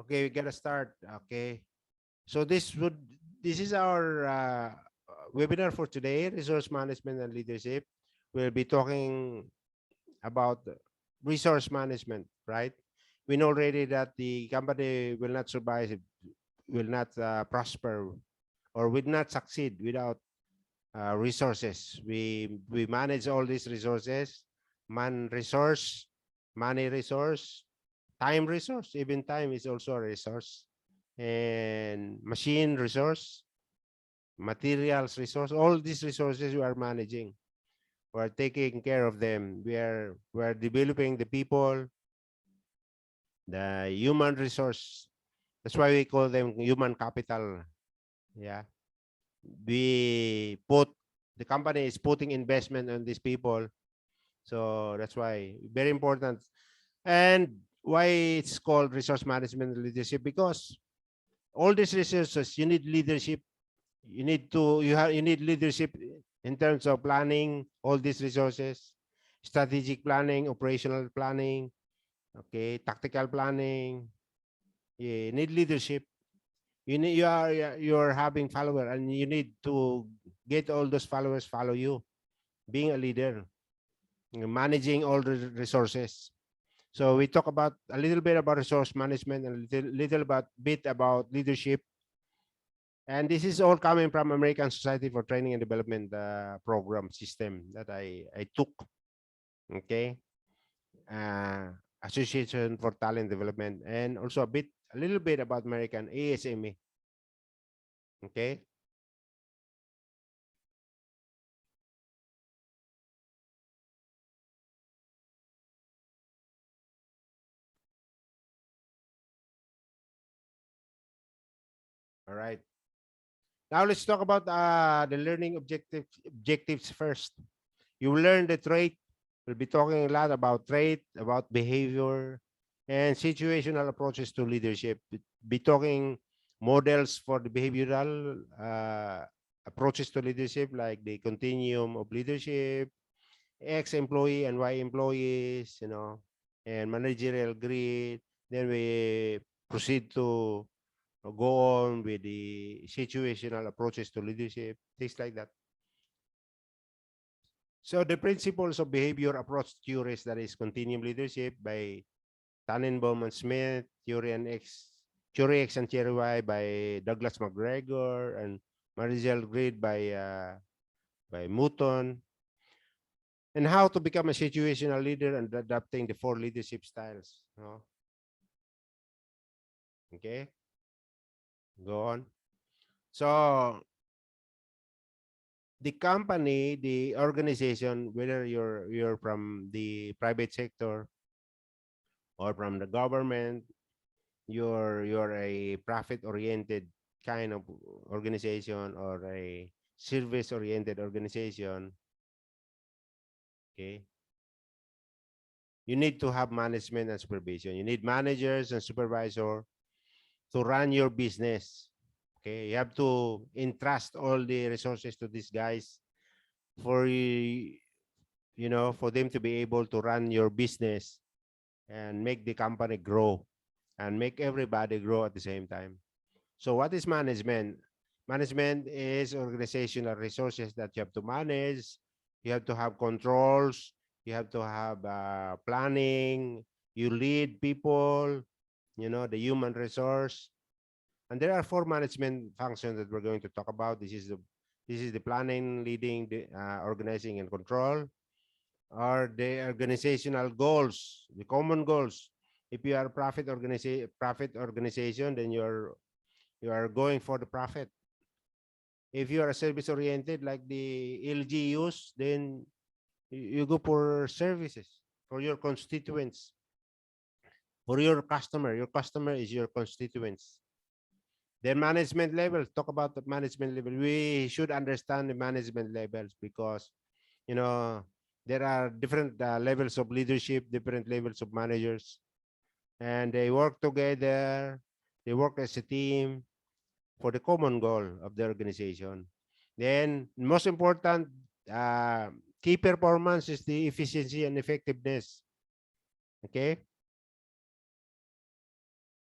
Okay, we gotta start. Okay. So this is our webinar for today, resource management and leadership. We'll be talking about resource management, right? We know already that the company will not survive, will not prosper, or will not succeed without resources. We manage all these resources, man resource, money resource, time resource. Even time is also a resource, and machine resource, materials resource. All these resources we are managing. We are taking care of them. We are developing the people, the human resource. That's why we call them human capital. Yeah, we put the company is putting investment on these people. So that's why very important. And why it's called resource management leadership, because all these resources you need leadership. You need leadership in terms of planning all these resources, strategic planning, operational planning, okay, tactical planning. You need leadership. You're having follower, and you need to get all those followers follow you, being a leader, managing all the resources. So we talk about a little bit about resource management and little about bit about leadership. And this is all coming from American Society for Training and Development program system that I took. Okay. Uh, Association for Talent Development, and also a little bit about American ASME. Okay. All right. Now let's talk about the learning objectives first. You will learn the trait. We'll be talking a lot about trait, about behavior, and situational approaches to leadership. Be talking models for the behavioral approaches to leadership, like the continuum of leadership, X employee and Y employees, and managerial grid. Then we proceed to go on with the situational approaches to leadership, things like that. So the principles of behavior approach theories, that is continuum leadership by Tannenbaum and Smith, Theory X and Theory Y by Douglas McGregor, and Marzial Grid by Mouton, and how to become a situational leader and adapting the four leadership styles. Okay, go on. So the company, the organization, whether you're from the private sector or from the government, you're a profit oriented kind of organization or a service oriented organization. Okay, you need to have management and supervision. You need managers and supervisor to run your business. Okay, you have to entrust all the resources to these guys for for them to be able to run your business and make the company grow and make everybody grow at the same time. So what is management? Management is organizational resources that you have to manage. You have to have controls. You have to have planning. You lead people, the human resource. And there are four management functions that we're going to talk about. This is the planning, leading, the organizing, and control, or the organizational goals, the common goals. If you are a profit organization, then you are going for the profit. If you are a service oriented like the LGUs, then you go for services for your constituents, for your customer. Your customer is your constituents. Then management level. Talk about the management level. We should understand the management levels because you know there are different levels of leadership, different levels of managers, and they work together. They work as a team for the common goal of the organization. Then, most important, uh, key performance is the efficiency and effectiveness. Okay.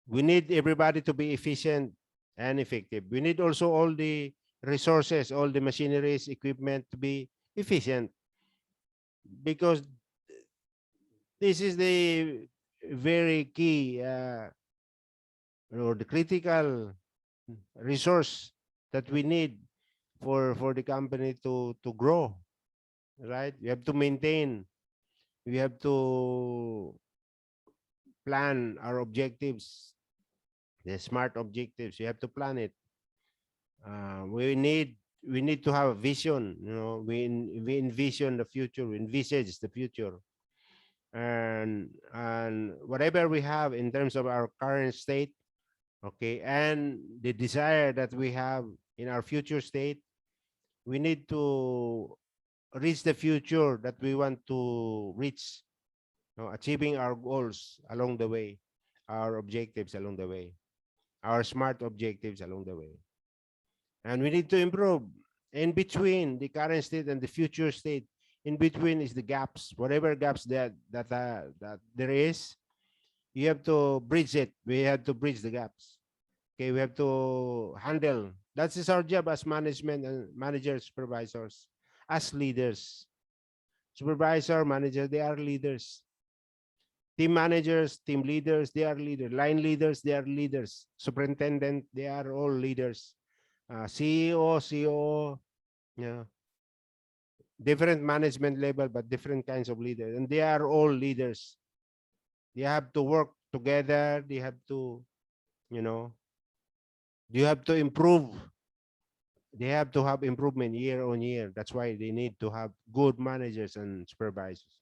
We need everybody to be efficient and effective. We need also all the resources, all the machineries, equipment to be efficient, because this is the very key or the critical resource that we need for the company to grow, right? You have to maintain, we have to plan our objectives, the smart objectives. You have to plan it. We need to have a vision. We envision the future. We envisage the future, and whatever we have in terms of our current state, okay, and the desire that we have in our future state, we need to reach the future that we want to reach, achieving our goals along the way, our objectives along the way, our smart objectives along the way. And we need to improve in between the current state and the future state. In between is the gaps, whatever gaps that there is, you have to bridge it. We have to bridge the gaps. Okay, we have to handle. That is our job as management and managers, supervisors, as leaders. Supervisor, manager, they are leaders. Team managers, team leaders, they are leaders. Line leaders, they are leaders. Superintendent, they are all leaders. CEO, COO, yeah, different management level, but different kinds of leaders, and they are all leaders. They have to work together. They have to, you know, you have to improve. They have to have improvement year on year. That's why they need to have good managers and supervisors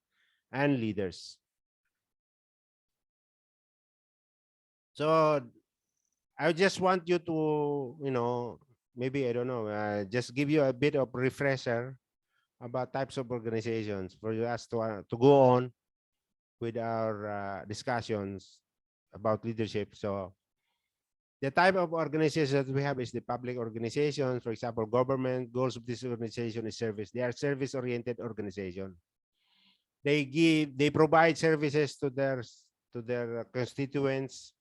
and leaders. So I just want you to, maybe, I don't know, just give you a bit of refresher about types of organizations for us to go on with our discussions about leadership. So the type of organizations that we have is the public organizations. For example, government goals of this organization is service. They are service-oriented organization. They provide services to their constituents,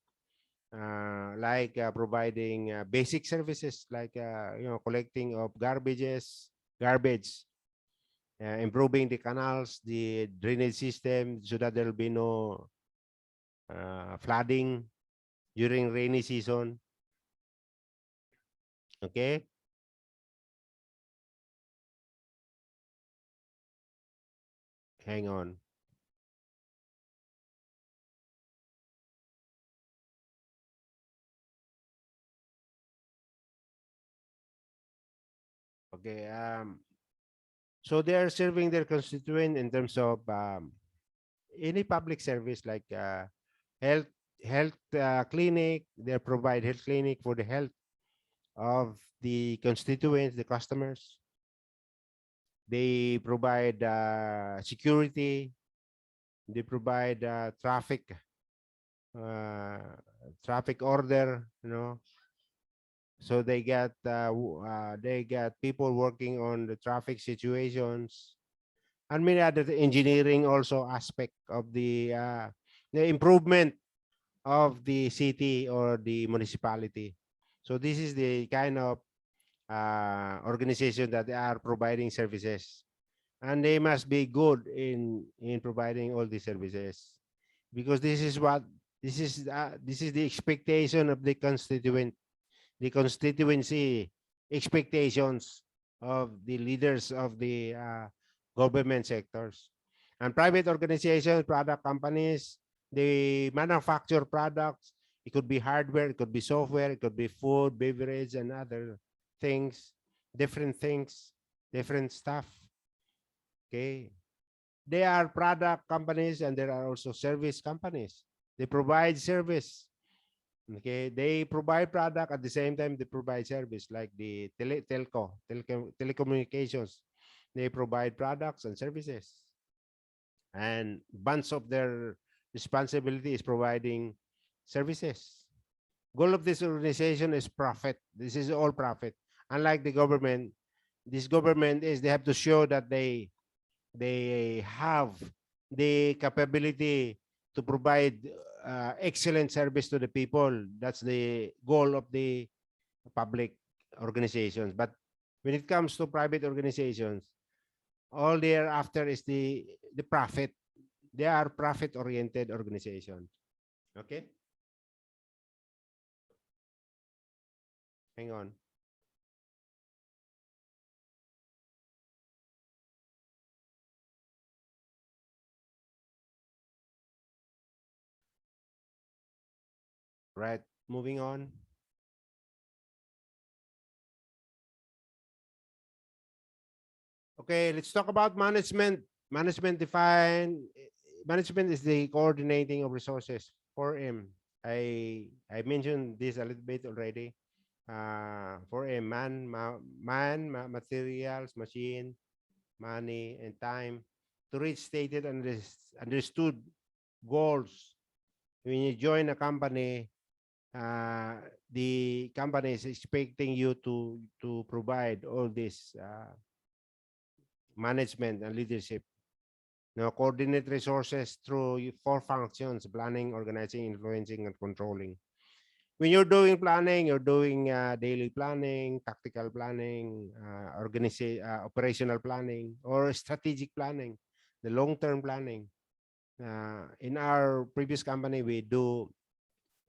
like providing basic services like collecting of garbage, improving the canals, the drainage system, so that there will be no flooding during rainy season. Okay. Hang on. Okay. So they are serving their constituent in terms of any public service like health clinic. They provide health clinic for the health of the constituents, the customers. They provide security. They provide uh, traffic order. So they get people working on the traffic situations, and many other engineering also aspect of the improvement of the city or the municipality. So this is the kind of organization that they are providing services, and they must be good in providing all these services, because this is the expectation of the constituency expectations of the leaders of the government sectors. And private organizations, product companies, they manufacture products. It could be hardware, it could be software, it could be food, beverage, and other things, different stuff. Okay. They are product companies, and there are also service companies. They provide service. Okay, they provide product at the same time they provide service, like the telecommunications. They provide products and services, and bunch of their responsibility is providing services. Goal of this organization is profit. This is all profit. Unlike the government, this government is they have to show that they have the capability to provide excellent service to the people. That's the goal of the public organizations. But when it comes to private organizations, all they're after is the profit. They are profit oriented organizations. Okay, hang on. Right, moving on. Okay, let's talk about management. Management is the coordinating of resources. 4M. I mentioned this a little bit already. 4M, materials, machine, money, and time to reach stated and understood goals. When you join a company, the company is expecting you to provide all this management and leadership. Now, coordinate resources through 4 functions: planning, organizing, influencing, and controlling. When you're doing planning, you're doing daily planning, tactical planning, operational planning, or strategic planning, the long-term planning. In our previous company, we do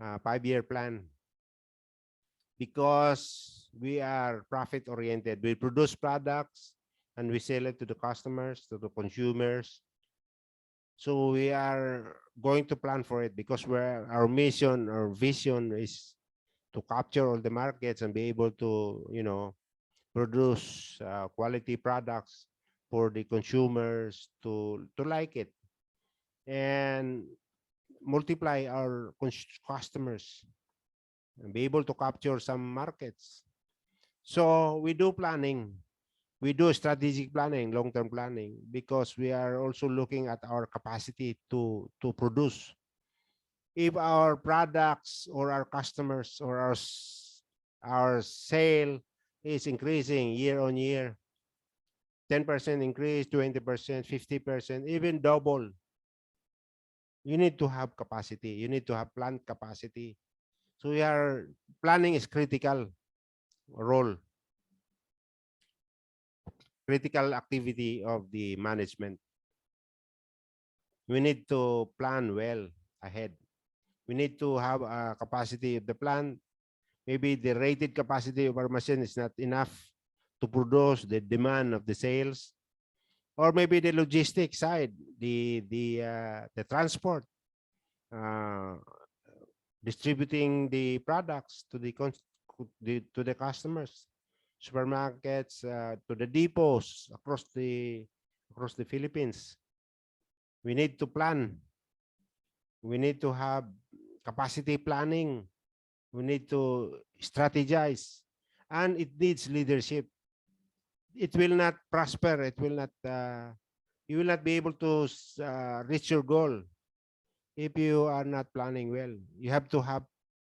a 5-year plan because we are profit oriented. We produce products and we sell it to the customers, to the consumers. So we are going to plan for it because our mission or vision is to capture all the markets and be able to, produce quality products for the consumers to like it and multiply our customers and be able to capture some markets. So we do planning. We do strategic planning, long-term planning, because we are also looking at our capacity to produce. If our products or our customers or our sale is increasing year on year, 10% increase, 20%, 50%, even double, you need to have capacity. You need to have plant capacity. So planning is critical role, critical activity of the management. We need to plan well ahead. We need to have a capacity of the plant. Maybe the rated capacity of our machine is not enough to produce the demand of the sales, or maybe the logistic side, the transport, uh, distributing the products to the customers, supermarkets, to the depots across the Philippines. We need to plan. We need to have capacity planning. We need to strategize, and it needs leadership. It will not prosper. It will not. You will not be able to reach your goal if you are not planning well. You have to have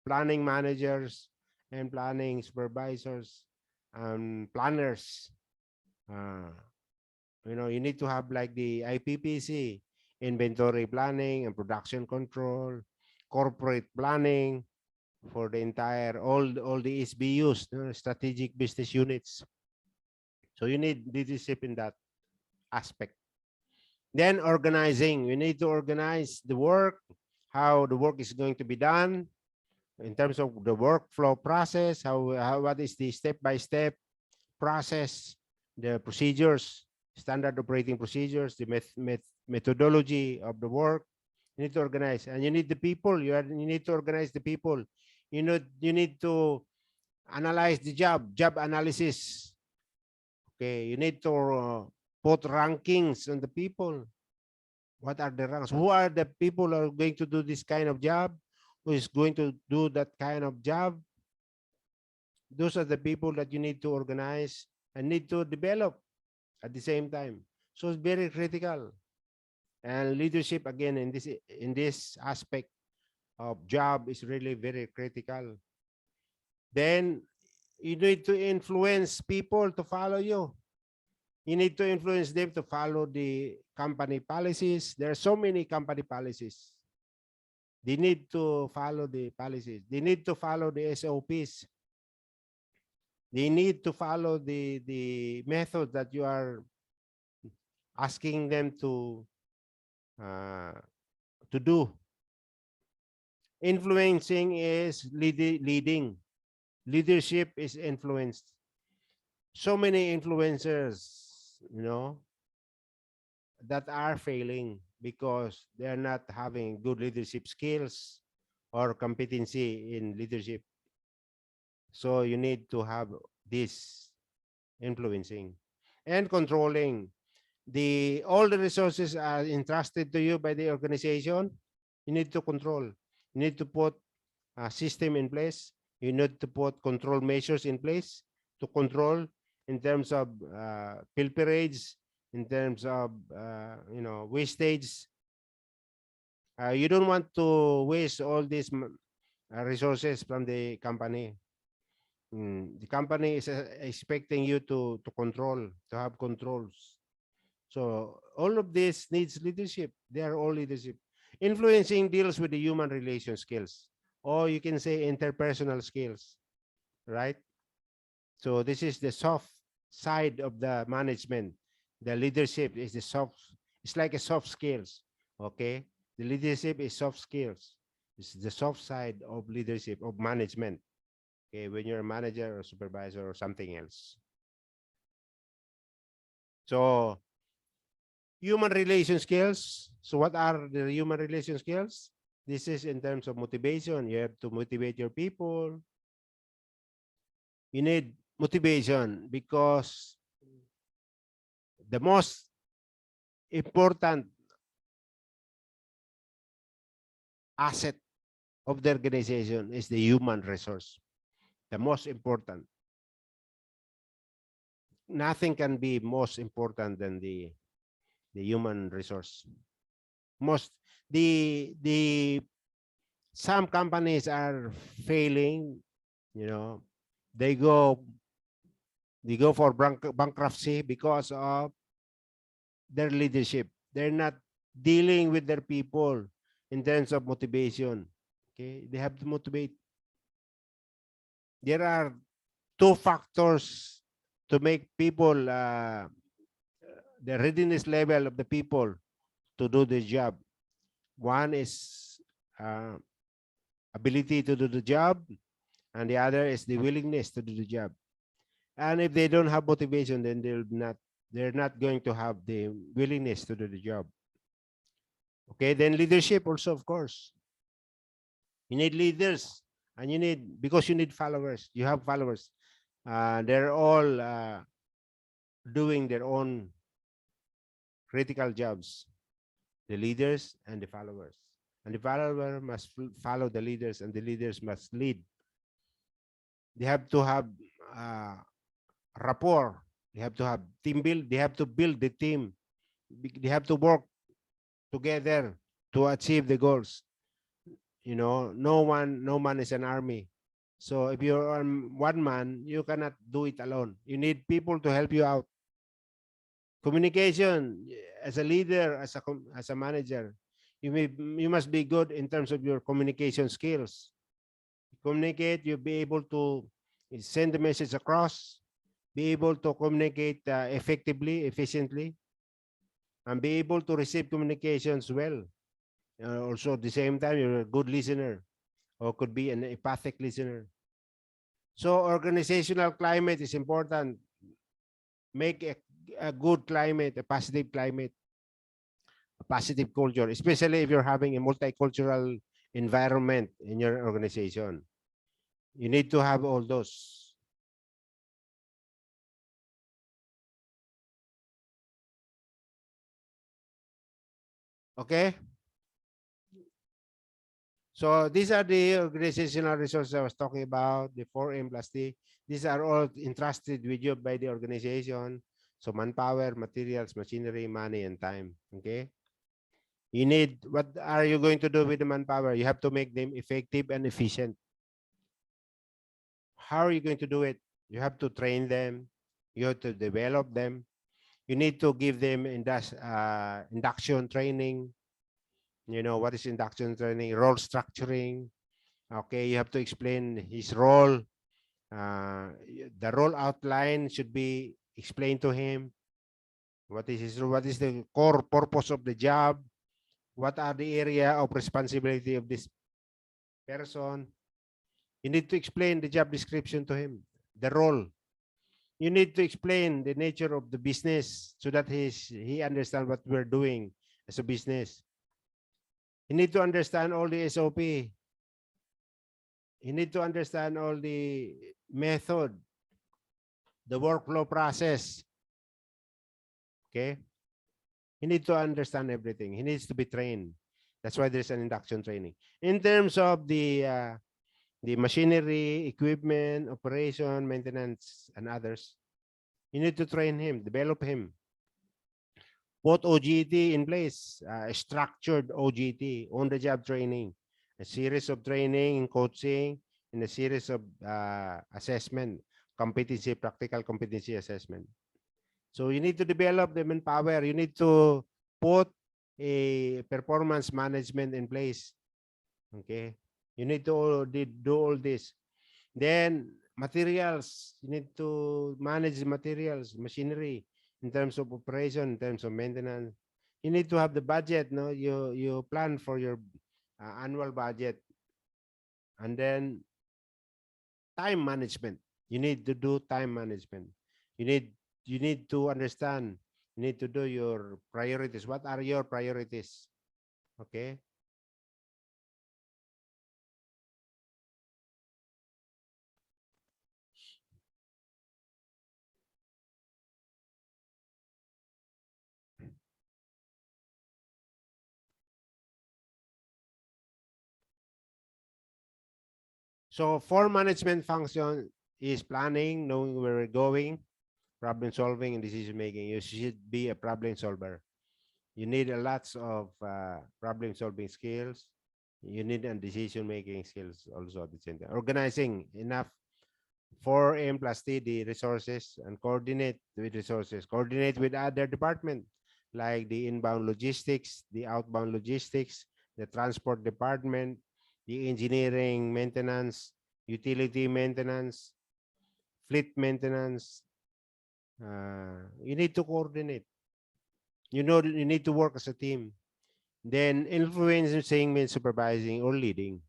planning managers and planning supervisors and planners. You need to have like the IPPC, inventory planning and production control, corporate planning for the entire all the SBUs, strategic business units. So you need leadership in that aspect. Then organizing. We need to organize the work, how the work is going to be done in terms of the workflow process, what is the step-by-step process, the procedures, standard operating procedures, the methodology of the work. You need to organize, and you need the people. You need to organize the people. You need to analyze the job analysis. Okay, you need to put rankings on the people. What are the ranks? Who are the people who are going to do this kind of job? Who is going to do that kind of job? Those are the people that you need to organize and need to develop at the same time. So it's very critical. And leadership, again, in this aspect of job is really very critical. Then you need to influence people to follow you. You need to influence them to follow the company policies. There are so many company policies. They need to follow the policies. They need to follow the SOPs. They need to follow the method that you are asking them uh, to do. Influencing is leading. Leadership is influenced. So many influencers, that are failing because they're not having good leadership skills or competency in leadership. So you need to have this influencing and controlling. The all the resources are entrusted to you by the organization. You need to control. You need to put a system in place. You need to put control measures in place to control in terms of pilferage, in terms of wastage. You don't want to waste all these resources from the company. The company is expecting you to control, to have controls. So all of this needs leadership. They are all leadership. Influencing deals with the human relation skills, or you can say interpersonal skills, right? So this is the soft side of the management. The leadership is the soft. It's like a soft skills. Okay, the leadership is soft skills. It's the soft side of leadership of management. Okay, when you're a manager or supervisor or something else. So human relation skills. So what are the human relation skills? This is in terms of motivation. You have to motivate your people. You need motivation because the most important asset of the organization is the human resource. The most important. Nothing can be most important than the human resource. Most the some companies are failing, you know, they go they go for bankruptcy because of their leadership. They're not dealing with their people in terms of motivation. Okay, they have to motivate. There are two factors to make people the readiness level of the people to do the job. One is uh, ability to do the job, and the other is the willingness to do the job. And if they don't have motivation, then they're not going to have the willingness to do the job. Okay, then leadership also, of course. You need leaders, and because you need followers. You have followers. They're all doing their own critical jobs. The leaders and the followers. And the follower must follow the leaders, and the leaders must lead. They have to have uh, rapport. They have to have team build. They have to build the team. They have to work together to achieve the goals. No man is an army. So if you're one man, you cannot do it alone. You need people to help you out. Communication as a leader, as a manager, you must be good in terms of your communication skills. Communicate, you'll be able to send the message across, be able to communicate effectively, efficiently, and be able to receive communications well. Also, at the same time, you're a good listener or could be an empathic listener. So, organizational climate is important. Make a good climate, a positive climate, a positive culture, especially if you're having a multicultural environment in your organization. You need to have all those. Okay? So these are the organizational resources I was talking about, the 4M plus D. These are all entrusted with you by the organization. So manpower, materials, machinery, money, and time. Okay? What are you going to do with the manpower? You have to make them effective and efficient. How are you going to do it? You have to train them. You have to develop them. You need to give them induction training. You know, what is induction training? Role structuring. Okay, you have to explain his role. The role outline should be explained to him. What is his role? What is the core purpose of the job? What are the area of responsibility of this person? You need to explain the job description to him, the role. You need to explain the nature of the business so that he understands what we're doing as a business. You need to understand all the SOP. You need to understand all the method, the workflow process. Okay? He needs to understand everything. He needs to be trained. That's why there's an induction training. In terms of the machinery, equipment, operation, maintenance, and others, you need to train him, develop him. Put OGT in place, structured OGT, on-the-job training, a series of training and coaching, and a series of assessment, competency, practical competency assessment. So you need to develop the manpower. You need to put a performance management in place. Okay. You need to do all this. Then materials. You need to manage the materials, machinery, in terms of operation, in terms of maintenance. You need to have the budget. No, you plan for your annual budget, and then time management. You need to do time management. You need you need to understand. You need to do your priorities. What are your priorities? Okay. So for management function is planning, knowing where we're going, problem solving, and decision making. You should be a problem solver. You need a lots of problem solving skills. You need a decision making skills also at the same time. Organizing enough 4M plus T, the resources, and coordinate with resources. Coordinate with other departments like the inbound logistics, the outbound logistics, the transport department, the engineering maintenance, utility maintenance, fleet maintenance. You need to coordinate. You know, you need to work as a team. Then influencing means supervising or leading.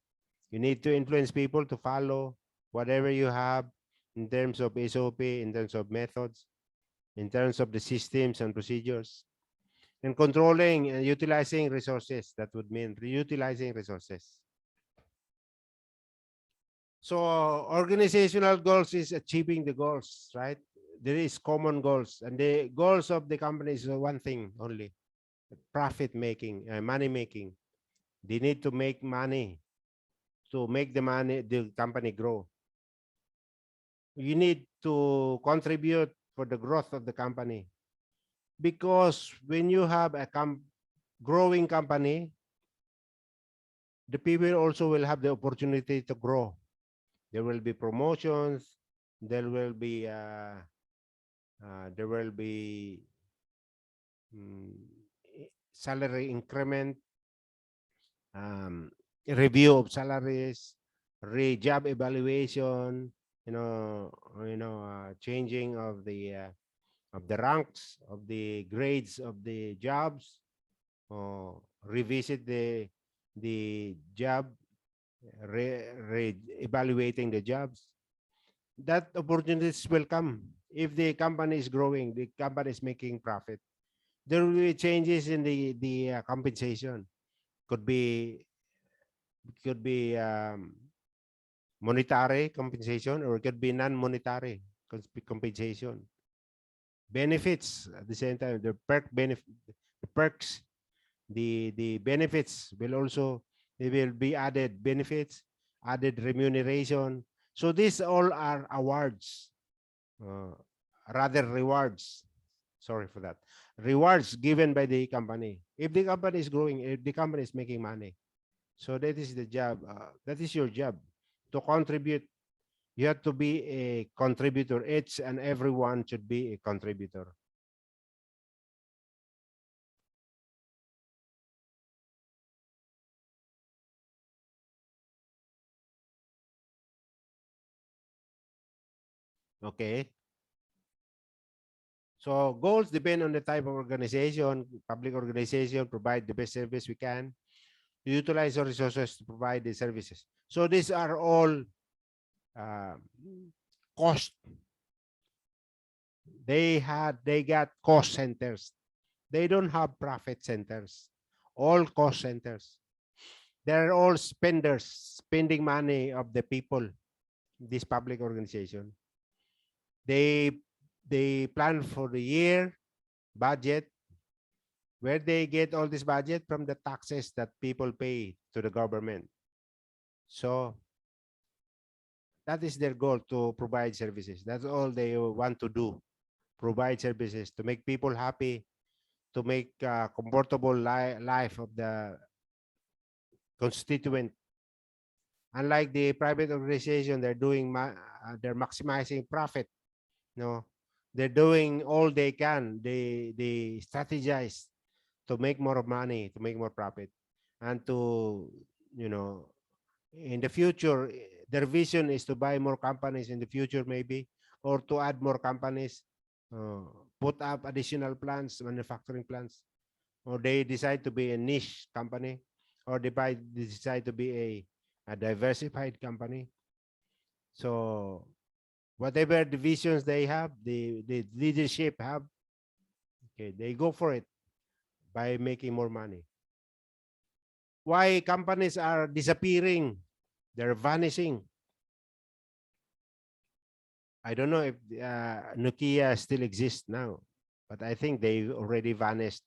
You need to influence people to follow whatever you have in terms of SOP, in terms of methods, in terms of the systems and procedures, and controlling and utilizing resources. That would mean reutilizing resources. So organizational goals is achieving the goals, right? There is common goals, and the goals of the company is one thing only: profit making, money making. They need to make money to make the company grow. You need to contribute for the growth of the company, because when you have a growing company, the people also will have the opportunity to grow. There will be promotions. There will be there will be mm, salary increment, um, review of salaries, job evaluation. Changing of the ranks, of the grades of the jobs, or revisit the job, evaluating the jobs. That opportunities will come if the company is growing, the company is making profit. There will be changes in the compensation. Could be could be monetary compensation, or it could be non-monetary compensation. Benefits at the same time, the the perks, the benefits will also, they will be added benefits, added remuneration. So these all are awards, uh, rather rewards. Sorry for that. Rewards given by the company. If the company is growing, if the company is making money, so that is the job. That is your job to contribute. You have to be a contributor. Each and everyone should be a contributor. Okay. So goals depend on the type of organization. Public organization provide the best service we can. Utilize our resources to provide the services. So these are all uh, cost. They got cost centers. They don't have profit centers. All cost centers. They're all spenders, spending money of the people. This public organization. They they plan for the year budget. Where they get all this budget? From the taxes that people pay to the government. So that is their goal, to provide services. That's all they want to do. Provide services to make people happy, to make comfortable life of the constituent. Unlike the private organization, they're maximizing profit. No, they're doing all they can. They strategize to make more money, to make more profit, and to, you know, in the future, their vision is to buy more companies in the future, maybe, or to add more companies, uh, put up additional plants, manufacturing plants, or they decide to be a niche company, or they decide to be a diversified company. So whatever divisions they have, the leadership have, okay, they go for it by making more money. Why companies are disappearing? They're vanishing. I don't know if Nokia still exists now, but I think they already vanished.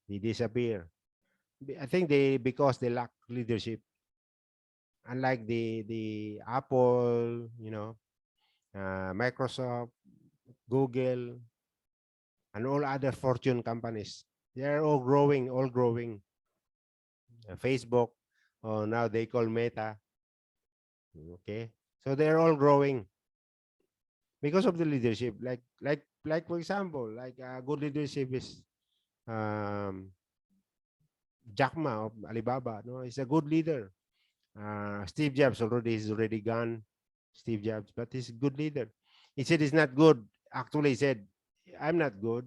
They disappear. I think because they lack leadership. Unlike the Apple, Microsoft, Google, and all other fortune companies, they are all growing, Facebook, oh, now they call Meta. Okay, so they're all growing because of the leadership. Like for example, like good leadership is um, Jack Ma of Alibaba. No, he's a good leader. Steve Jobs is already gone. Steve Jobs, but he's a good leader. He said he's not good. Actually, he said, "I'm not good,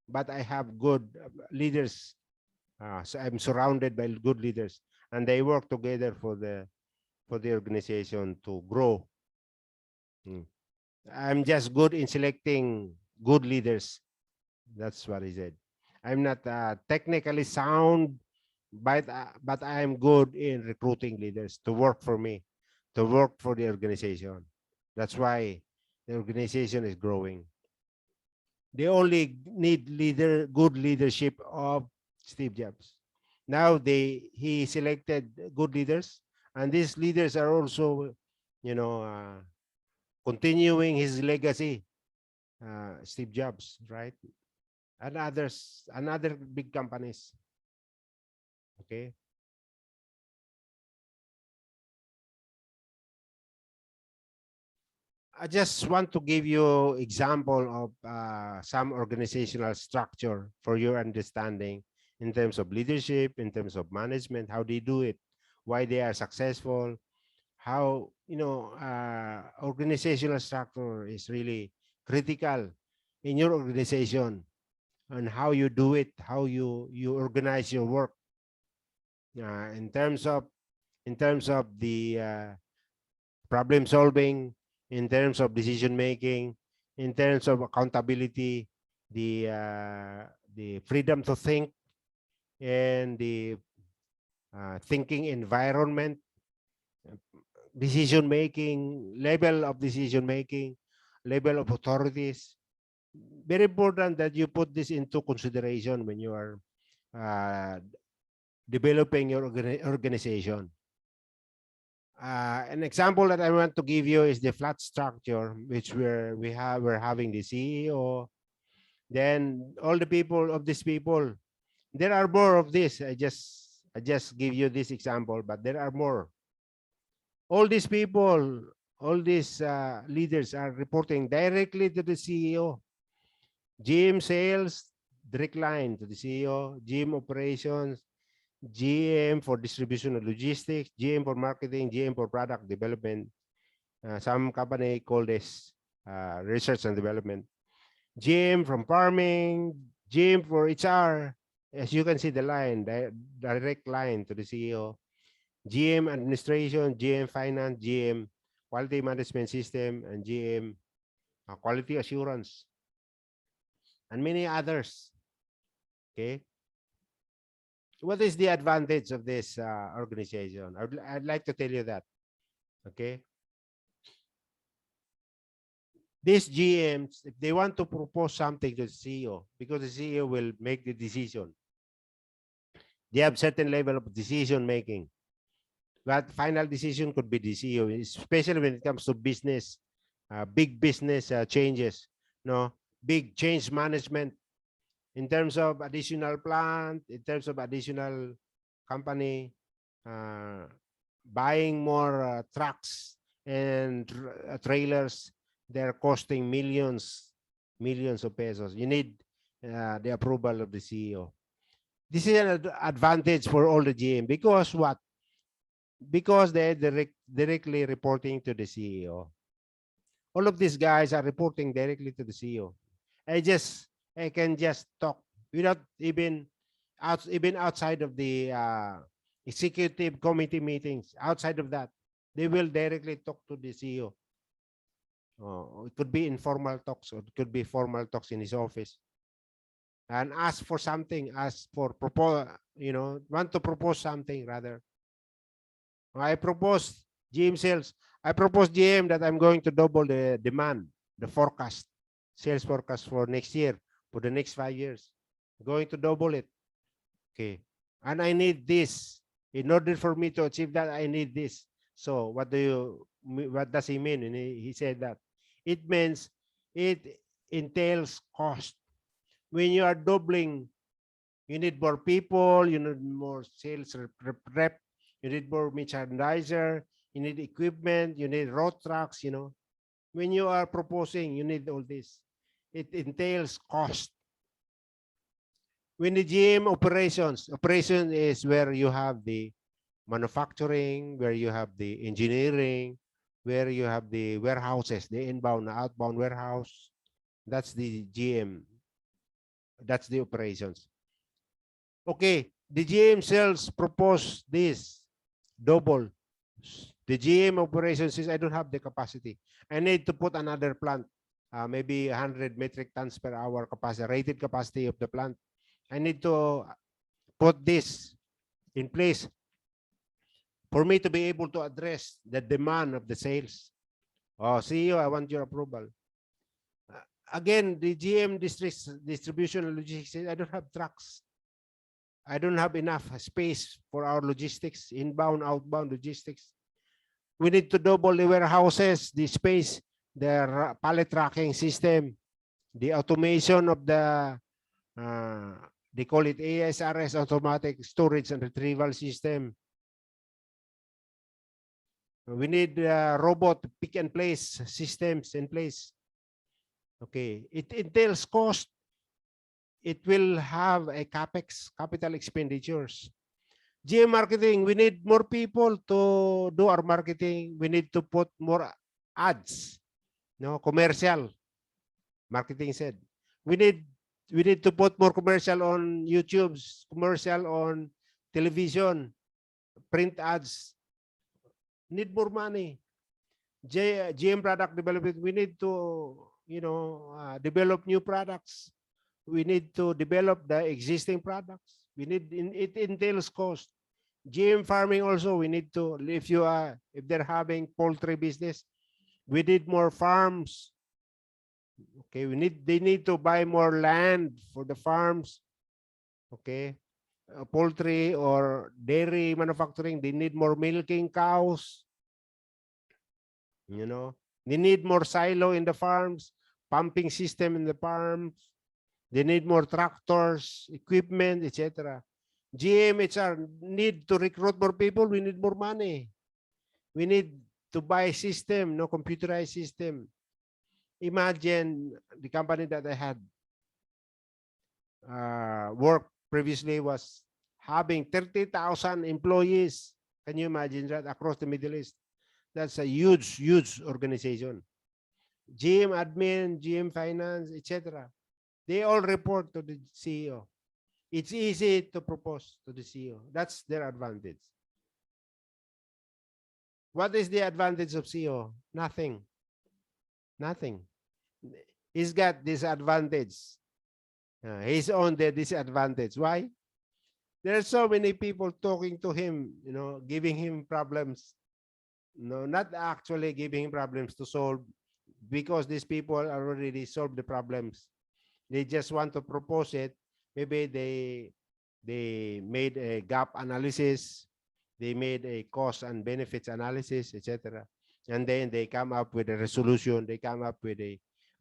but I have good leaders. So I'm surrounded by good leaders, and they work together for the organization to grow. Mm. I'm just good in selecting good leaders." That's what he said. I'm not technically sound, but I am good in recruiting leaders to work for me, to work for the organization. That's why the organization is growing. They only need good leadership of Steve Jobs. Now he selected good leaders, and these leaders are also, you know, continuing his legacy. Steve Jobs, right? And others, and other big companies. Okay. I just want to give you example of some organizational structure for your understanding in terms of leadership, in terms of management, how they do it, why they are successful, how, organizational structure is really critical in your organization, and how you do it, how you organize your work, in terms of the problem solving, in terms of decision making, in terms of accountability, the freedom to think, and the thinking environment, decision making, level of decision making, level of authorities. Very important that you put this into consideration when you are uh, developing your organization. An example that I want to give you is the flat structure, which we're having the CEO, then all the people of these people. There are more of this. I just give you this example, but there are more. All these people, all these leaders are reporting directly to the CEO. GM sales, direct line to the CEO. GM operations, GM for distribution and logistics, GM for marketing, GM for product development. Some company call this research and development. GM from farming, GM for HR. As you can see, the line, the direct line to the CEO. GM administration, GM finance, GM quality management system, and GM quality assurance, and many others. Okay. What is the advantage of this organization? I'd like to tell you that. Okay. These GMs, if they want to propose something to the CEO, because the CEO will make the decision, they have certain level of decision making. But final decision could be the CEO, especially when it comes to business, big business changes, no, big change management in terms of additional plant, in terms of additional company, uh, buying more trucks and trailers. They're costing millions of pesos. You need the approval of the CEO. This is an advantage for all the GM because what? Because they're directly reporting to the CEO. All of these guys are reporting directly to the CEO. I can just talk without even outside of the executive committee meetings. Outside of that, they will directly talk to the CEO. It could be informal talks, or it could be formal talks in his office, and ask for something, ask for propose, want to propose something rather. I propose GM sales. I propose GM that I'm going to double the demand, the forecast, sales forecast for next year, for the next 5 years. I'm going to double it. Okay. And I need this. In order for me to achieve that, I need this. So what does he mean? And he said that it means it entails cost. When you are doubling, you need more people, you need more sales rep, you need more merchandiser, you need equipment, you need road trucks, When you are proposing, you need all this. It entails cost. When the GM operation is where you have the manufacturing, where you have the engineering, where you have the warehouses, the inbound, outbound warehouse. That's the GM. That's the operations. Okay, the GM sales propose this double. The GM operations says, I don't have the capacity. I need to put another plant, maybe 100 metric tons per hour capacity, rated capacity of the plant. I need to put this in place for me to be able to address the demand of the sales. Oh, CEO, I want your approval. Again, the GM distribution and logistics says, I don't have trucks. I don't have enough space for our logistics, inbound, outbound logistics. We need to double the warehouses, the space, the pallet tracking system, the automation of the, they call it ASRS, automatic storage and retrieval system. We need robot pick and place systems in place. Okay, it entails cost. It will have a capex, capital expenditures. GM marketing, we need more people to do our marketing. We need to put more ads, commercial. Marketing said, we need to put more commercial on YouTube, commercial on television, print ads. Need more money. GM product development, we need to, develop new products. We need to develop the existing products. It entails cost. GM farming also, we need to, if they're having poultry business, we need more farms. Okay, they need to buy more land for the farms. Okay, poultry or dairy manufacturing, they need more milking cows. They need more silo in the farms, pumping system in the farms. They need more tractors, equipment, etc. GMHR need to recruit more people. We need more money. We need to buy system, computerized system. Imagine the company that I had worked previously was having 30,000 employees. Can you imagine that across the Middle East? That's a huge organization. GM admin, GM finance, etc. They all report to the CEO. It's easy to propose to the CEO. That's their advantage. What is the advantage of CEO? Nothing. Nothing. He's got disadvantage. He's on the disadvantage. Why? There are so many people talking to him, giving him problems. No, not actually giving him problems to solve, because these people already solved the problems. They just want to propose it. Maybe they made a gap analysis, they made a cost and benefits analysis, etc. And then they come up with a resolution, they come up with a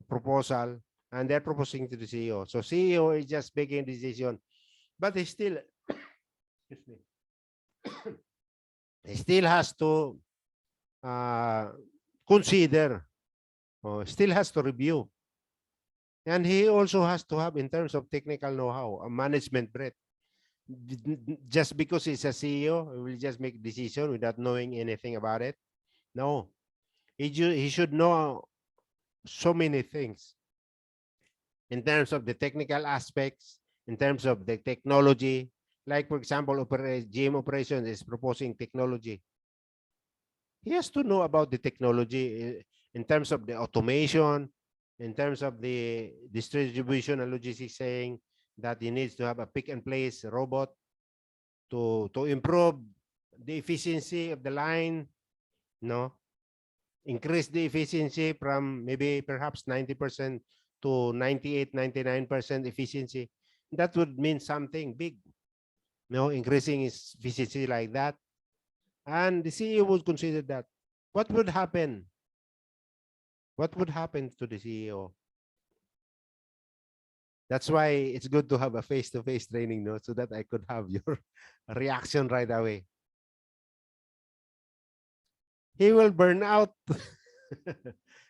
proposal, and they're proposing to the CEO. So CEO is just making a decision, but he still, excuse me, he still has to uh, consider, or still has to review. And he also has to have, in terms of technical know-how, a management breadth. Just because he's a CEO, he will just make decision without knowing anything about it. No, he should know so many things in terms of the technical aspects, in terms of the technology. Like, for example, GM operations is proposing technology. He has to know about the technology in terms of the automation, in terms of the distribution and logistics, saying that he needs to have a pick and place robot to improve the efficiency of the line, no, increase the efficiency from maybe perhaps 90% to 98, 99% efficiency. That would mean something big, increasing its efficiency like that. And the CEO would consider that. What would happen? What would happen to the CEO? That's why it's good to have a face-to-face training, no, so that I could have your reaction right away. He will burn out.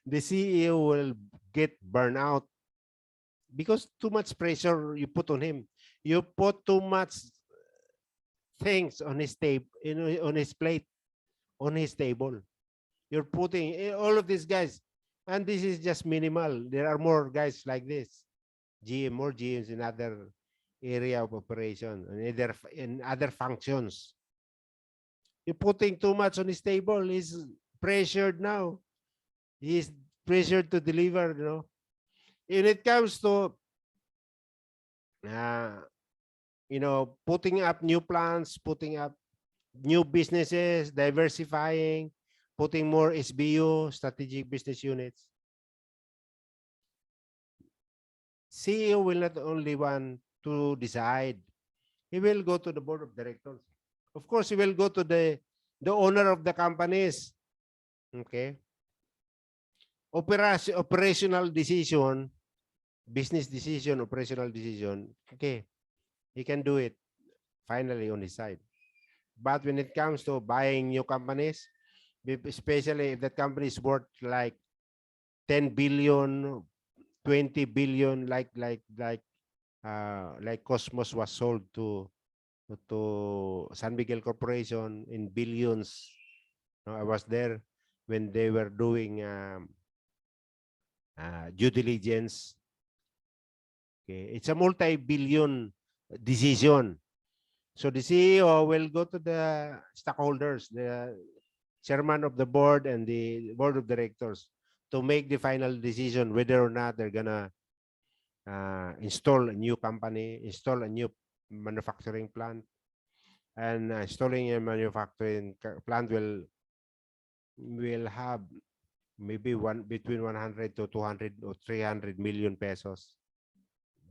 The CEO will get burned out because too much pressure you put on him. You put too much things on his table, on his plate, on his table. You're putting all of these guys, and this is just minimal. There are more guys like this. More GMs in other area of operation, in other functions. You're putting too much on his table. He's pressured now. He's pressured to deliver. When it comes to uh, putting up new plans, putting up new businesses, diversifying, putting more SBU, strategic business units. CEO will not only want to decide. He will go to the board of directors. Of course, he will go to the owner of the companies. Okay. Operational decision, business decision, operational decision. Okay. He can do it finally on his side. But when it comes to buying new companies, especially if that company is worth like 10 billion, 20 billion, like Cosmos was sold to San Miguel Corporation in billions. I was there when they were doing due diligence. Okay, it's a multi-billion decision. So the CEO will go to the stockholders, the chairman of the board and the board of directors, to make the final decision whether or not they're gonna install a new company, install a new manufacturing plant, and installing a manufacturing plant will have maybe between 100 to 200 or 300 million pesos.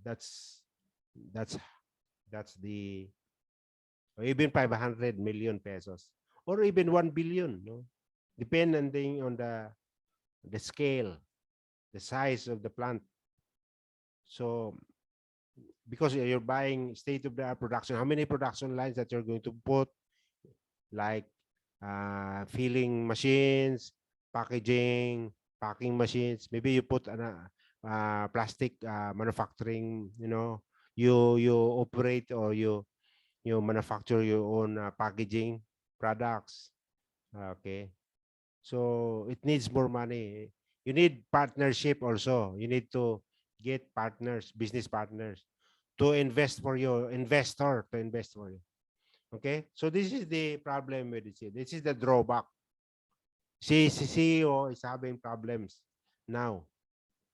That's that's that's the, or even 500 million pesos, or even 1 billion, depending on the scale, the size of the plant. So because you're buying state-of-the-art production, how many production lines that you're going to put, like filling machines, packaging, packing machines. Maybe you put plastic manufacturing. You operate, or you manufacture your own packaging products. Okay, so it needs more money. You need partnership also. You need to get partners, business partners, to invest for you, investor to invest for you. Okay, so this is the problem with it. This is the drawback. CEO is having problems now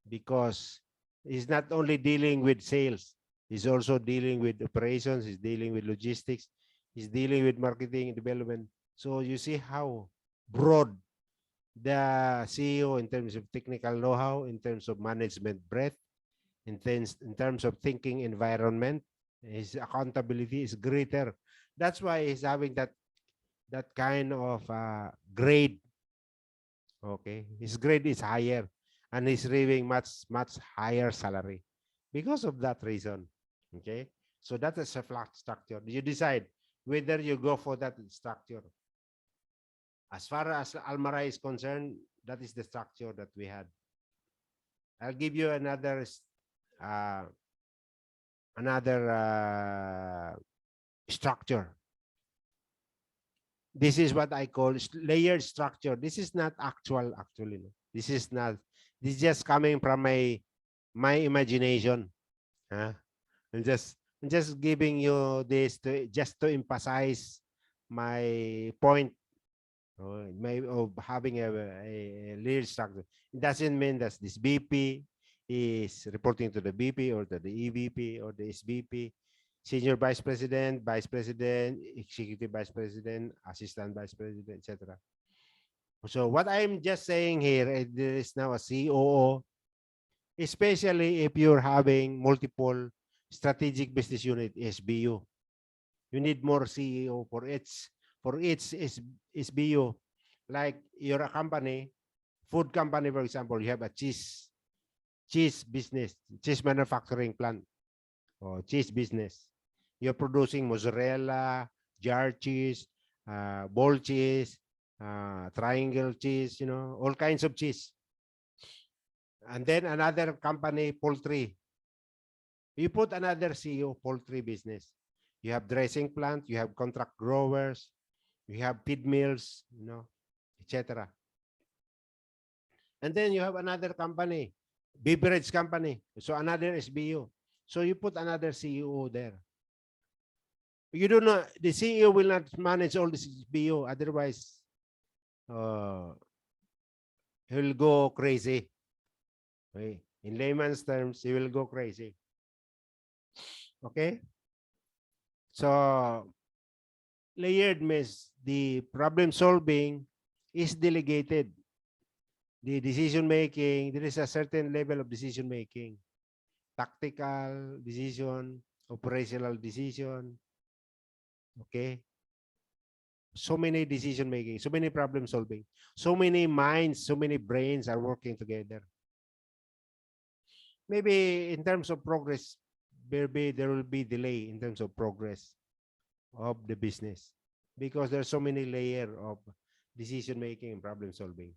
because he's not only dealing with sales, he's also dealing with operations, he's dealing with logistics, he's dealing with marketing and development. So you see how broad the CEO in terms of technical know-how, in terms of management breadth, in terms of thinking environment, his accountability is greater. That's why he's having that kind of grade. Okay, his grade is higher, and he's receiving much higher salary because of that reason. Okay, so that is a flat structure. You decide whether you go for that structure. As far as Almara is concerned, that is the structure that we had. I'll give you uh, another structure. This is what I call layered structure. This is not actually. No. This is not. This is just coming from my imagination. Huh? I'm just giving you this to just to emphasize my point of having a layered structure. It doesn't mean that this BP is reporting to the BP or to the EVP or the SVP, senior vice president, executive vice president, assistant vice president, etc. So what I'm just saying here is there is now a COO, especially if you're having multiple strategic business unit SBU. You need more CEO for each SBU. Like you're a company, food company, for example, you have a cheese business, cheese manufacturing plant, or cheese business. You're producing mozzarella, jar cheese, ball cheese, triangle cheese, all kinds of cheese. And then another company, poultry. You put another CEO, poultry business. You have dressing plant, you have contract growers, you have feed mills, etc. And then you have another company, beverage company. So another SBU. So you put another CEO there. You don't know, the CEO will not manage all this SBU. Otherwise, he'll go crazy. Okay? In layman's terms, he will go crazy. Okay? So, layered means the problem solving is delegated. The decision making, there is a certain level of decision making. Tactical decision, operational decision. Okay? So many decision making, so many problem solving, so many minds, so many brains are working together. Maybe in terms of progress, there will be delay in terms of progress of the business because there's so many layer of decision making and problem solving.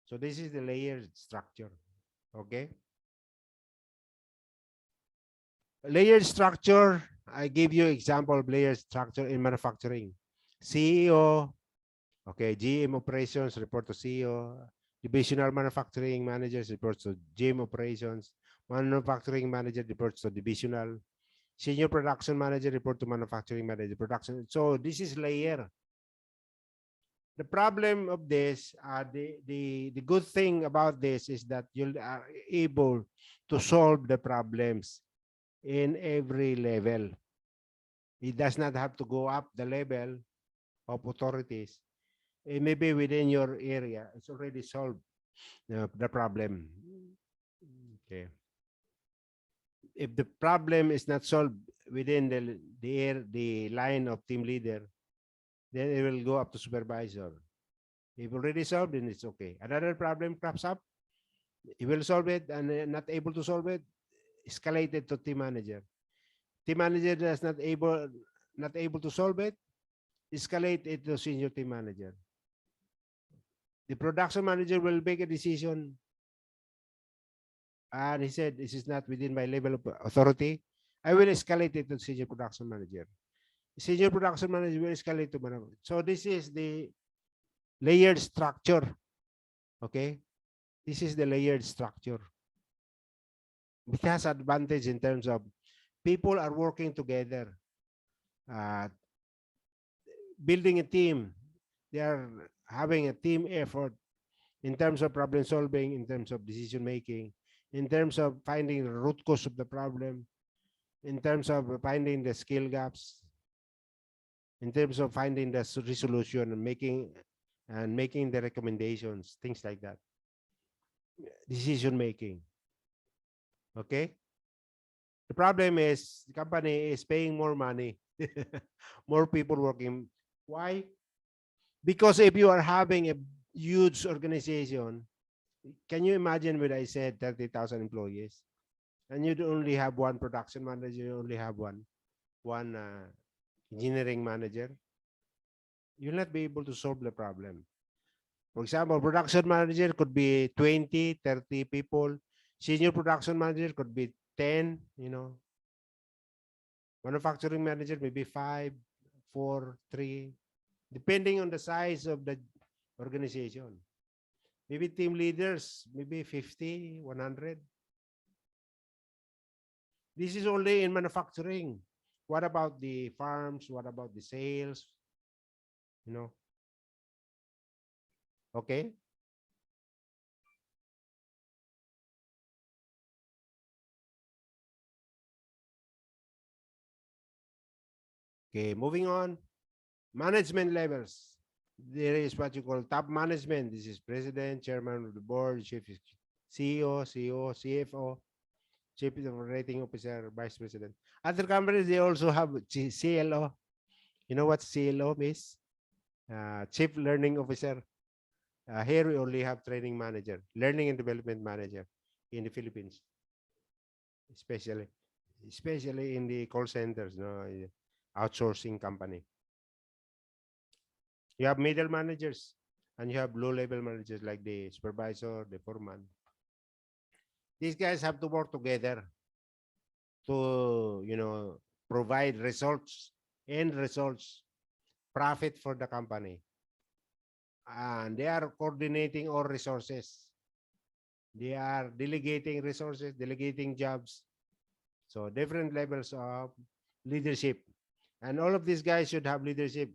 So this is the layered structure. Okay. Layered structure, I give you example of layered structure in manufacturing. CEO, okay, GM operations report to CEO, divisional manufacturing managers reports to GM operations, manufacturing manager reports to divisional, senior production manager report to manufacturing manager production. So this is layer. The problem of this, the good thing about this is that you are able to solve the problems in every level. It does not have to go up the level of authorities. It may be within your area. It's already solved the problem. Okay. If the problem is not solved within the line of team leader, then it will go up to supervisor. If already solved, then it's okay. Another problem crops up, he will solve it and not able to solve it, escalated to team manager. Team manager is not able to solve it, escalate it to senior team manager. The production manager will make a decision, and he said, this is not within my level of authority. I will escalate it to senior production manager. Senior production manager will escalate to manager. So this is the layered structure. Okay. This is the layered structure. It has advantage in terms of people are working together, uh, building a team. They are having a team effort in terms of problem solving, in terms of decision making, in terms of finding the root cause of the problem, in terms of finding the skill gaps, in terms of finding the resolution and making the recommendations, things like that. Decision making. Okay. The problem is the company is paying more money, more people working. Why? Because if you are having a huge organization, can you imagine when I said 30,000 employees and you only have one production manager, you only have one engineering manager, you'll not be able to solve the problem. For example, production manager could be 20, 30 people. Senior production manager could be 10, Manufacturing manager maybe 5, 4, 3, depending on the size of the organization. Maybe team leaders, maybe 50, 100. This is only in manufacturing. What about the farms? What about the sales? You know, okay. Okay, moving on. Management levels. There is what you call top management. This is president, chairman of the board, chief CEO, CFO, chief operating officer, vice president. Other companies, they also have CLO. You know what CLO is? Chief learning officer. Here we only have training manager, learning and development manager in the Philippines, especially, especially in the call centers, outsourcing company. You have middle managers and you have low level managers like the supervisor, the foreman. These guys have to work together to, provide results, end results, profit for the company. And they are coordinating all resources. They are delegating resources, delegating jobs. So different levels of leadership. And all of these guys should have leadership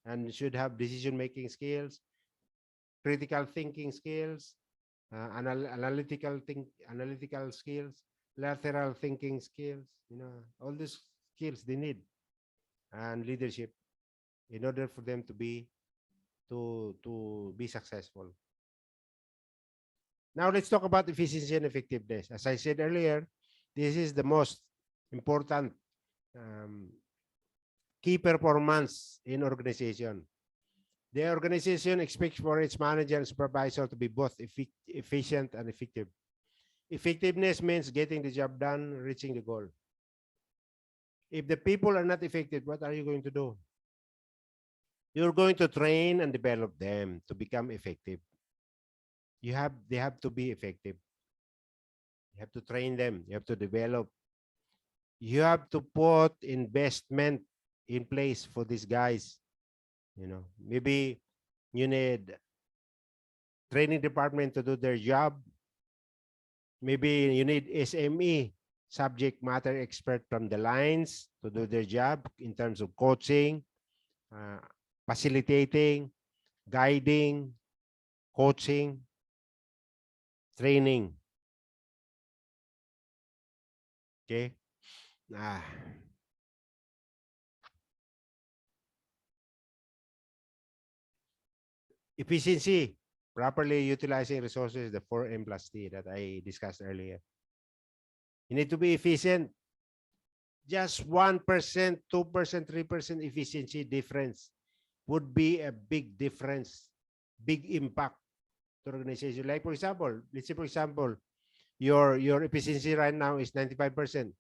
and should have decision-making skills, critical thinking skills, analytical skills, lateral thinking skills, all these skills they need and leadership in order for them to be successful. Now let's talk about efficiency and effectiveness. As I said earlier, this is the most important um, key performance in organization. The organization expects for its manager and supervisor to be both efficient and effective. Effectiveness means getting the job done, reaching the goal. If the people are not effective, what are you going to do? You're going to train and develop them to become effective. They have to be effective. You have to train them. You have to develop. You have to put investment in place for these guys. Maybe you need training department to do their job. Maybe you need SME, subject matter expert from the lines to do their job in terms of coaching, facilitating, guiding, coaching, training. Okay. Efficiency, properly utilizing resources, the 4M plus T that I discussed earlier. You need to be efficient. Just 1%, 2%, 3% efficiency difference would be a big difference, big impact to organization. Like for example, let's say for example, your efficiency right now is 95%.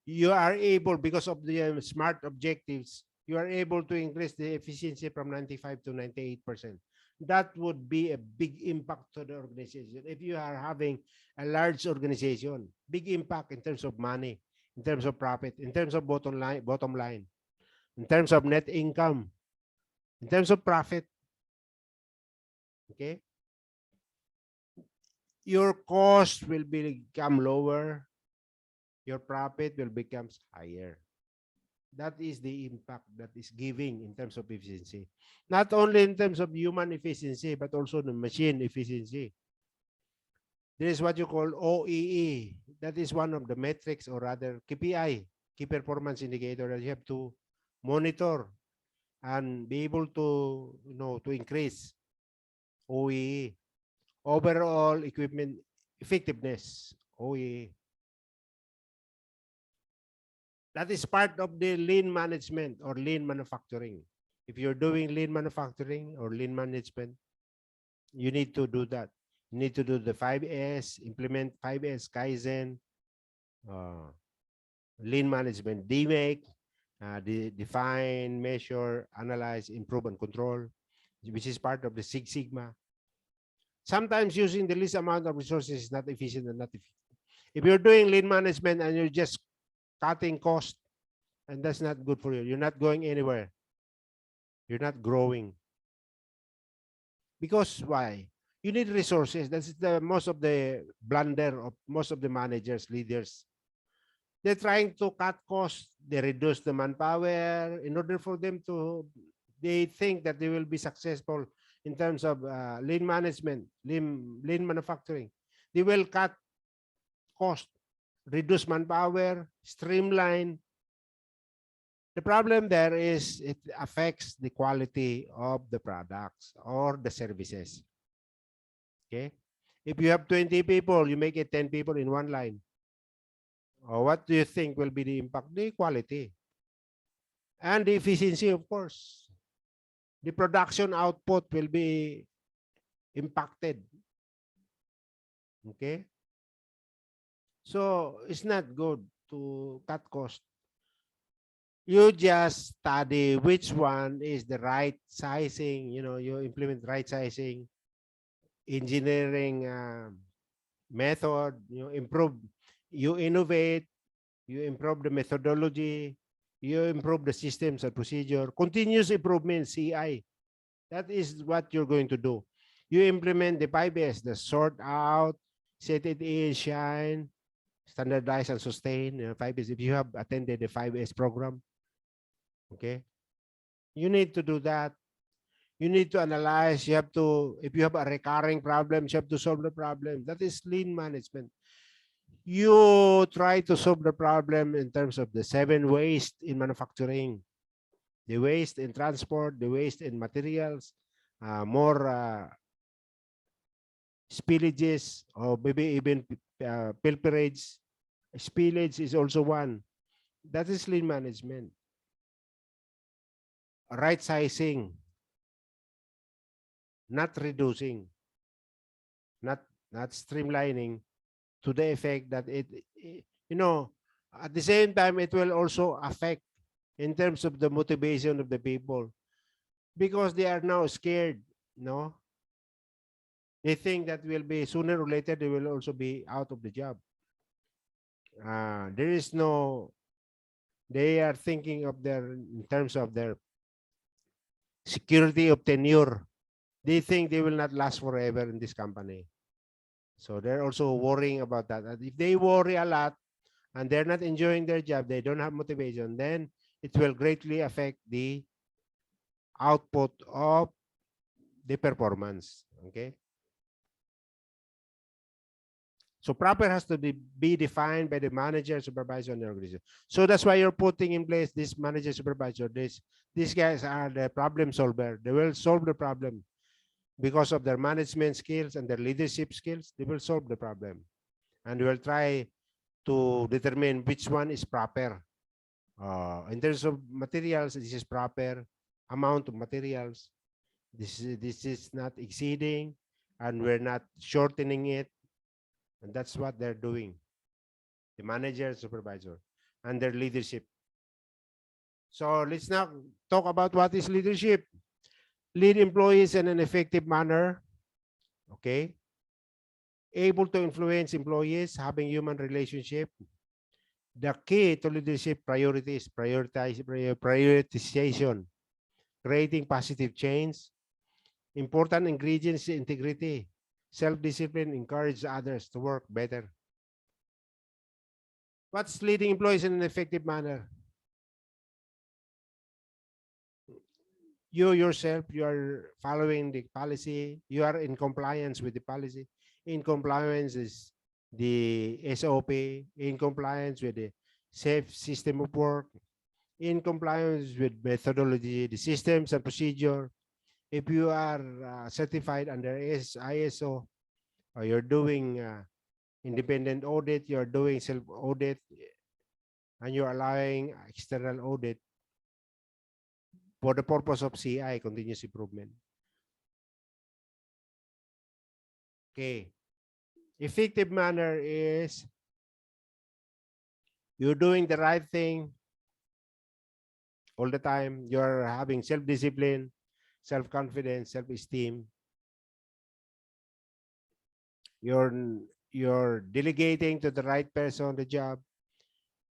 You are able, because of the smart objectives, you are able to increase the efficiency from 95 to 98%. That would be a big impact to the organization. If you are having a large organization, big impact in terms of money, in terms of profit, in terms of bottom line, in terms of net income, in terms of profit. Okay. your cost will become lower, your profit will become higher. That is the impact that is giving in terms of efficiency. Not only in terms of human efficiency, but also the machine efficiency. There is what you call OEE. That is one of the metrics, or rather KPI, key performance indicator, that you have to monitor and be able to, to increase OEE, overall equipment effectiveness, OEE. That is part of the lean management or lean manufacturing. If you're doing lean manufacturing or lean management, you need to do that. You need to do the 5S, implement 5S Kaizen, uh, lean management, DMake, define, measure, analyze, improve, and control, which is part of the Six Sigma. Sometimes using the least amount of resources is not efficient and not effective. If you're doing lean management and you're just cutting cost, and that's not good for you. You're not going anywhere. You're not growing. Because why? You need resources. That's the most of the blunder of most of the managers, leaders. They're trying to cut costs. They reduce the manpower in order for them to. They think that they will be successful in terms of lean management, lean manufacturing. They will cut cost, reduce manpower, streamline. The problem there is it affects the quality of the products or the services. Okay. If you have 20 people, you make it 10 people in one line. Or what do you think will be the impact? The quality and the efficiency, of course. The production output will be impacted. Okay. So it's not good to cut cost. You just study which one is the right sizing. You implement right sizing, engineering method. You innovate, you improve the methodology, you improve the systems and procedure. Continuous improvement, CI. That is what you're going to do. You implement the 5S, the sort out, set it in, shine, standardize and sustain. 5S. If you have attended the 5S program, okay, you need to do that. You need to analyze. You have to, if you have a recurring problem, you have to solve the problem. That is lean management. You try to solve the problem in terms of the 7 waste in manufacturing, the waste in transport, the waste in materials, more spillages, or maybe even pilferage. Spillage is also one. That is lean management. Right sizing, not reducing, not streamlining to the effect that at the same time, it will also affect in terms of the motivation of the people, because they are now scared. They think that will be sooner or later they will also be out of the job. There is no, they are thinking of their, in terms of their security of tenure. They think they will not last forever in this company. So they're also worrying about that. And if they worry a lot and they're not enjoying their job, they don't have motivation, then it will greatly affect the output of the performance. Okay. So proper has to be defined by the manager, supervisor, and the organization. So that's why you're putting in place this manager, supervisor. These guys are the problem solver. They will solve the problem because of their management skills and their leadership skills. They will solve the problem, and we will try to determine which one is proper. In terms of materials, this is proper amount of materials. This is not exceeding, and we're not shortening it. And that's what they're doing. The manager, supervisor, and their leadership. So let's now talk about what is leadership. Lead employees in an effective manner. Okay. Able to influence employees, having human relationship. The key to leadership priorities, prioritization, creating positive change. Important ingredients, integrity, Self-discipline encourages others to work better. What's leading employees in an effective manner? You yourself, you are following the policy, you are in compliance with the policy. In compliance is the SOP, in compliance with the safe system of work, in compliance with methodology, the systems and procedure. If you are certified under ISO, or you're doing independent audit, you're doing self-audit, and you're allowing external audit for the purpose of CI, continuous improvement. Okay. Effective manner is you're doing the right thing all the time. You're having self-discipline, self-confidence, self-esteem. You're you're delegating to the right person the job.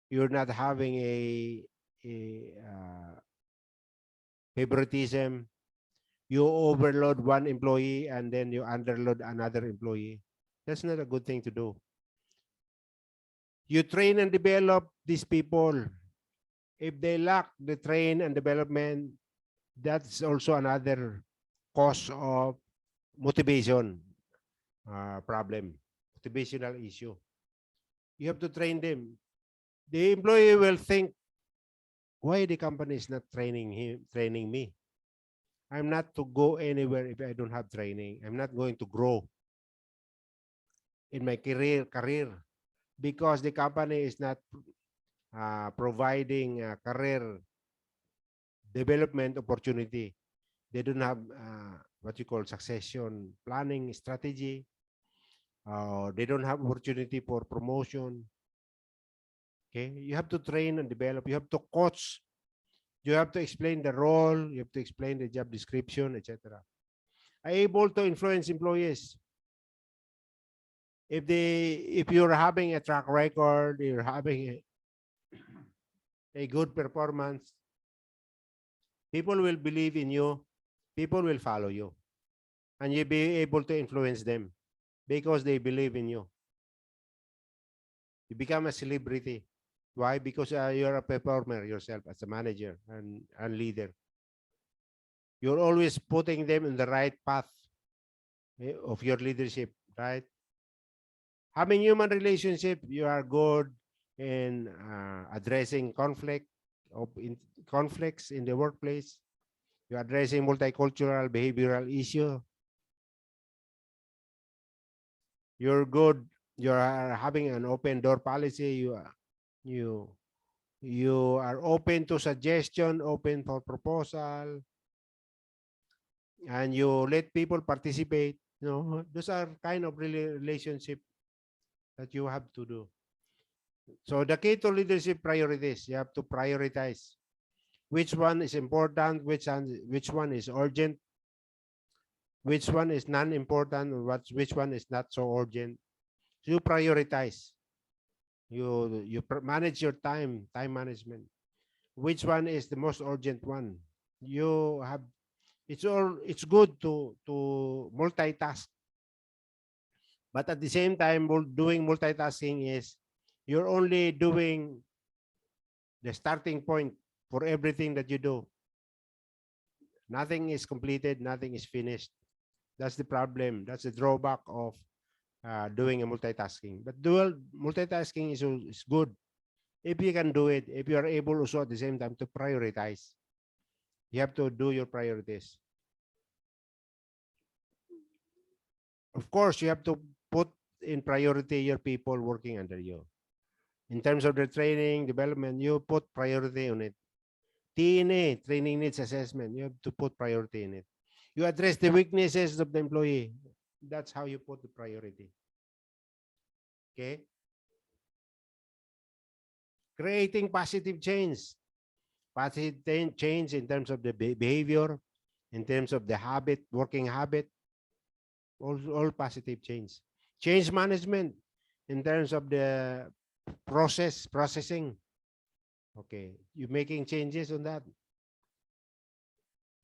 You're not having a favoritism. You overload one employee and then you underload another employee. That's not a good thing to do. You train and develop these people. If they lack the train and development, that's also another cause of motivation problem, motivational issue. You have to train them. The employee will think, why the company is not training me? I'm not to go anywhere if I don't have training. I'm not going to grow in my career because the company is not providing career development opportunity. They don't have what you call succession planning strategy. They don't have opportunity for promotion. Okay, you have to train and develop. You have to coach. You have to explain the role. You have to explain the job description, etc. Are able to influence employees. If you're having a track record, you're having a good performance, people will believe in you. People will follow you, and you'll be able to influence them because they believe in you. You become a celebrity. Why? Because you're a performer yourself as a manager and leader. You're always putting them in the right path of your leadership, right? Having human relationship, you are good in addressing conflicts in the workplace. You're addressing multicultural behavioral issue. You're good. You're having an open door policy. You you are open to suggestion, open for proposal, and you let people participate. You know, those are kind of relationship that you have to do. So the key to leadership priorities, you have to prioritize which one is important, which one is urgent, which one is non-important, which one is not so urgent. So you prioritize. You manage your time management. Which one is the most urgent one? You have it's good to multitask, but at the same time, doing multitasking is you're only doing the starting point for everything that you do. Nothing is completed, nothing is finished. That's the problem. That's the drawback of doing a multitasking. But dual multitasking is good if you can do it. If you are able also at the same time to prioritize, you have to do your priorities. Of course, you have to put in priority your people working under you. In terms of their training, development, you put priority on it. TNA, training needs assessment, you have to put priority in it. You address the weaknesses of the employee. That's how you put the priority. Okay? Creating positive change. Positive change in terms of the behavior, in terms of the habit, working habit, all positive change. Change management in terms of the processing. Okay, you making changes on that.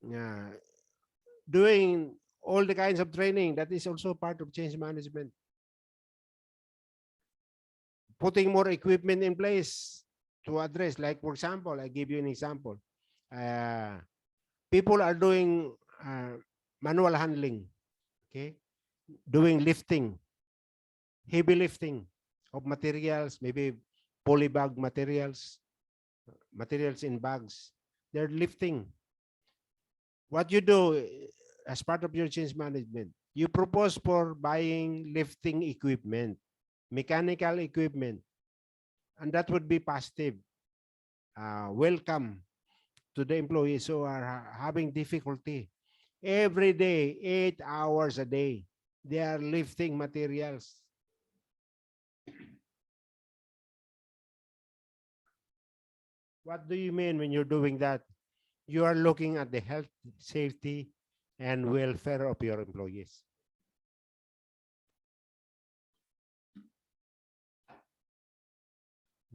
Yeah, doing all the kinds of training. That is also part of change management. Putting more equipment in place to address, like for example, I give you an example. Uh, People are doing manual handling, okay, doing lifting, heavy lifting of materials, maybe polybag materials, materials in bags. They're lifting. What you do as part of your change management, you propose for buying lifting equipment, mechanical equipment, and that would be positive. Welcome to the employees who are having difficulty. Every day, 8 hours a day, they are lifting materials. What do you mean when you're doing that? You are looking at the health, safety, and welfare of your employees.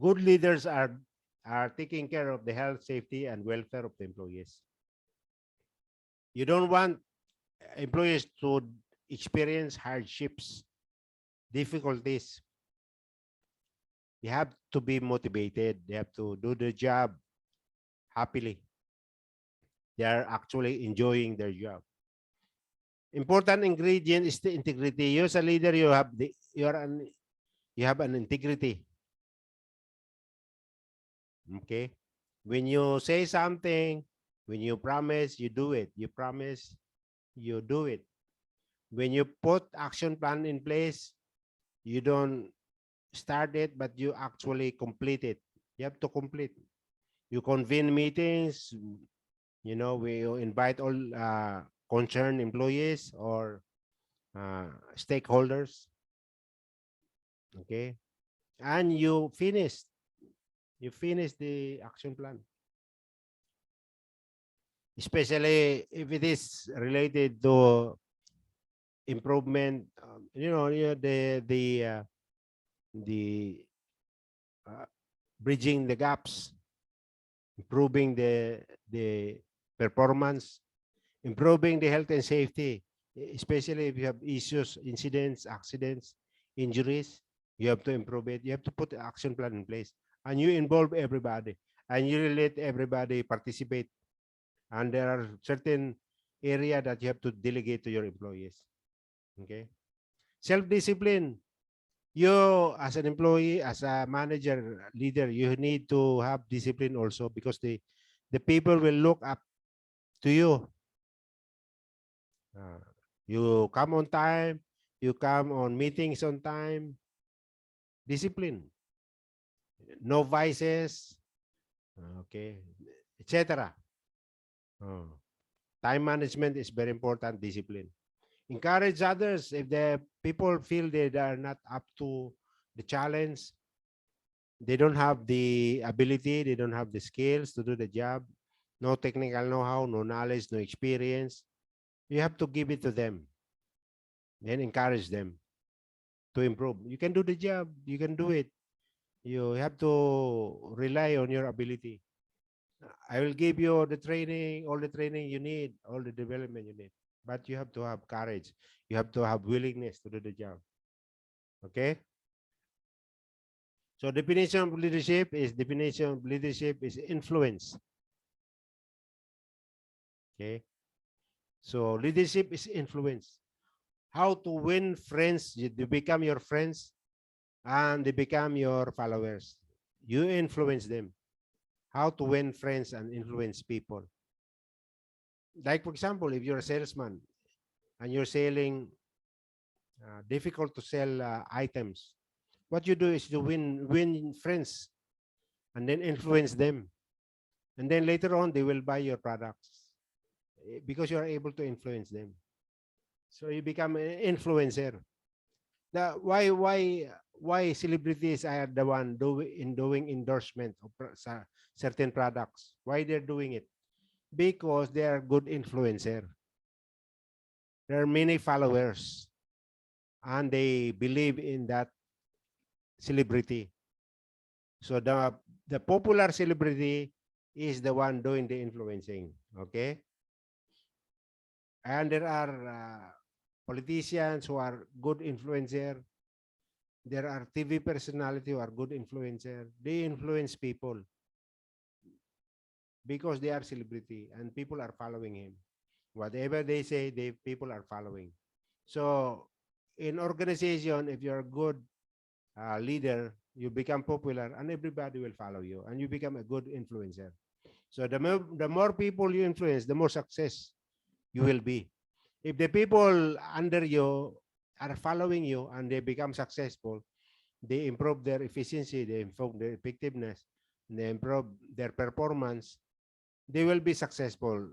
Good leaders are taking care of the health, safety, and welfare of the employees. You don't want employees to experience hardships, difficulties. They have to be motivated. They have to do the job happily. They are actually enjoying their job. Important ingredient is the integrity. You as a leader, you have an integrity. Okay. When you say something, when you promise, you do it. You promise, you do it. When you put action plan in place, you don't start it, but you actually complete it. You have to complete. You convene meetings. We invite all concerned employees or stakeholders. Okay, and you finish. You finish the action plan, especially if it is related to improvement. The uh, bridging the gaps, improving the performance, improving the health and safety, especially if you have issues, incidents, accidents, injuries. You have to improve it. You have to put an action plan in place, and you involve everybody, and you let everybody participate. And there are certain area that you have to delegate to your employees. Okay, self-discipline. You as an employee, as a manager, leader, you need to have discipline also, because the people will look up to you. Uh, you come on time, you come on meetings on time, discipline, no vices, okay, etc. Uh, Time management is very important, discipline. Encourage others. If the people feel they are not up to the challenge, they don't have the ability, they don't have the skills to do the job, no technical know-how, no knowledge, no experience, you have to give it to them and encourage them to improve. You can do the job, you can do it. You have to rely on your ability. I will give you the training, all the training you need, all the development you need. But you have to have courage. You have to have willingness to do the job. Okay? So definition of leadership is influence. Okay? So leadership is influence. How to win friends, they become your friends and they become your followers. You influence them. How to win friends and influence people. Like for example, if you're a salesman and you're selling difficult to sell items, what you do is you win friends and then influence them. And then later on, they will buy your products because you are able to influence them. So you become an influencer. Why celebrities are the one doing endorsement of certain products? Why they're doing it? Because they are good influencer. There are many followers, and they believe in that celebrity. So the popular celebrity is the one doing the influencing. Okay. And there are politicians who are good influencer. There are TV personality who are good influencer. They influence people because they are celebrity and people are following him. Whatever they say, they people are following. So in organization, if you're a good leader, you become popular and everybody will follow you and you become a good influencer. So the more people you influence, the more success you will be. If the people under you are following you and they become successful, they improve their efficiency, they improve their effectiveness, they improve their performance, they will be successful.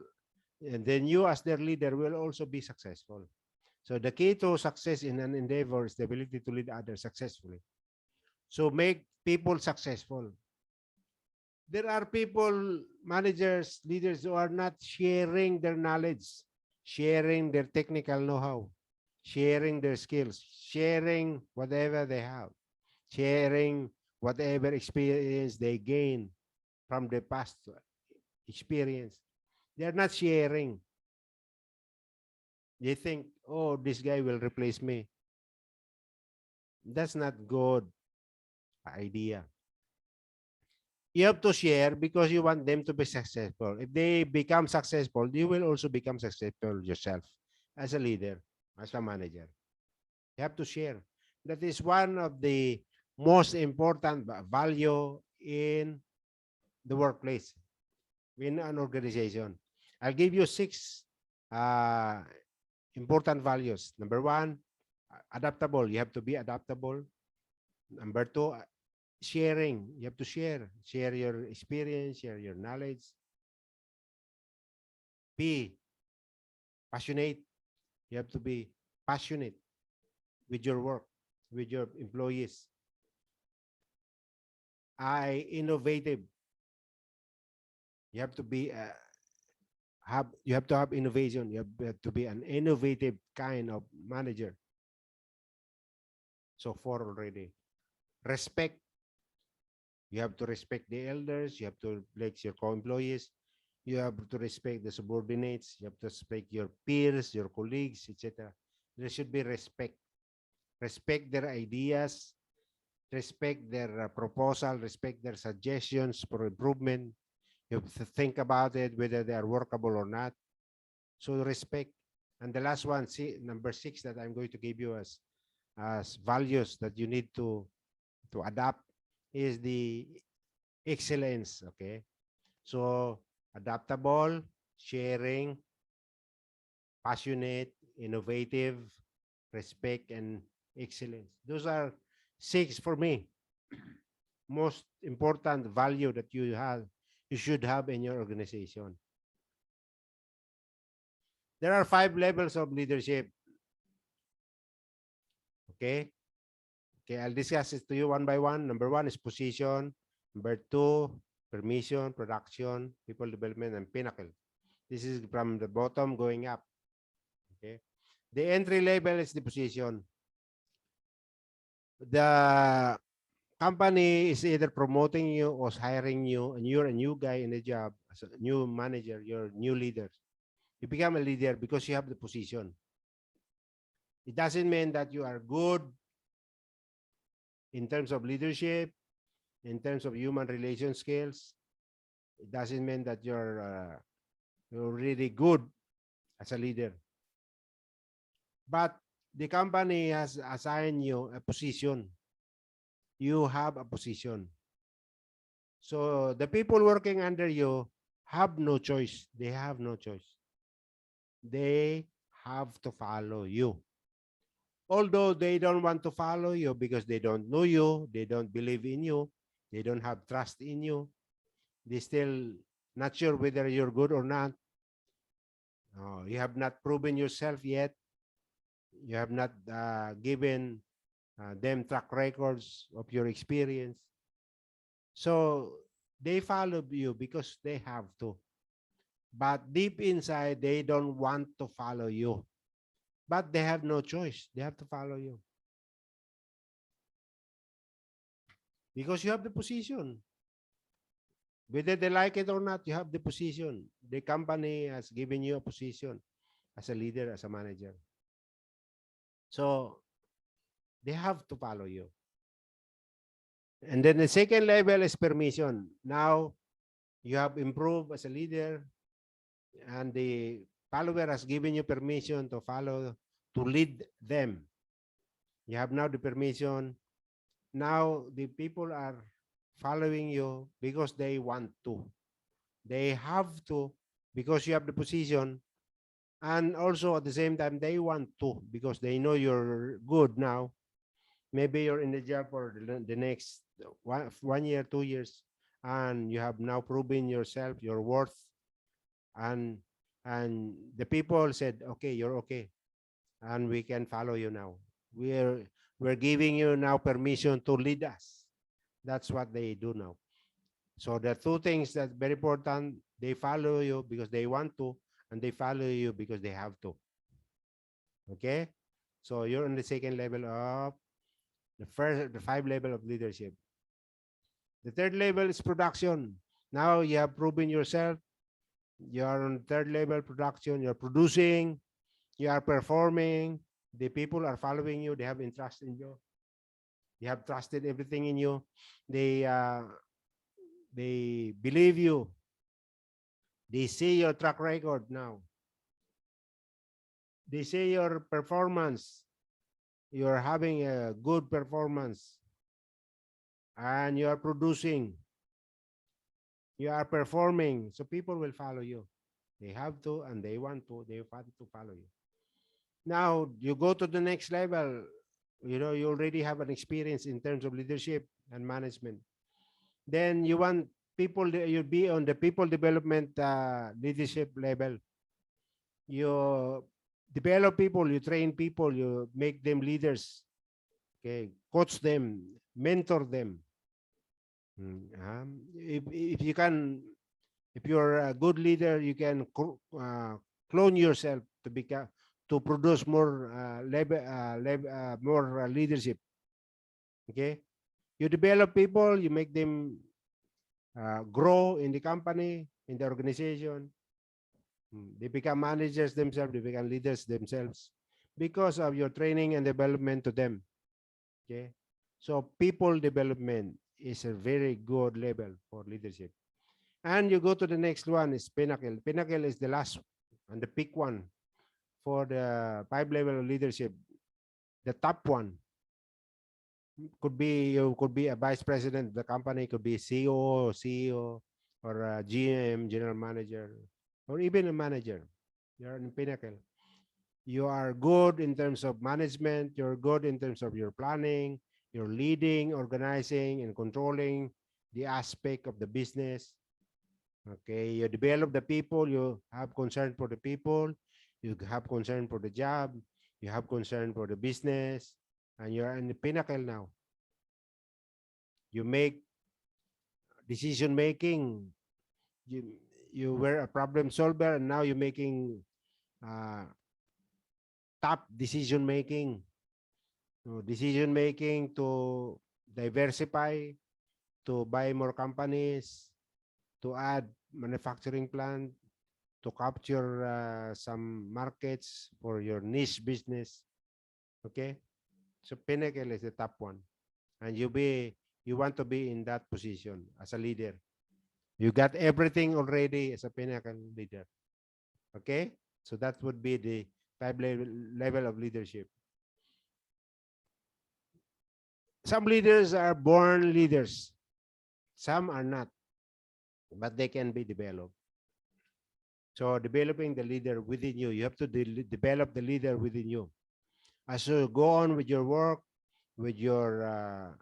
And then you as their leader will also be successful. So the key to success in an endeavor is the ability to lead others successfully. So make people successful. There are people, managers, leaders who are not sharing their knowledge, sharing their technical know-how, sharing their skills, sharing whatever they have, sharing whatever experience they gain from the past experience. They're not sharing. They think, oh, this guy will replace me. That's not good idea. You have to share because you want them to be successful. If they become successful, you will also become successful yourself as a leader, as a manager. You have to share. That is one of the most important value in the workplace, in an organization. I'll give you 6 uh, important values. Number 1, adaptable. You have to be adaptable. Number 2, sharing. You have to share your experience, share your knowledge. P, passionate. You have to be passionate with your work, with your employees. I, innovative. You have to be you have to have innovation. You have to be an innovative kind of manager. So 4 already. Respect. You have to respect the elders. You have to respect your co-employees. You have to respect the subordinates. You have to respect your peers, your colleagues, etc. There should be respect. Respect their ideas, respect their proposal, respect their suggestions for improvement. You have to think about it, whether they are workable or not. So respect. And the last one, see, number 6 that I'm going to give you as values that you need to adapt is the excellence. Okay. So adaptable, sharing, passionate, innovative, respect, and excellence. Those are 6 for me. Most important value that you should have in your organization. There are 5 levels of leadership. Okay. Okay, I'll discuss it to you one by one. Number 1 is position. Number 2, permission, production, people development, and pinnacle. This is from the bottom going up. Okay. The entry level is the position. The company is either promoting you or hiring you, and you're a new guy in the job as a new manager, you're a new leader. You become a leader because you have the position. It doesn't mean that you are good in terms of leadership, in terms of human relation skills. It doesn't mean that you're really good as a leader. But the company has assigned you a position. You have a position. So the people working under you have no choice. They have no choice. They have to follow you. Although they don't want to follow you because they don't know you, they don't believe in you, they don't have trust in you, they still not sure whether you're good or not. You have not proven yourself yet. You have not given them track records of your experience. So they follow you because they have to. But deep inside, they don't want to follow you. But they have no choice. They have to follow you. Because you have the position. Whether they like it or not, you have the position. The company has given you a position. as a leader, as a manager. So they have to follow you. And then the second level is permission. Now you have improved as a leader, and the follower has given you permission to follow, to lead them. You have now the permission. Now the people are following you because they want to. They have to because you have the position. And also at the same time, they want to because they know you're good now. Maybe you're in the job for the next 1 year, 2 years, and you have now proven yourself, your worth, and the people said, okay, you're okay, and we can follow you now. We're giving you now permission to lead us. That's what they do now. So the two things that very important, they follow you because they want to, and they follow you because they have to. Okay? So you're on the second level of the 5 level of leadership. The third level is production. Now you have proven yourself. You are on third level production. You're producing. You are performing. The people are following you. They have interest in you. They have trusted everything in you. They believe you. They see your track record now. They see your performance. You're having a good performance, and you are producing. You are performing, so people will follow you. They have to, and they want to. They want to follow you. Now you go to the next level. You already have an experience in terms of leadership and management. Then you want people. You'll be on the people development leadership level. You develop people. You train people. You make them leaders. Okay, coach them, mentor them. If you can, if you're a good leader, you can clone yourself to become, to produce more more leadership. Okay, you develop people, you make them grow in the company, in the organization. They become managers themselves. They become leaders themselves because of your training and development to them. Okay, so people development is a very good level for leadership. And you go to the next one is pinnacle. Pinnacle is the last and the peak one for the 5 level of leadership. The top one could be, you could be a vice president of the company, could be CEO, CEO, or a GM, general manager, or even a manager. You're in pinnacle. You are good in terms of management. You're good in terms of your planning. You're leading, organizing, and controlling the aspect of the business. Okay, you develop the people, you have concern for the people, you have concern for the job, you have concern for the business, and you're in the pinnacle now. You make decision making. You were a problem solver, and now you're making uh, top decision making. Decision making to diversify, to buy more companies, to add manufacturing plant, to capture some markets for your niche business. Okay, so pinnacle is the top one, and you want to be in that position as a leader. You got everything already as a pinnacle leader. Okay, so that would be the 5 level of leadership. Some leaders are born leaders, some are not, but they can be developed. So developing the leader within you, you have to develop the leader within you. As you go on with your work, with your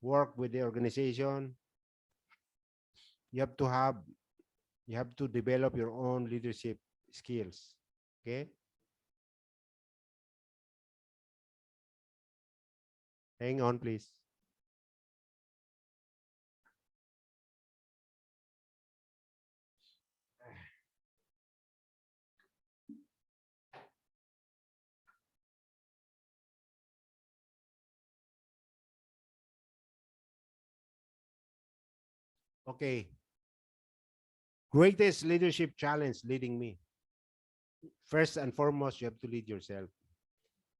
work with the organization, you have to have, you have to develop your own leadership skills. Okay, hang on, please. Okay, Greatest leadership challenge leading me. First and foremost, you have to lead yourself.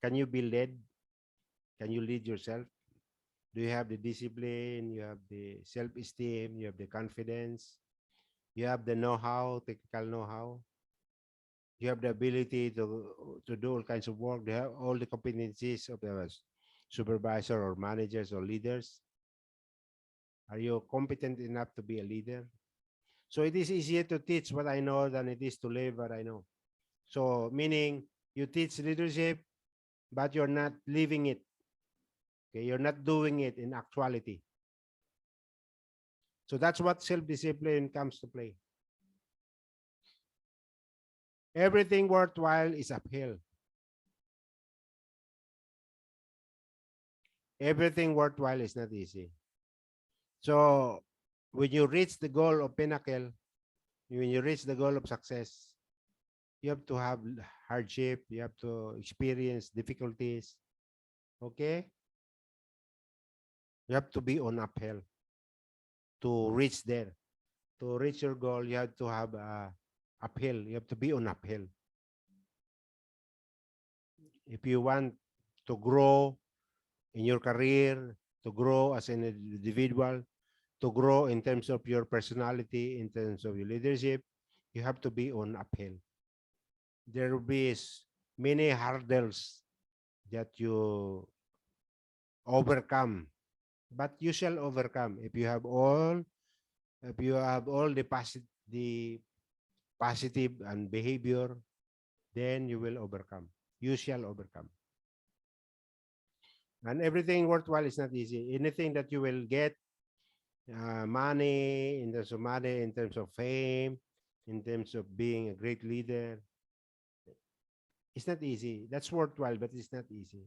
Can you be led? Can you lead yourself? Do you have the discipline? You have the self-esteem? You have the confidence? You have the know-how, technical know-how? You have the ability to do all kinds of work. They have all the competencies of the supervisor or managers or leaders. Are you competent enough to be a leader? So it is easier to teach what I know than it is to live what I know. So meaning you teach leadership, but you're not living it. Okay, you're not doing it in actuality. So that's what self-discipline comes to play. Everything worthwhile is uphill. Everything worthwhile is not easy. So when you reach the goal of pinnacle, when you reach the goal of success, you have to have hardship, you have to experience difficulties. Okay? You have to be on uphill to reach there. To reach your goal, you have to have uphill. You have to be on uphill. If you want to grow in your career, to grow as an individual, to grow in terms of your personality, in terms of your leadership, you have to be on uphill. There will be many hurdles that you overcome, but you shall overcome if you have all the positive and behavior, then you will overcome. You shall overcome. And everything worthwhile is not easy. Anything that you will get, money, in terms of money, in terms of fame, in terms of being a great leader, it's not easy. That's worthwhile, but it's not easy.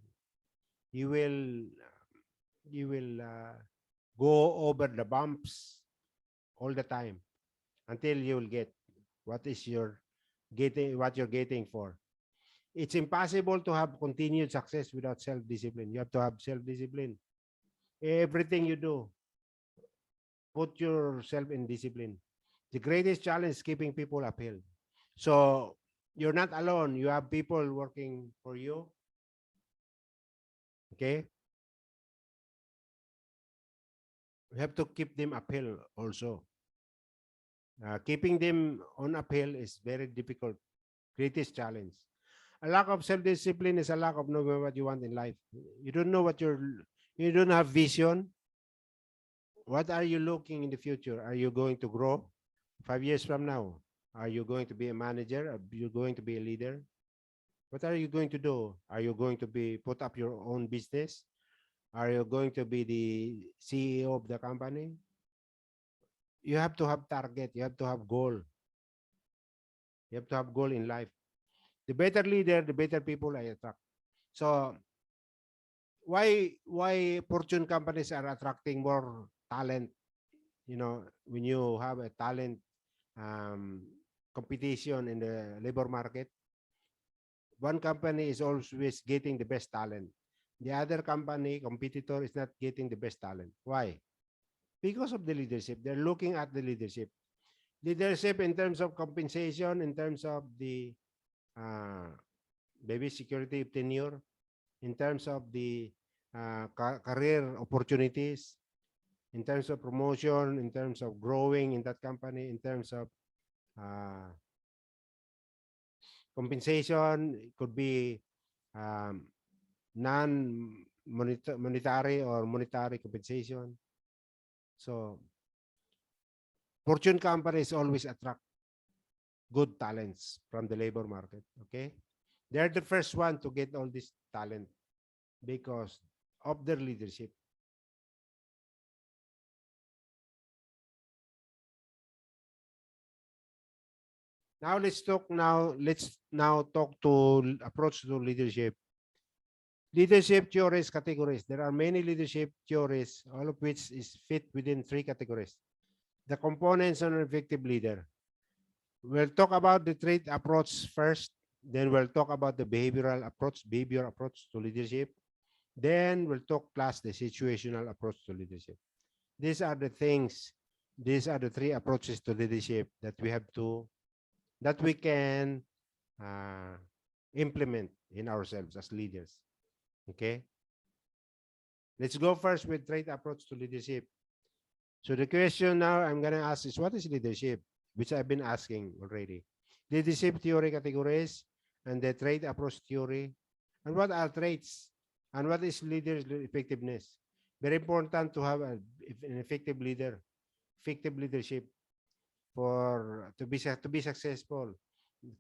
You will, you will go over the bumps all the time until you will get what is your what you're getting for. It's impossible to have continued success without self-discipline. You have to have self-discipline. Everything you do, put yourself in discipline. The greatest challenge is keeping people uphill. So you're not alone. You have people working for you. Okay. You have to keep them uphill also. Keeping them on uphill is very difficult. Greatest challenge. A lack of self-discipline is a lack of knowing what you want in life. You don't know you don't have vision. What are you looking in the future? Are you going to grow 5 years from now? Are you going to be a manager? Are you going to be a leader? What are you going to do? Are you going to be put up your own business? Are you going to be the CEO of the company? You have to have target. You have to have goal. You have to have goal in life. The better leader, the better people I attract. So why fortune companies are attracting more talent? You know, when you have a talent um, competition in the labor market, one company is always getting the best talent. The other company competitor is not getting the best talent. Why? Because of the leadership. They're looking at the leadership. Leadership in terms of compensation, in terms of the uh, maybe security tenure, in terms of the career opportunities, in terms of promotion, in terms of growing in that company, in terms of uh, compensation. It could be um, non-monetary or monetary compensation. So fortune companies always attract good talents from the labor market. Okay, they're the first one to get all this talent because of their leadership. Now let's talk now. Let's now talk to approach to leadership. Leadership theories categories. There are many leadership theories, all of which is fit within three categories. The components of an effective leader. We'll talk about the trait approach first. Then we'll talk about the behavior approach to leadership. Then we'll talk plus the situational approach to leadership. These are the things These are the three approaches to leadership that we have to, that we can uh, implement in ourselves as leaders. Okay. Let's go first with trait approach to leadership. So the question now I'm going to ask is, what is leadership? Which I've been asking already. Leadership theory categories and the trait approach theory. And what are traits? And what is leader's effectiveness? Very important to have an effective leader, effective leadership for to be successful,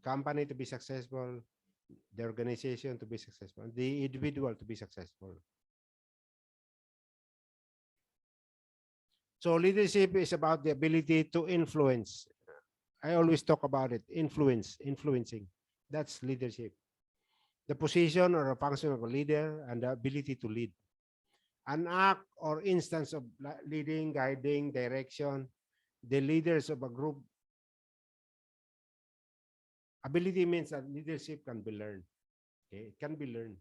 company to be successful, the organization to be successful, the individual to be successful. So leadership is about the ability to influence. I always talk about it. Influencing. That's leadership. The position or a function of a leader and the ability to lead. An act or instance of leading, guiding, direction. The leaders of a group. Ability means that leadership can be learned. Okay, it can be learned.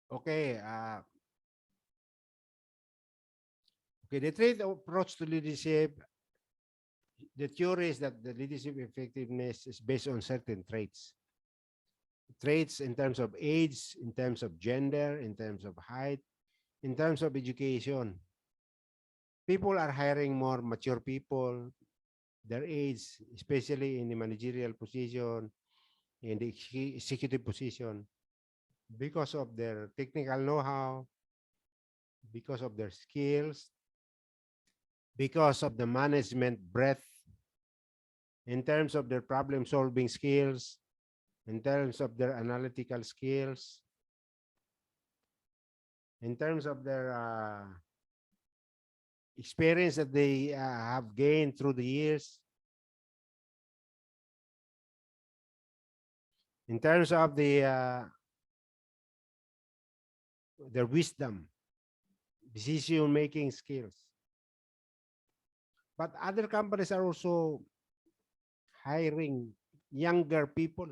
Okay, okay. The trait approach to leadership. The theory is that the leadership effectiveness is based on certain traits. Traits in terms of age, in terms of gender, in terms of height, in terms of education. People are hiring more mature people, their age, especially in the managerial position, in the executive position, because of their technical know-how, because of their skills, because of the management breadth, in terms of their problem-solving skills, in terms of their analytical skills, in terms of their experience that they have gained through the years, in terms of their wisdom, decision making skills. But other companies are also hiring younger people,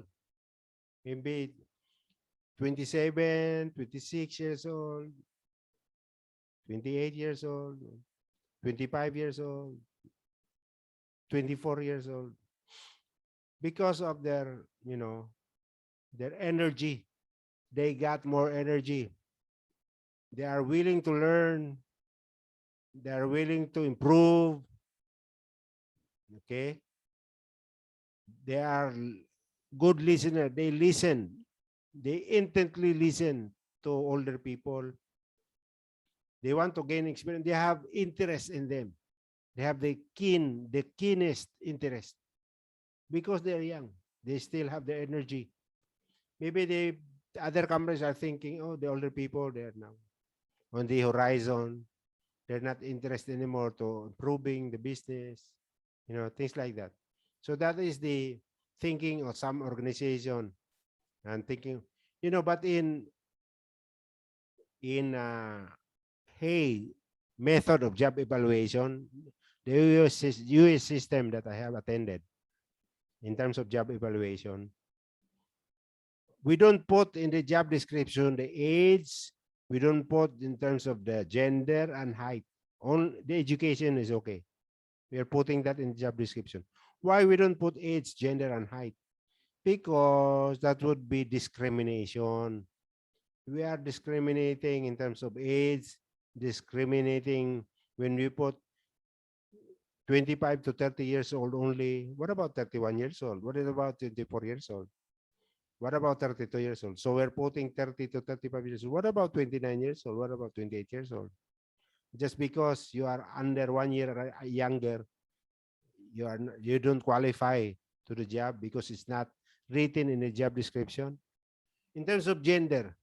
maybe 27, 26 years old, 28 years old, 25 years old, 24 years old, because of their, their energy. They got more energy. They are willing to learn. They are willing to improve. Okay. They are good listener. They listen. They intently listen to older people. They want to gain experience. They have interest in them. They have the keenest interest because they're young. They still have the energy. Maybe the other companies are thinking, oh, the older people, they're now on the horizon. They're not interested anymore to improving the business, things like that. So that is the thinking of some organization and thinking, but in hey method of job evaluation, the US system that I have attended in terms of job evaluation, we don't put in the job description the age, we don't put in terms of the gender and height. On the education is okay. We are putting that in the job description. Why we don't put age, gender, and height? Because that would be discrimination. We are discriminating in terms of age, discriminating when we put 25 to 30 years old only. What about 31 years old? What about 24 years old? What about 32 years old? So we're putting 30 to 35 years old. What about 29 years old? What about 28 years old? Just because you are under 1 year younger, you don't qualify to the job because it's not written in the job description. In terms of gender,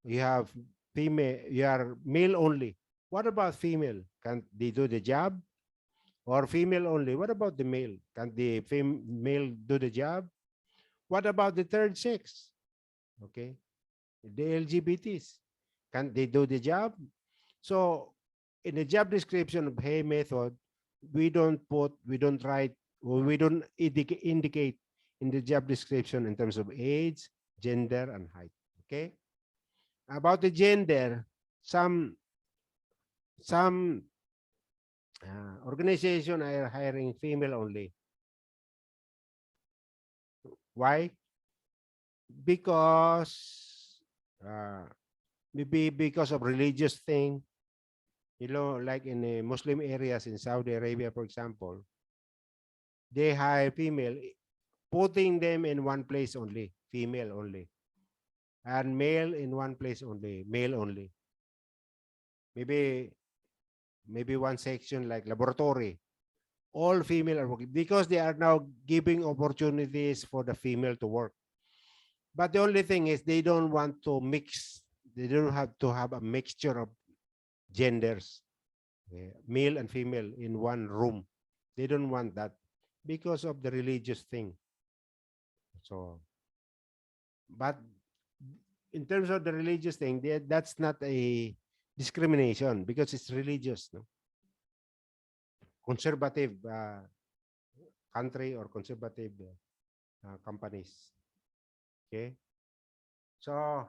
you have female, you are male only. What about female? Can they do the job? Or female only? What about the male? Can the male do the job? What about the third sex? Okay, the LGBTs, can they do the job? So in the job description of Hey method, we don't write, or we don't indicate in the job description in terms of age, gender, and height. Okay. About the gender, some some organization are hiring female only. Why? Because maybe because of religious thing, like in Muslim areas in Saudi Arabia, for example, they hire female, putting them in one place only, female only, and male in one place only, male only. Maybe one section like laboratory, all female are working because they are now giving opportunities for the female to work. But the only thing is they don't want to mix. They don't have to have a mixture of genders, male and female in one room. They don't want that because of the religious thing. So, but in terms of the religious thing, that's not a discrimination because it's religious, no? Conservative country or conservative companies. Okay, so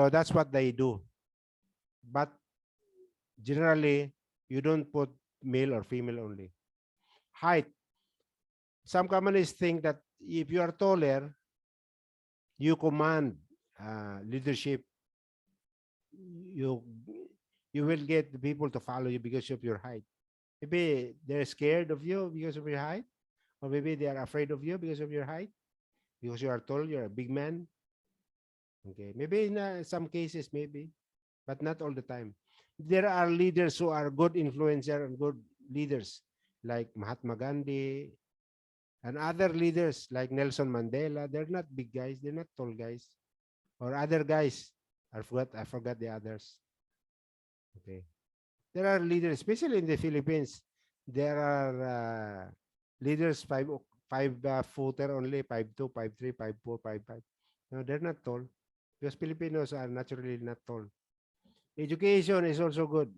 that's what they do. But generally, you don't put male or female only. Height. Some companies think that if you are taller, you command leadership. You you will get the people to follow you because of your height. Maybe they're scared of you because of your height, or maybe they are afraid of you because of your height, because you are tall, you're a big man. Okay, maybe in some cases, maybe, but not all the time. There are leaders who are good influencer and good leaders, like Mahatma Gandhi and other leaders like Nelson Mandela. They're not big guys, they're not tall guys, or other guys. I forgot the others. Okay. There are leaders, especially in the Philippines. There are leaders five footer only, 5'2", 5'3", 5'4", 5'5". No, they're not tall because Filipinos are naturally not tall. Education is also good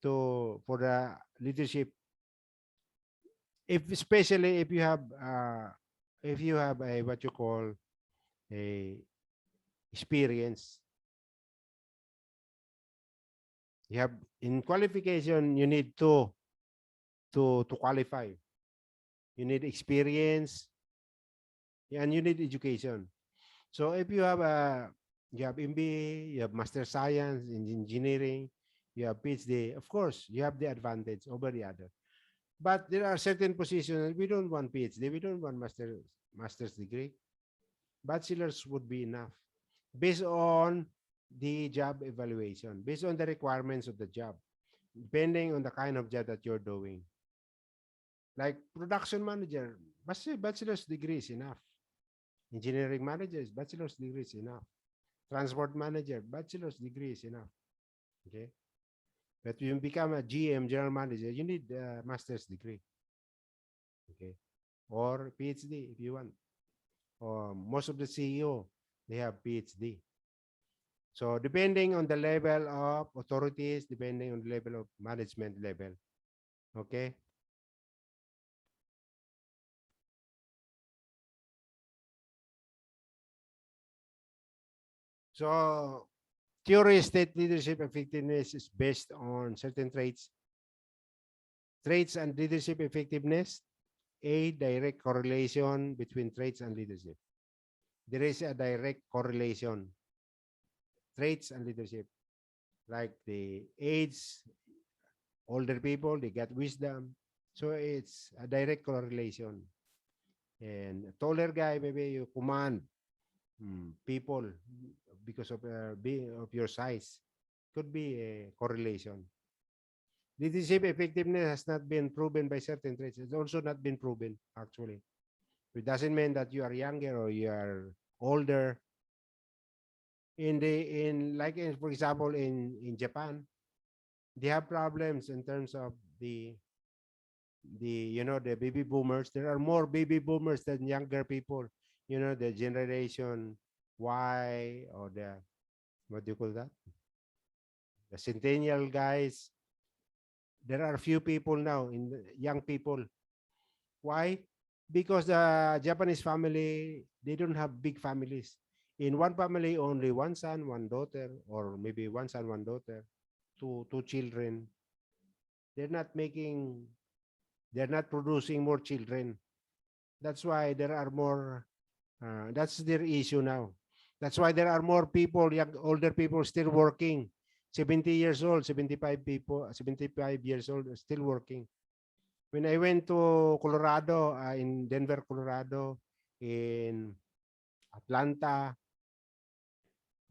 for the leadership. If especially if you have a what you call a experience, you have in qualification you need to qualify. You need experience and you need education. So if you have MBA, you have Master Science in Engineering, you have PhD, of course, you have the advantage over the other. But there are certain positions we don't want PhD, we don't want master's degree. Bachelor's would be enough based on the job evaluation, based on the requirements of the job, depending on the kind of job that you're doing. Like production manager, bachelor's degree is enough. Engineering managers, bachelor's degree is enough. Transport manager, bachelor's degree is enough. Okay. But when you become a GM, general manager, you need a master's degree. Okay. Or PhD if you want. Or most of the CEO, they have PhD. So depending on the level of authorities, depending on the level of management level. Okay. So theory state leadership effectiveness is based on certain traits. Traits and leadership effectiveness, a direct correlation between traits and leadership. There is a direct correlation, traits and leadership. Like the age, older people, they get wisdom. So it's a direct correlation. And a taller guy, maybe you command people because of being of your size. Could be a correlation. Leadership effectiveness has not been proven by certain traits. It's also not been proven, actually. It doesn't mean that you are younger or you are older. For example, in Japan, they have problems in terms of the baby boomers. There are more baby boomers than younger people. The generation Y, or the, what do you call that? the centennial guys. There are few people now in the young people. Why? Because the Japanese family, they don't have big families. In one family, only one son, one daughter, or maybe one son, one daughter, two children. They're not making, they're not producing more children. That's why there are more. That's their issue now. That's why there are more people, young, older people still working. 70 years old, 75 people, 75 years old, still working. When I went to Colorado, in Denver, Colorado, in Atlanta,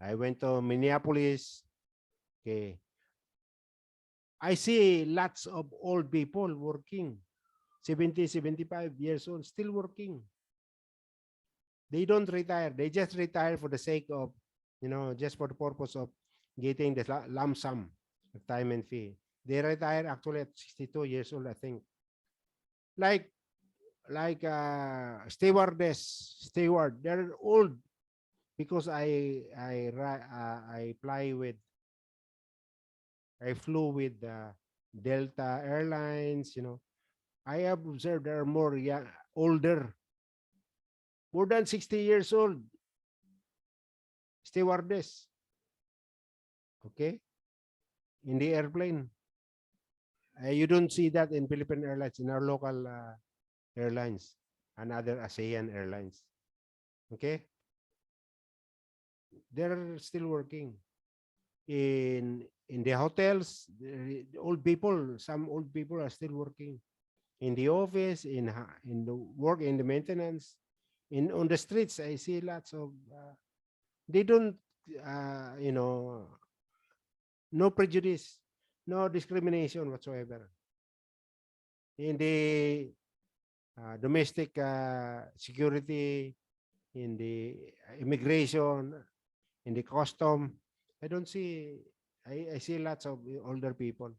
I went to Minneapolis. Okay. I see lots of old people working, 70, 75 years old, still working. They don't retire. They just retire for the sake of, just for the purpose of getting the lump sum retirement fee. They retire actually at 62 years old, I think. Like steward, they're old because I flew with Delta Airlines. I have observed there are more young, older, more than 60 years old stewardess. Okay, in the airplane. You don't see that in Philippine Airlines, in our local airlines and other ASEAN airlines. Okay, they're still working in the hotels. The old people, some old people are still working in the office, in the work, in the maintenance, in on the streets. I see lots of. They don't, you know, no prejudice, no discrimination whatsoever. In the domestic security, in the immigration, in the custom, I don't see. I see lots of older people.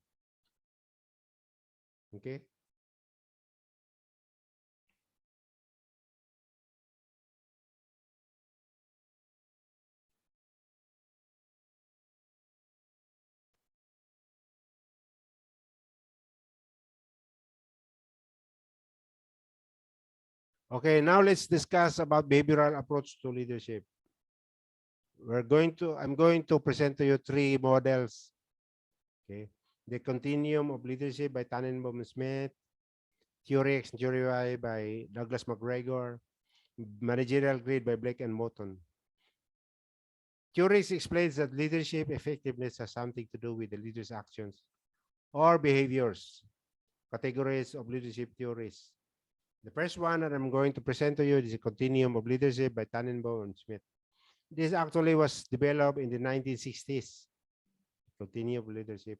Okay. Okay. Now let's discuss about behavioral approach to leadership. I'm going to present to you three models. Okay. The Continuum of Leadership by Tannenbaum Smith, Theory X and Theory Y by Douglas McGregor, Managerial Grid by Blake and Moton. Theory X explains that leadership effectiveness has something to do with the leader's actions or behaviors. Categories of leadership theories. The first one that I'm going to present to you is the Continuum of Leadership by Tannenbaum and Smith. This actually was developed in the 1960s. Continuum of Leadership.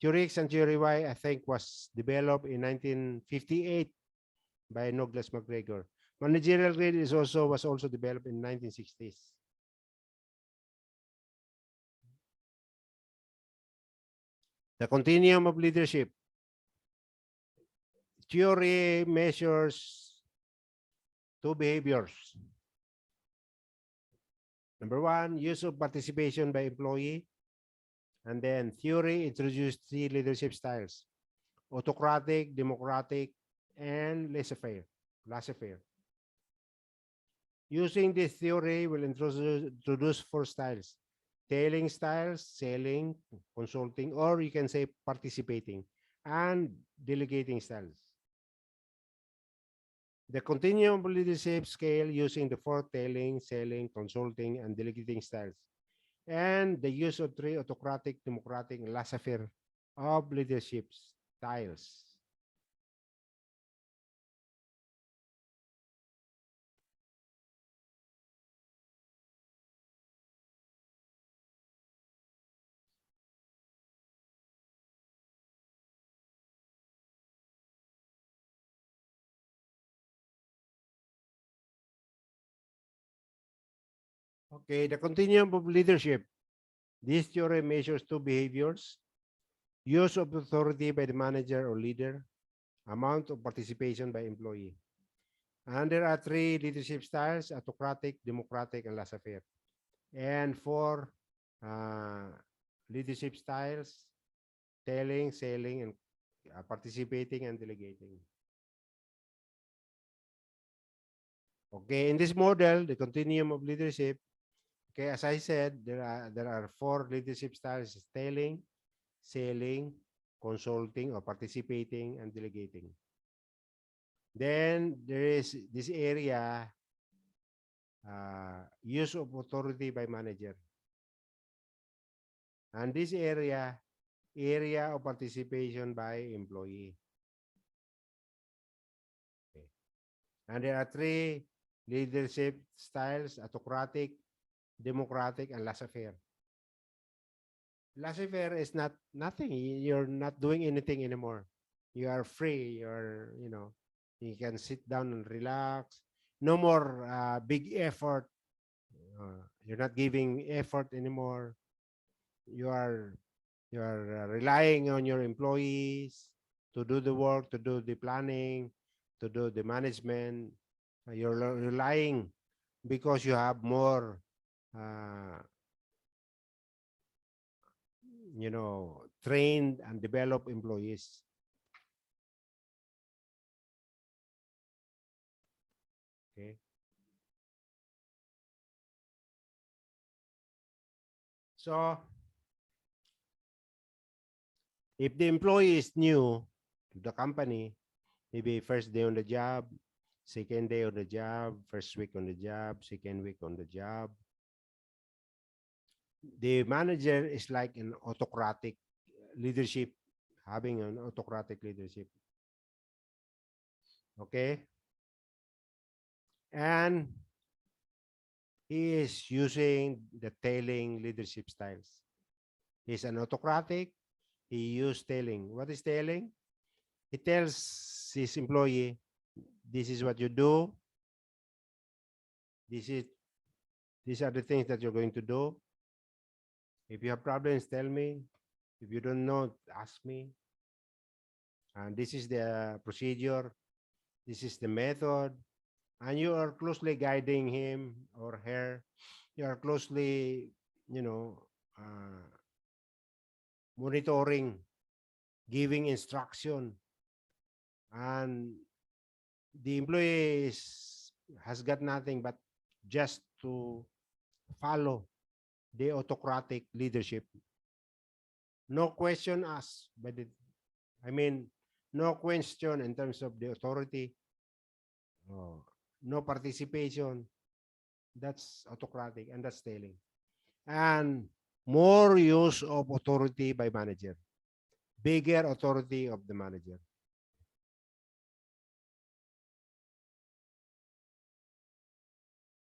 Theory X and Theory Y, I think, was developed in 1958 by Douglas McGregor. Managerial Grid was also developed in 1960s. The Continuum of Leadership. Theory measures two behaviors. Number one, use of participation by employee. And then theory introduced three leadership styles: autocratic, democratic, and laissez-faire. Using this theory, we'll introduce four styles: tailing styles, selling, consulting, or you can say participating, and delegating styles. The continuum leadership scale using the four tailing, selling, consulting, and delegating styles, and the use of three autocratic, democratic, and laissez-faire of leadership styles. Okay, the continuum of leadership. This theory measures two behaviors: use of authority by the manager or leader, amount of participation by employee. And there are three leadership styles: autocratic, democratic, and laissez-faire. And four uh, leadership styles, telling, selling, and participating and delegating. Okay, in this model, the continuum of leadership, okay, as I said, there are four leadership styles: telling, selling, consulting, or participating, and delegating. Then there is this area, use of authority by manager. And this area of participation by employee. Okay. And there are three leadership styles: autocratic, democratic, and laissez-faire. Laissez-faire is nothing. You're not doing anything anymore. You are free. You can sit down and relax. No more big effort. You're not giving effort anymore. You are relying on your employees to do the work, to do the planning, to do the management. You're relying because you have more, uh, trained and developed employees. Okay. So if the employee is new to the company, maybe first day on the job, second day on the job, first week on the job, second week on the job, the manager is like an autocratic leadership, having an autocratic leadership. Okay. And he is using the tailing leadership styles. He's an autocratic. He used tailing. What is tailing? He tells his employee, this is what you do. These are the things that you're going to do. If you have problems, tell me. If you don't know, ask me. And this is the procedure. This is the method. And you are closely guiding him or her. You are closely, monitoring, giving instruction. And the employee has got nothing but just to follow the autocratic leadership. No question asked no question in terms of the authority. Oh, no participation. That's autocratic and that's tailing. And more use of authority by manager. Bigger authority of the manager.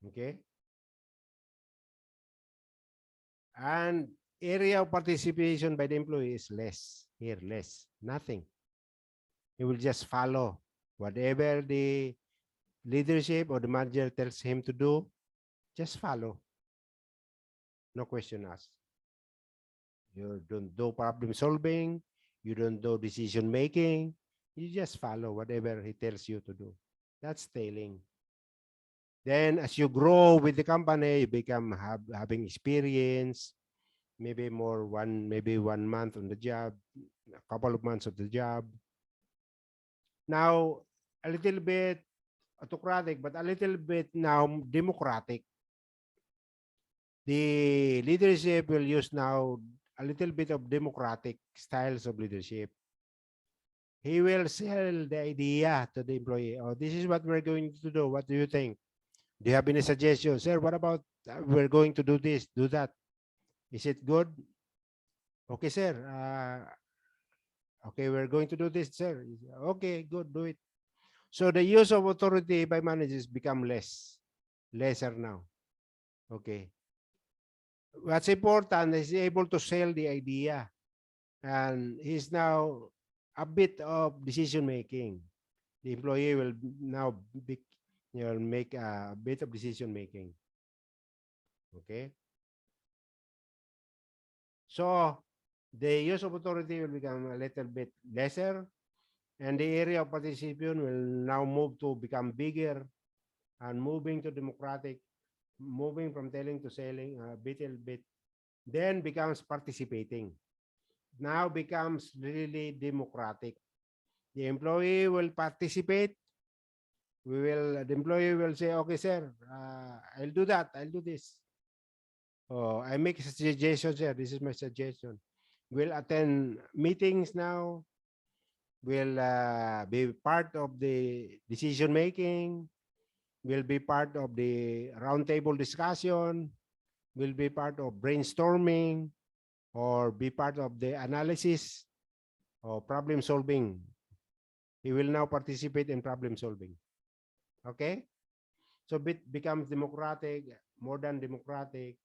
Okay. And area of participation by the employee is less. Here, less. Nothing. He will just follow whatever the leadership or the manager tells him to do. Just follow. No question asked. You don't do problem solving. You don't do decision making. You just follow whatever he tells you to do. That's tailing. Then as you grow with the company, you become having experience, maybe maybe 1 month on the job, a couple of months of the job. Now, a little bit autocratic, but a little bit now democratic. The leadership will use now a little bit of democratic styles of leadership. He will sell the idea to the employee. Oh, this is what we're going to do. What do you think? Do you have any suggestions? Sir, what about we're going to do this, do that? Is it good? Okay, sir. Okay, we're going to do this, sir. Okay, good, do it. So the use of authority by managers become lesser now. Okay. What's important is able to sell the idea, and he's now a bit of decision making. The employee will now make a bit of decision making. Okay. So the use of authority will become a little bit lesser, and the area of participation will now move to become bigger, and moving to democratic, moving from telling to selling a little bit then becomes participating. Now becomes really democratic. The employee will participate. The employee will say, okay, sir, I'll do that. I'll do this. Oh, I make a suggestion, sir. This is my suggestion. We'll attend meetings now. We'll be part of the decision making. We'll be part of the roundtable discussion. We'll be part of brainstorming or be part of the analysis or problem solving. He will now participate in problem solving. Okay? So it becomes democratic, more than democratic,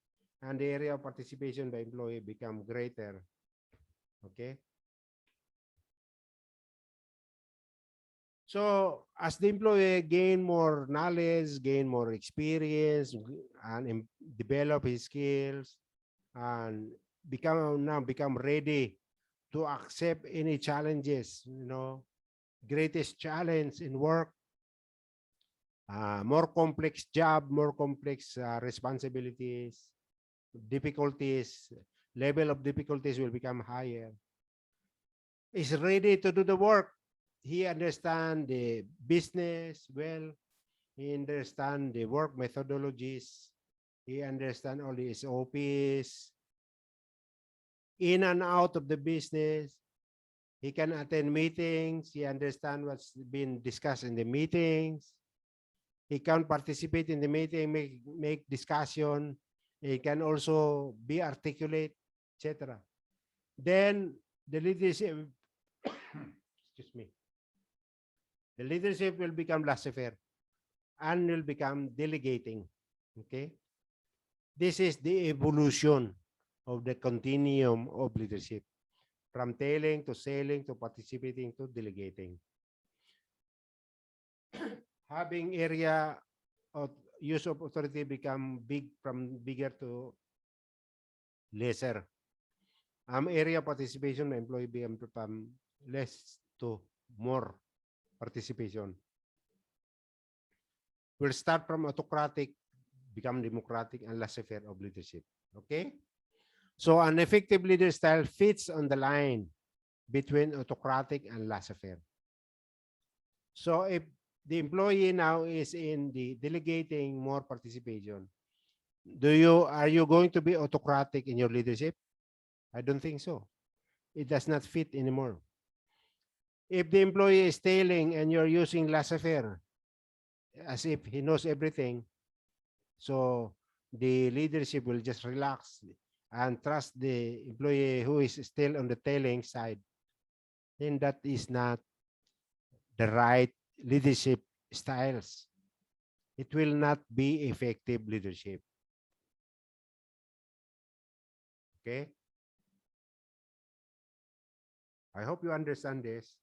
and the area of participation by employee become greater. Okay? So as the employee gain more knowledge, gain more experience, and develop his skills, and become ready to accept any challenges, greatest challenge in work, more complex job, more complex responsibilities, difficulties, level of difficulties will become higher. Is ready to do the work. He understand the business well. He understand the work methodologies. He understand all the SOPs, in and out of the business. He can attend meetings. He understand what's been discussed in the meetings. He can participate in the meeting, make discussion. He can also be articulate, etc. Then the leadership, excuse me, the leadership will become laissez-faire and will become delegating. Okay, this is the evolution of the continuum of leadership, from telling to selling to participating to delegating. Having area of use of authority become from bigger to lesser. Area participation by employee become from less to more participation. We'll start from autocratic, become democratic, and laissez-faire of leadership. Okay? So an effective leader style fits on the line between autocratic and laissez-faire. So if the employee now is in the delegating more participation, are you going to be autocratic in your leadership? I don't think so. It does not fit anymore. If the employee is tailing and you're using laissez-faire as if he knows everything, so the leadership will just relax and trust the employee who is still on the tailing side, then that is not the right leadership styles. It will not be effective leadership. Okay? I hope you understand this.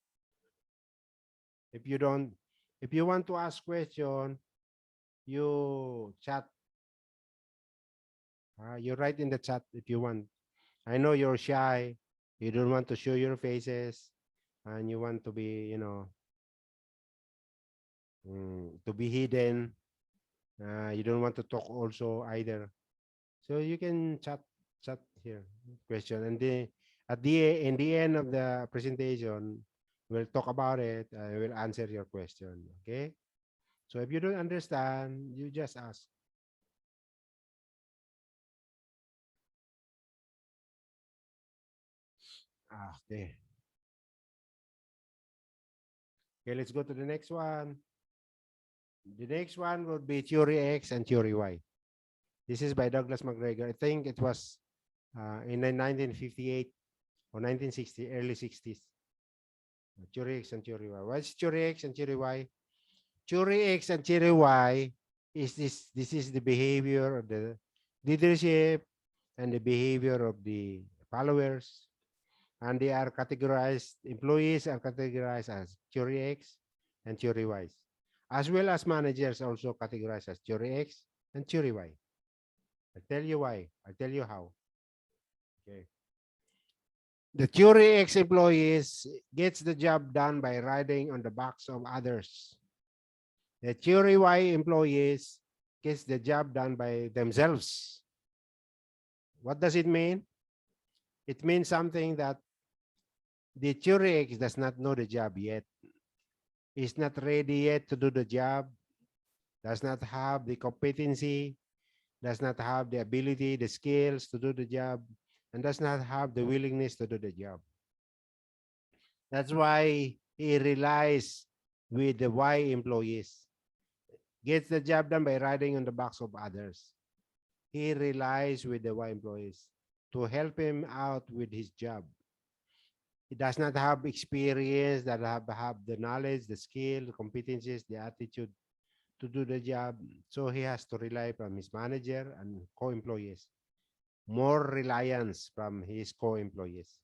If you don't, if you want to ask question, you chat. You write in the chat if you want. I know you're shy. You don't want to show your faces, and you want to be, to be hidden. You don't want to talk also either. So you can chat here question, and in the end of the presentation, we'll talk about it. I will answer your question. Okay. So if you don't understand, you just ask. Okay. Okay, let's go to the next one. The next one would be theory X and theory Y. This is by Douglas McGregor. I think it was in 1958 or 1960, early 60s. Theory X and theory Y. What's theory X and theory Y? Theory X and theory Y is this is the behavior of the leadership and the behavior of the followers. And they are categorized, employees are categorized as theory X and theory Y, as well as managers also categorized as theory X and theory Y. I'll tell you why. I'll tell you how. Okay. The theory X employees gets the job done by riding on the backs of others. The theory Y employees gets the job done by themselves. What does it mean? It means something that the theory X does not know the job yet, is not ready yet to do the job, does not have the competency, does not have the ability, the skills to do the job, and does not have the willingness to do the job. That's why he relies with the Y employees. Gets the job done by riding on the backs of others. He relies with the Y employees to help him out with his job. He does not have experience, that have the knowledge, the skill, the competencies, the attitude to do the job. So he has to rely from his manager and co-employees. More reliance from his co-employees.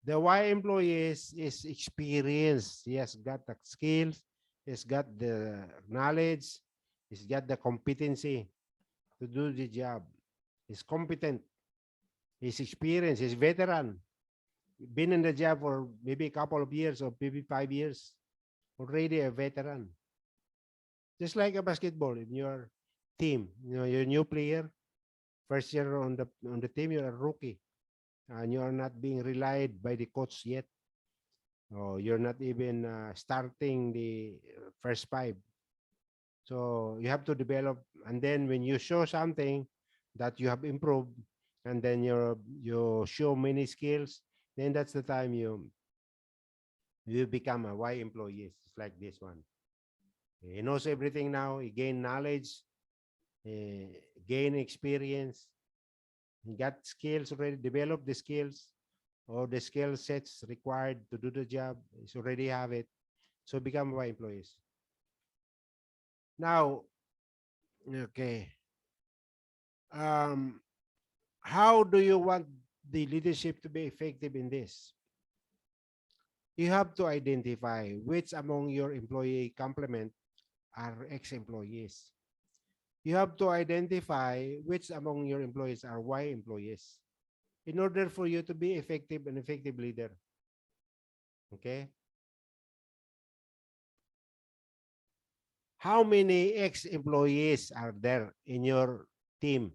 The Y employees is experienced. He has got the skills, he's got the knowledge, he's got the competency to do the job. He's competent, he's experienced, he's veteran, been in the job for maybe a couple of years or maybe 5 years, already a veteran. Just like a basketball in your team, you're a new player, first year on the team, you're a rookie, and you're not being relied by the coach yet. Oh, you're not even starting the first five. So you have to develop, and then when you show something that you have improved, and then you show many skills, then that's the time you become a Y employee. It's like this one. He knows everything now. He gained knowledge, gain experience. He got skills already, developed the skills or the skill sets required to do the job. He's already have it. So become Y employees. Now, okay. Um, how do you want the leadership to be effective in this? You have to identify which among your employee complement are ex-employees. You have to identify which among your employees are Y employees in order for you to be effective and effective leader. Okay? How many ex-employees are there in your team?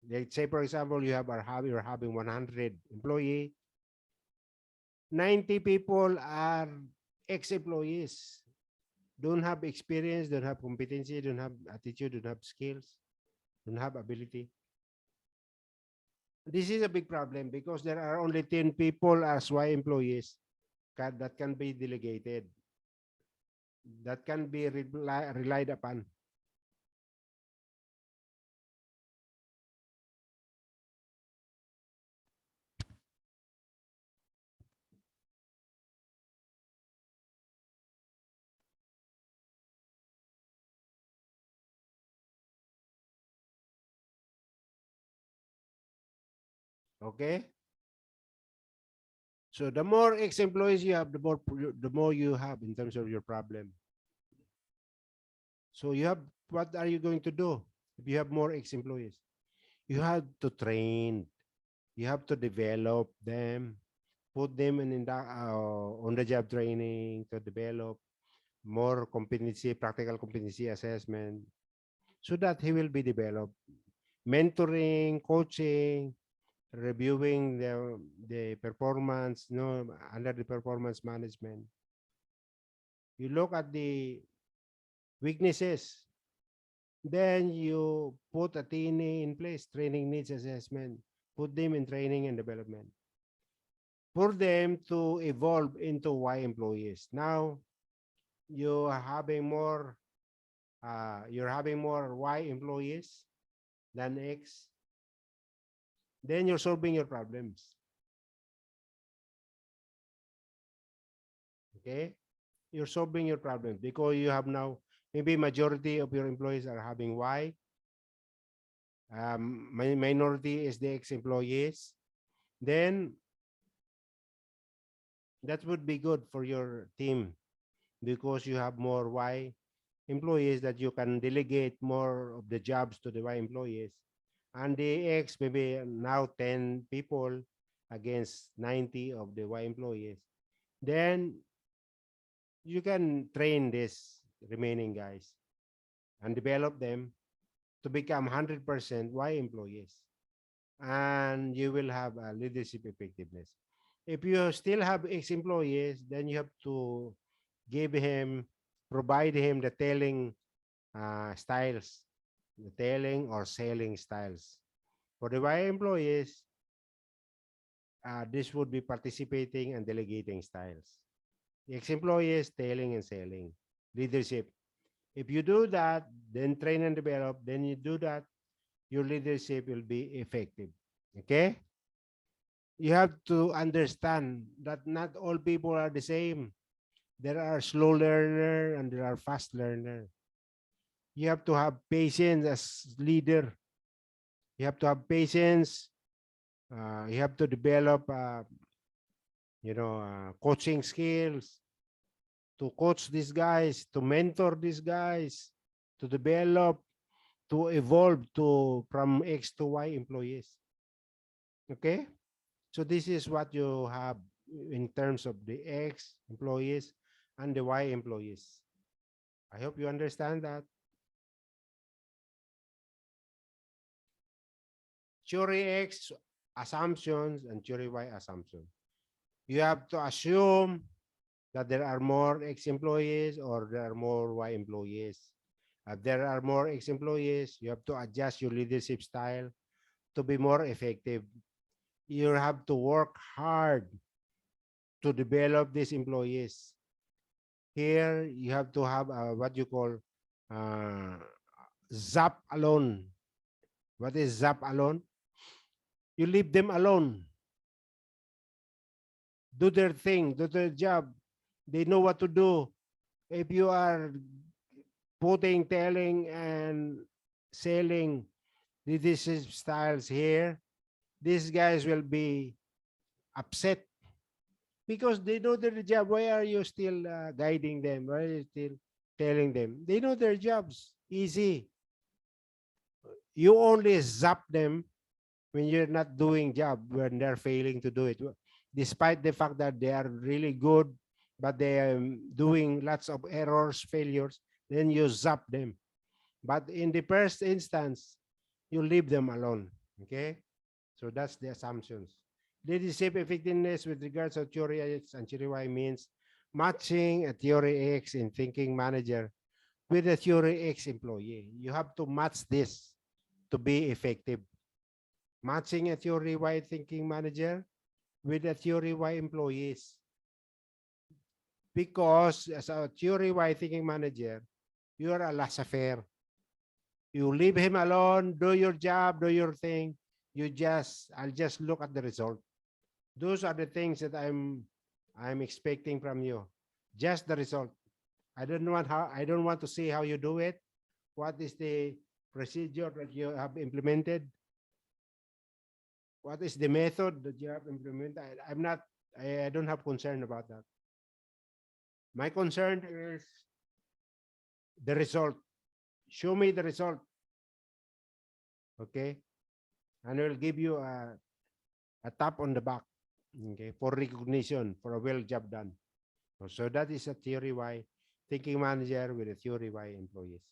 Let's say, for example, you're having 100 employee, 90 people are ex-employees, don't have experience, don't have competency, don't have attitude, don't have skills, don't have ability. This is a big problem because there are only 10 people as Y employees that can be delegated, that can be relied upon. Okay? So the more ex-employees you have, the more you have in terms of your problem. So you have, what are you going to do if you have more ex-employees? You have to train, you have to develop them, put them in the, on the job training to develop more competency, practical competency assessment, so that he will be developed. Mentoring, coaching, reviewing the performance, under the performance management. You look at the weaknesses, then you put a TNA in place, training needs assessment, put them in training and development for them to evolve into Y employees. Now you're having more Y employees than X, then you're solving your problems. Okay? You're solving your problems because you have now, maybe majority of your employees are having Y. Minority is the ex-employees. Then that would be good for your team because you have more Y employees that you can delegate more of the jobs to the Y employees. And the X maybe now 10 people against 90 of the Y employees. Then you can train this remaining guys and develop them to become 100% Y employees. and you will have a leadership effectiveness. If you still have ex-employees, then you have to give him, provide him the telling styles, the telling or selling styles. For the Y employees, this would be participating and delegating styles. The ex-employees, telling and selling, leadership. If you do that, then train and develop, then you do that, your leadership will be effective. Okay? You have to understand that not all people are the same. There are slow learner and there are fast learner. You have to have patience as leader. You have to have patience. You have to develop, coaching skills to coach these guys, to mentor these guys, to develop, to evolve to from X to Y employees. Okay? So this is what you have in terms of the X employees and the Y employees. I hope you understand that. Theory X assumptions and theory Y assumption. You have to assume that there are more X employees or there are more Y employees. If there are more X employees, you have to adjust your leadership style to be more effective. You have to work hard to develop these employees. Here, you have to have what you call uh, zap alone. What is zap alone? You leave them alone. Do their thing, do their job. They know what to do. If you are putting, telling, and selling leadership styles here, these guys will be upset because they know their job. Why are you still guiding them? Why are you still telling them? They know their jobs. Easy. You only zap them when you're not doing job, when they're failing to do it. Despite the fact that they are really good, but they are doing lots of errors, failures, then you zap them. But in the first instance, you leave them alone. Okay? So that's the assumptions. Leadership effectiveness with regards to theory X and theory Y means matching a theory X in thinking manager with a theory X employee. You have to match this to be effective. Matching a theory Y thinking manager with a theory Y employees. Because as a theory Y thinking manager, you are a laissez-faire. You leave him alone, do your job, do your thing. I'll just look at the result. Those are the things that I'm expecting from you. Just the result. I don't want to see how you do it. What is the procedure that you have implemented? What is the method that you have implemented? I don't have concern about that. My concern is the result. Show me the result. Okay? And I will give you a tap on the back. Okay, for recognition, for a well job done. So that is a theory Y thinking manager with a theory Y employees.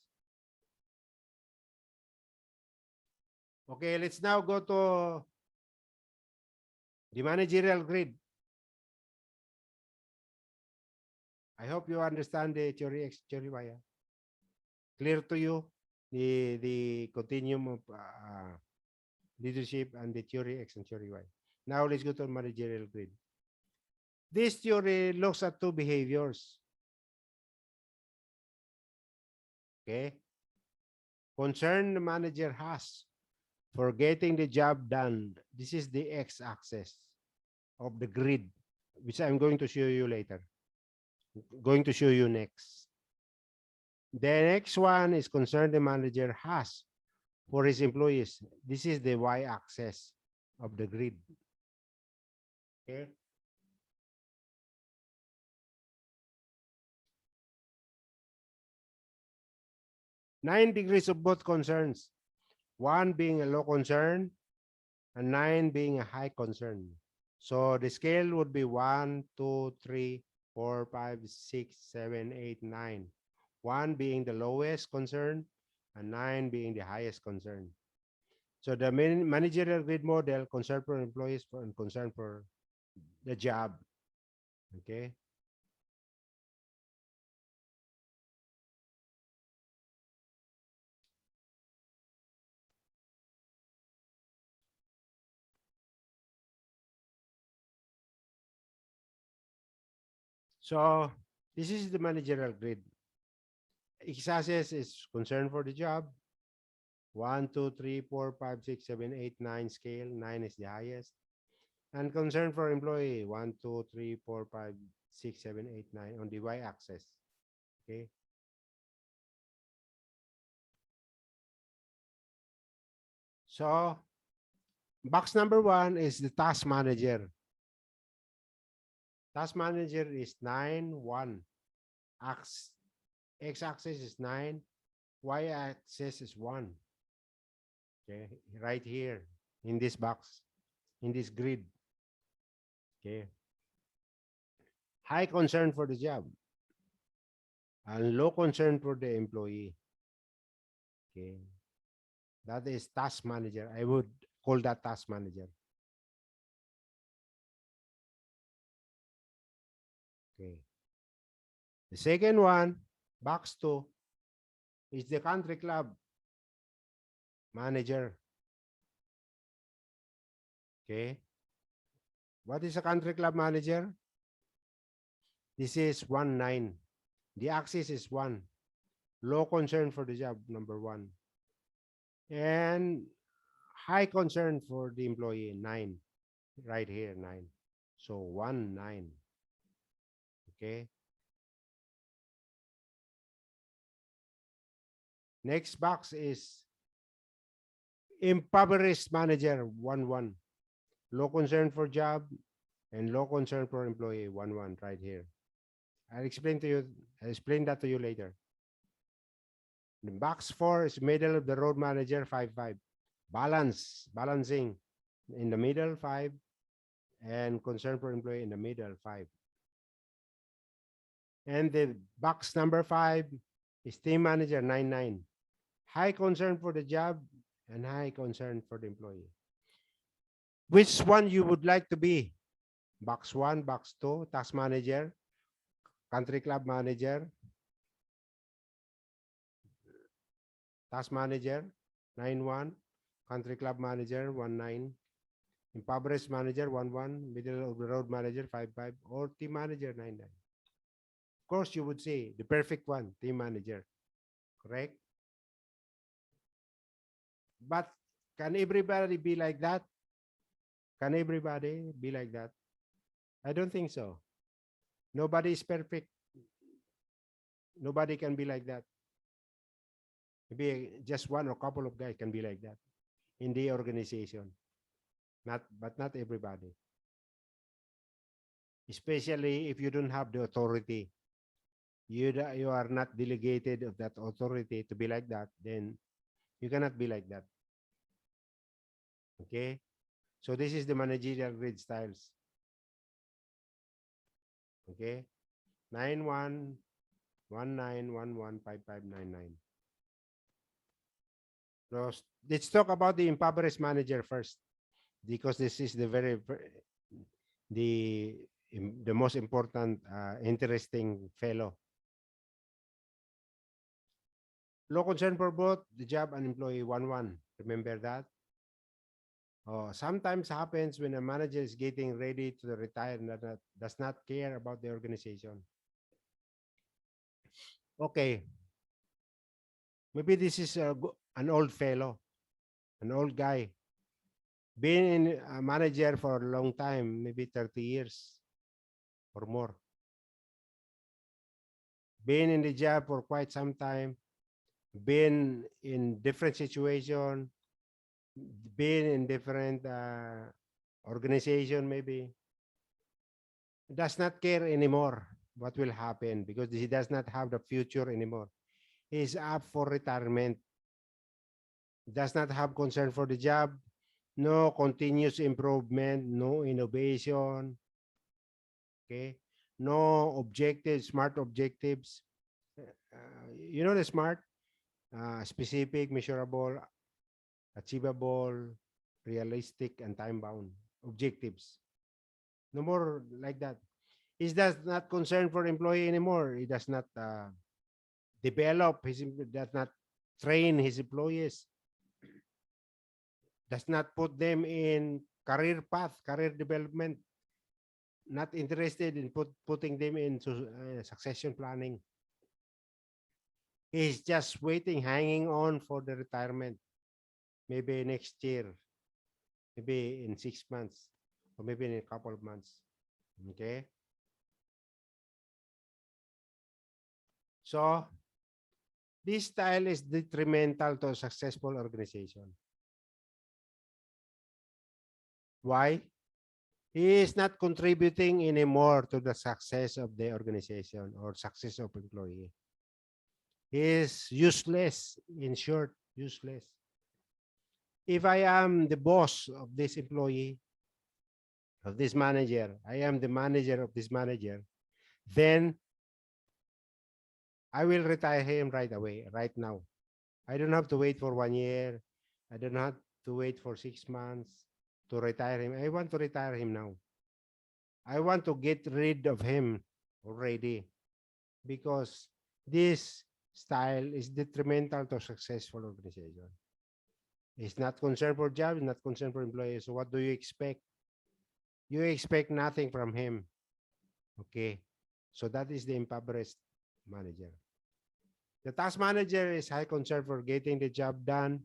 Okay, let's now go to the managerial grid. I hope you understand the theory X, theory Y. Clear to you the continuum of leadership and the theory X and theory Y. Now let's go to managerial grid. This theory looks at two behaviors. Okay. Concern the manager has for getting the job done. This is the X-axis of the grid, which I'm going to show you later. Going to show you next. The next one is concern the manager has for his employees. This is the Y-axis of the grid. Okay. 9 degrees of both concerns. 1 being a low concern and 9 being a high concern. So the scale would be 1, 2, 3, 4, 5, 6, 7, 8, 9. 1 being the lowest concern and 9 being the highest concern. So the managerial grid model, concern for employees and concern for the job. Okay. So this is the managerial grid. X-axis is concern for the job. 1, 2, 3, 4, 5, 6, 7, 8, 9 scale. 9 is the highest. And concern for employee. 1, 2, 3, 4, 5, 6, 7, 8, 9 on the y-axis. Okay. So box number 1 is the task manager. Task manager is 9, 1. X-axis is 9. Y-axis is 1. Okay. Right here in this box, in this grid. Okay. High concern for the job and low concern for the employee. Okay. That is task manager. I would call that task manager. Okay. The second one, box 2, is the country club manager. Okay. What is a country club manager? This is 1, 9. The axis is 1. Low concern for the job, number 1. And high concern for the employee, 9. Right here, 9. So 1, 9. Okay. Next box is impoverished manager, 1, 1. Low concern for job and low concern for employee, 1, 1, right here. I'll explain to you. I'll explain that to you later. The box 4 is middle of the road manager, 5, 5. Balancing in the middle, 5. And concern for employee in the middle, 5. And the box number 5 is team manager, 9, 9. High concern for the job and high concern for the employee. Which one you would like to be? Box 1, box 2, task manager, country club manager, task manager, 9, 1, country club manager, 1, 9, impoverished manager, 1, 1, middle of the road manager, 5, 5, or team manager, 9, 9. Of course, you would say the perfect one, team manager, correct? But can everybody be like that? Can everybody be like that? I don't think so. Nobody is perfect. Nobody can be like that. Maybe just one or couple of guys can be like that in the organization. But not everybody. Especially if you don't have the authority. You are not delegated of that authority to be like that, then you cannot be like that. Okay? So this is the managerial grid styles. Okay? 9, 1, 1, 9, 1, 1, 5, 5, 9, 9. So let's talk about the impoverished manager first, because this is the the most important, interesting fellow. Low concern for both the job and employee, 1, 1. Remember that? Oh, sometimes happens when a manager is getting ready to retire and does not care about the organization. Okay, maybe this is an old fellow, an old guy, been a manager for a long time, maybe 30 years or more. Been in the job for quite some time, been in different situation, been in different organization, maybe does not care anymore what will happen because he does not have the future anymore. He's up for retirement, does not have concern for the job, no continuous improvement, no innovation, okay, no objectives, smart objectives. You know the smart, specific, measurable, achievable, realistic, and time-bound objectives. No more like that. He does not concern for employee anymore. He does not develop does not train his employees, does not put them in career path, career development, not interested in putting them into succession planning. He's just waiting, hanging on for the retirement. Maybe next year, maybe in 6 months, or maybe in a couple of months. Okay. So this style is detrimental to a successful organization. Why? He is not contributing anymore to the success of the organization or success of employee. He is useless, in short, useless. If I am the boss of this employee, of this manager, I am the manager of this manager, then I will retire him right away, right now. I don't have to wait for 1 year. I don't have to wait for 6 months to retire him. I want to retire him now. I want to get rid of him already because this style is detrimental to successful organization. It's not concerned for jobs, not concerned for employees. So what do you expect? You expect nothing from him. Okay. So that is the impoverished manager. The task manager is high concern for getting the job done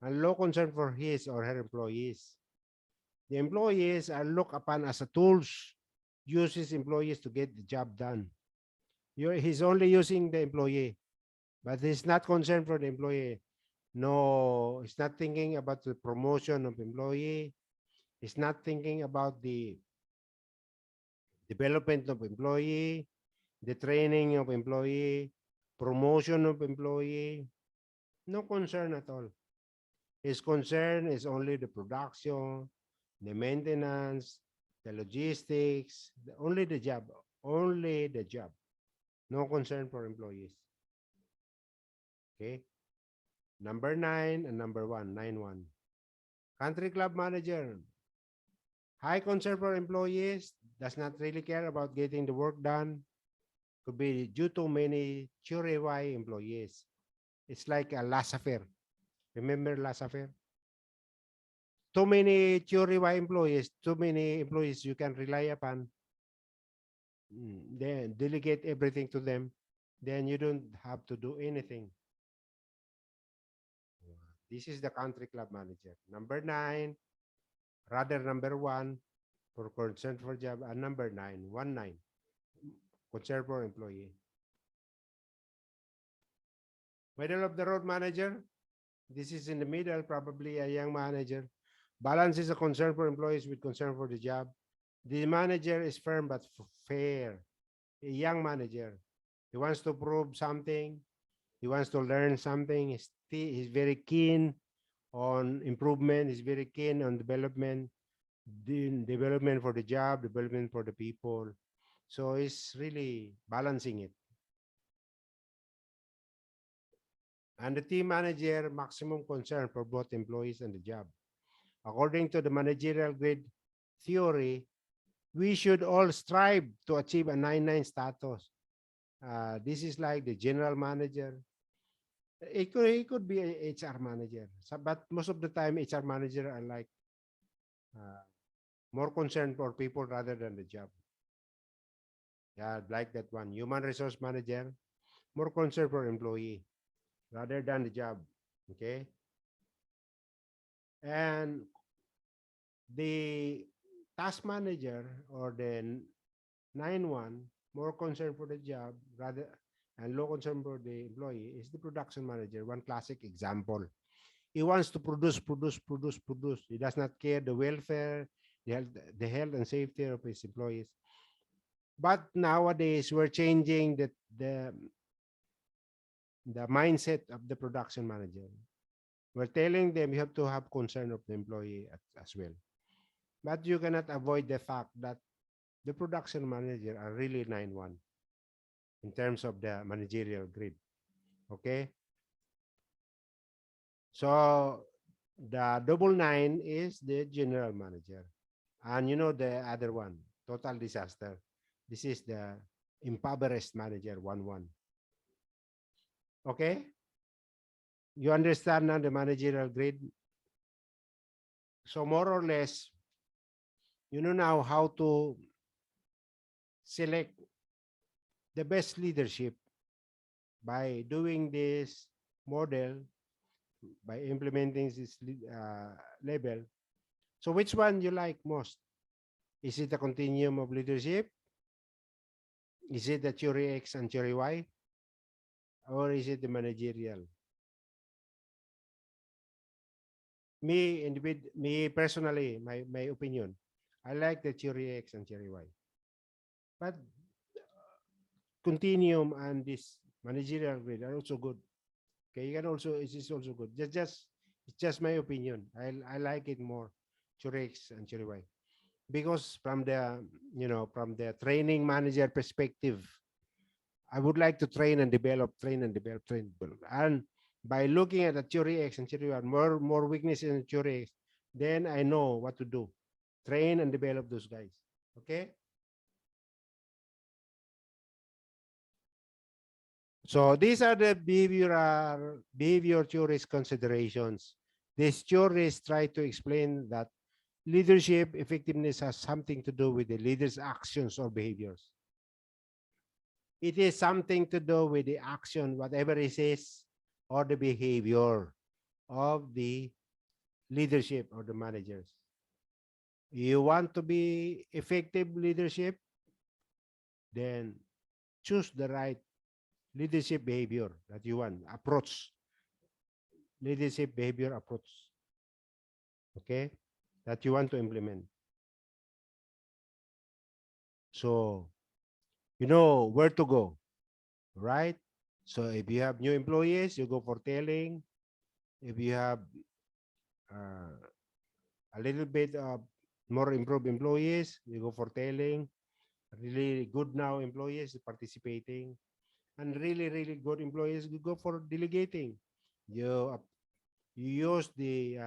and low concern for his or her employees. The employees are looked upon as a tools, uses employees to get the job done. He's only using the employee, but he's not concerned for the employee. No, he's not thinking about the promotion of employee. He's not thinking about the development of employee, the training of employee, promotion of employee. No concern at all. His concern is only the production, the maintenance, the logistics, only the job, only the job. No concern for employees. Okay. Number 9 and number 1, 9-1. Country club manager, high concern for employees, does not really care about getting the work done. Could be due to many Churiwai employees. It's like a laissez-faire. Remember laissez-faire? Too many Churiwai employees, too many employees you can rely upon. Then delegate everything to them. Then you don't have to do anything. This is the country club manager. Number 9, rather number 1 for concern for job, and number 9, 1-9, concern for employee. Middle of the road manager. This is in the middle, probably a young manager. Balances a concern for employees with concern for the job. The manager is firm but fair. A young manager. He wants to prove something. He wants to learn something. He's very keen on improvement. He's very keen on development. Development for the job, development for the people. So he's really balancing it. And the team manager, maximum concern for both employees and the job. According to the managerial grade theory, we should all strive to achieve a 9-9 status. This is like the general manager. It could be a HR manager. So, but most of the time, HR manager are like more concerned for people rather than the job. Yeah, like that one. Human resource manager, more concerned for employee rather than the job. Okay. And the task manager or the 9-1, more concerned for the job rather and low concern for the employee is the production manager. One classic example. He wants to produce, produce, produce, produce. He does not care the welfare, the health and safety of his employees. But nowadays we're changing the mindset of the production manager. We're telling them you have to have concern of the employee as well. But you cannot avoid the fact that the production manager are really 9-1 in terms of the managerial grid. Okay? So The double nine is the general manager. And you know the other one, total disaster. This is the impoverished manager, 1-1. Okay? You understand now the managerial grade? So more or less, you know now how to select the best leadership by doing this model, by implementing this level. So which one you like most? Is it the continuum of leadership? Is it the theory X and theory Y? Or is it the managerial? Me personally, my opinion, I like the theory X and theory Y. But continuum and this managerial grade are also good. Okay, you can also, it is also good. It's just my opinion. I like it more, theory X and theory Y, because from the, from the training manager perspective, I would like to train and develop, train and develop, train and develop. And by looking at the theory X and theory Y, more weaknesses in theory X, then I know what to do. Train and develop those guys. Okay. So these are the behavior theories considerations. These theories try to explain that leadership effectiveness has something to do with the leader's actions or behaviors. It is something to do with the action, whatever it is, or the behavior of the leadership or the managers. You want to be effective leadership, then choose the right leadership behavior that you want, approach, leadership behavior approach, okay, that you want to implement. So you know where to go, right? So if you have new employees, you go for telling. If you have uh, a little bit of more improved employees, you go for telling. Really good now employees participating, and really good employees, you go for delegating. You you use the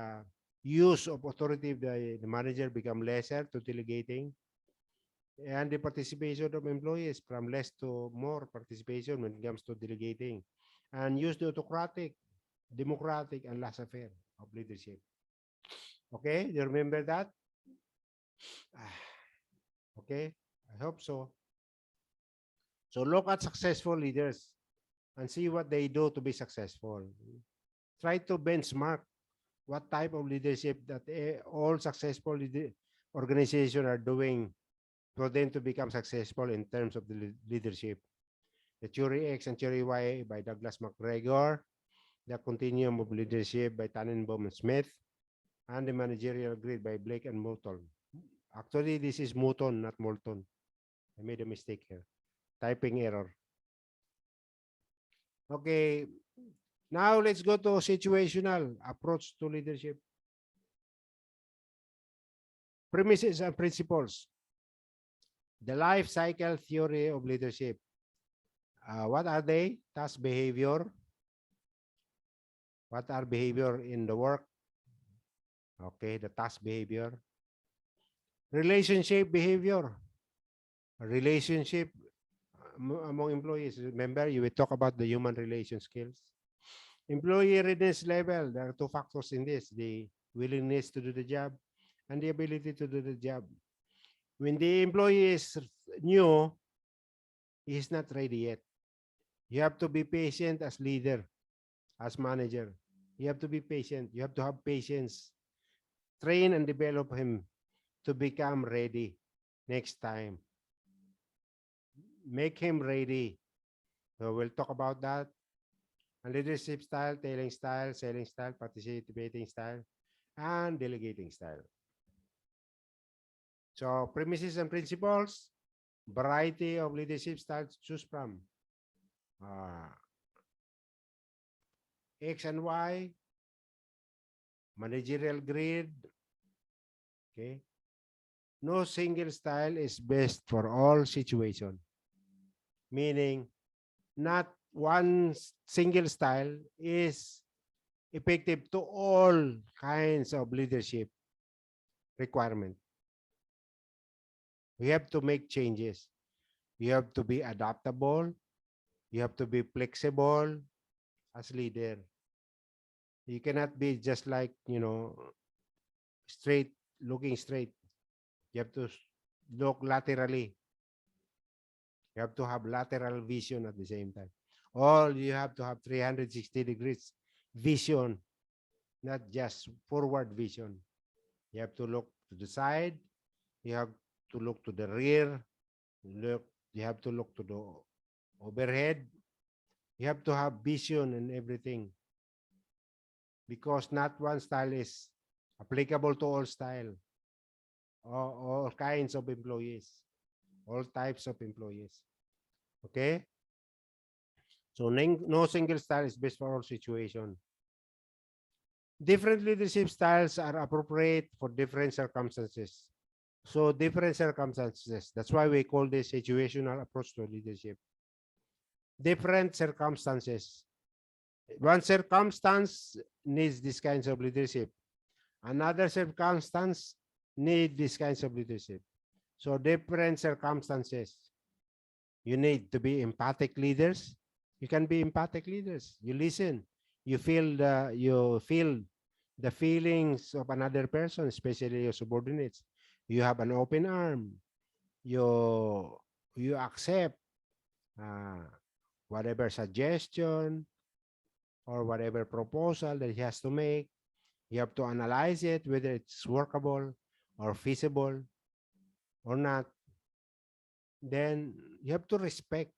use of authority of the manager become lesser to delegating, and the participation of employees from less to more participation when it comes to delegating, and use the autocratic, democratic, and laissez-faire of leadership. Okay, you remember that? Okay, I hope so. So look at successful leaders and see what they do to be successful. Try to benchmark what type of leadership that all successful organizations are doing for them to become successful in terms of the leadership. The Theory X and Theory Y by Douglas McGregor, The Continuum of Leadership by Tannenbaum and Smith, and The Managerial Grid by Blake and Moulton. Actually, this is Moulton, not Moulton. I made a mistake here. Typing error. Okay, now let's go to situational approach to leadership. Premises and principles. The life cycle theory of leadership. What are they? Task behavior. What are behavior in the work? Okay, the task behavior. Relationship behavior. Relationship among employees. Remember, you will talk about the human relation skills. Employee readiness level. There are two factors in this: the willingness to do the job and the ability to do the job. When the employee is new, he is not ready yet. You have to be patient as leader, as manager. You have to be patient. You have to have patience. Train and develop him to become ready next time. Make him ready. So we'll talk about that. And leadership style, telling style, selling style, participating style, and delegating style. So premises and principles, variety of leadership styles to choose from. Uh, X and Y, managerial grid. Okay. No single style is best for all situations. Meaning, not one single style is effective to all kinds of leadership requirement. We have to make changes. You have to be adaptable. You have to be flexible as leader. You cannot be just like, straight, looking straight. You have to look laterally. You have to have lateral vision at the same time. All you have to have 360 degrees vision, not just forward vision. You have to look to the side. You have to look to the rear. Look, you have to look to the overhead. You have to have vision and everything because not one style is applicable to all style, all kinds of employees, all types of employees. Okay, so no single style is best for all situation. Different leadership styles are appropriate for different circumstances. So different circumstances. That's why we call this situational approach to leadership. Different circumstances. One circumstance needs this kinds of leadership. Another circumstance need this kinds of leadership. So different circumstances. You need to be empathic leaders. You can be empathic leaders. You listen. You feel the feelings of another person, especially your subordinates. You have an open arm. You you accept uh, whatever suggestion or whatever proposal that he has to make. You have to analyze it whether it's workable or feasible or not. Then you have to respect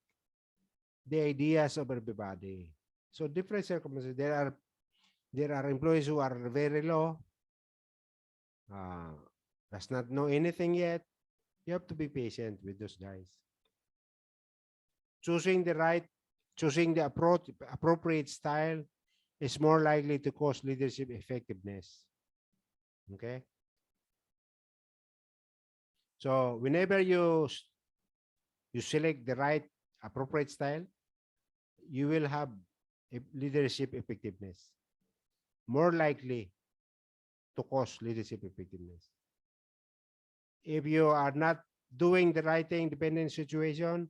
the ideas of everybody. So different circumstances. There are employees who are very low, uh, does not know anything yet. You have to be patient with those guys. Choosing the right, choosing the appropriate style is more likely to cause leadership effectiveness. Okay. So whenever you select the right appropriate style, you will have leadership effectiveness. More likely to cause leadership effectiveness. If you are not doing the right thing depending on situation,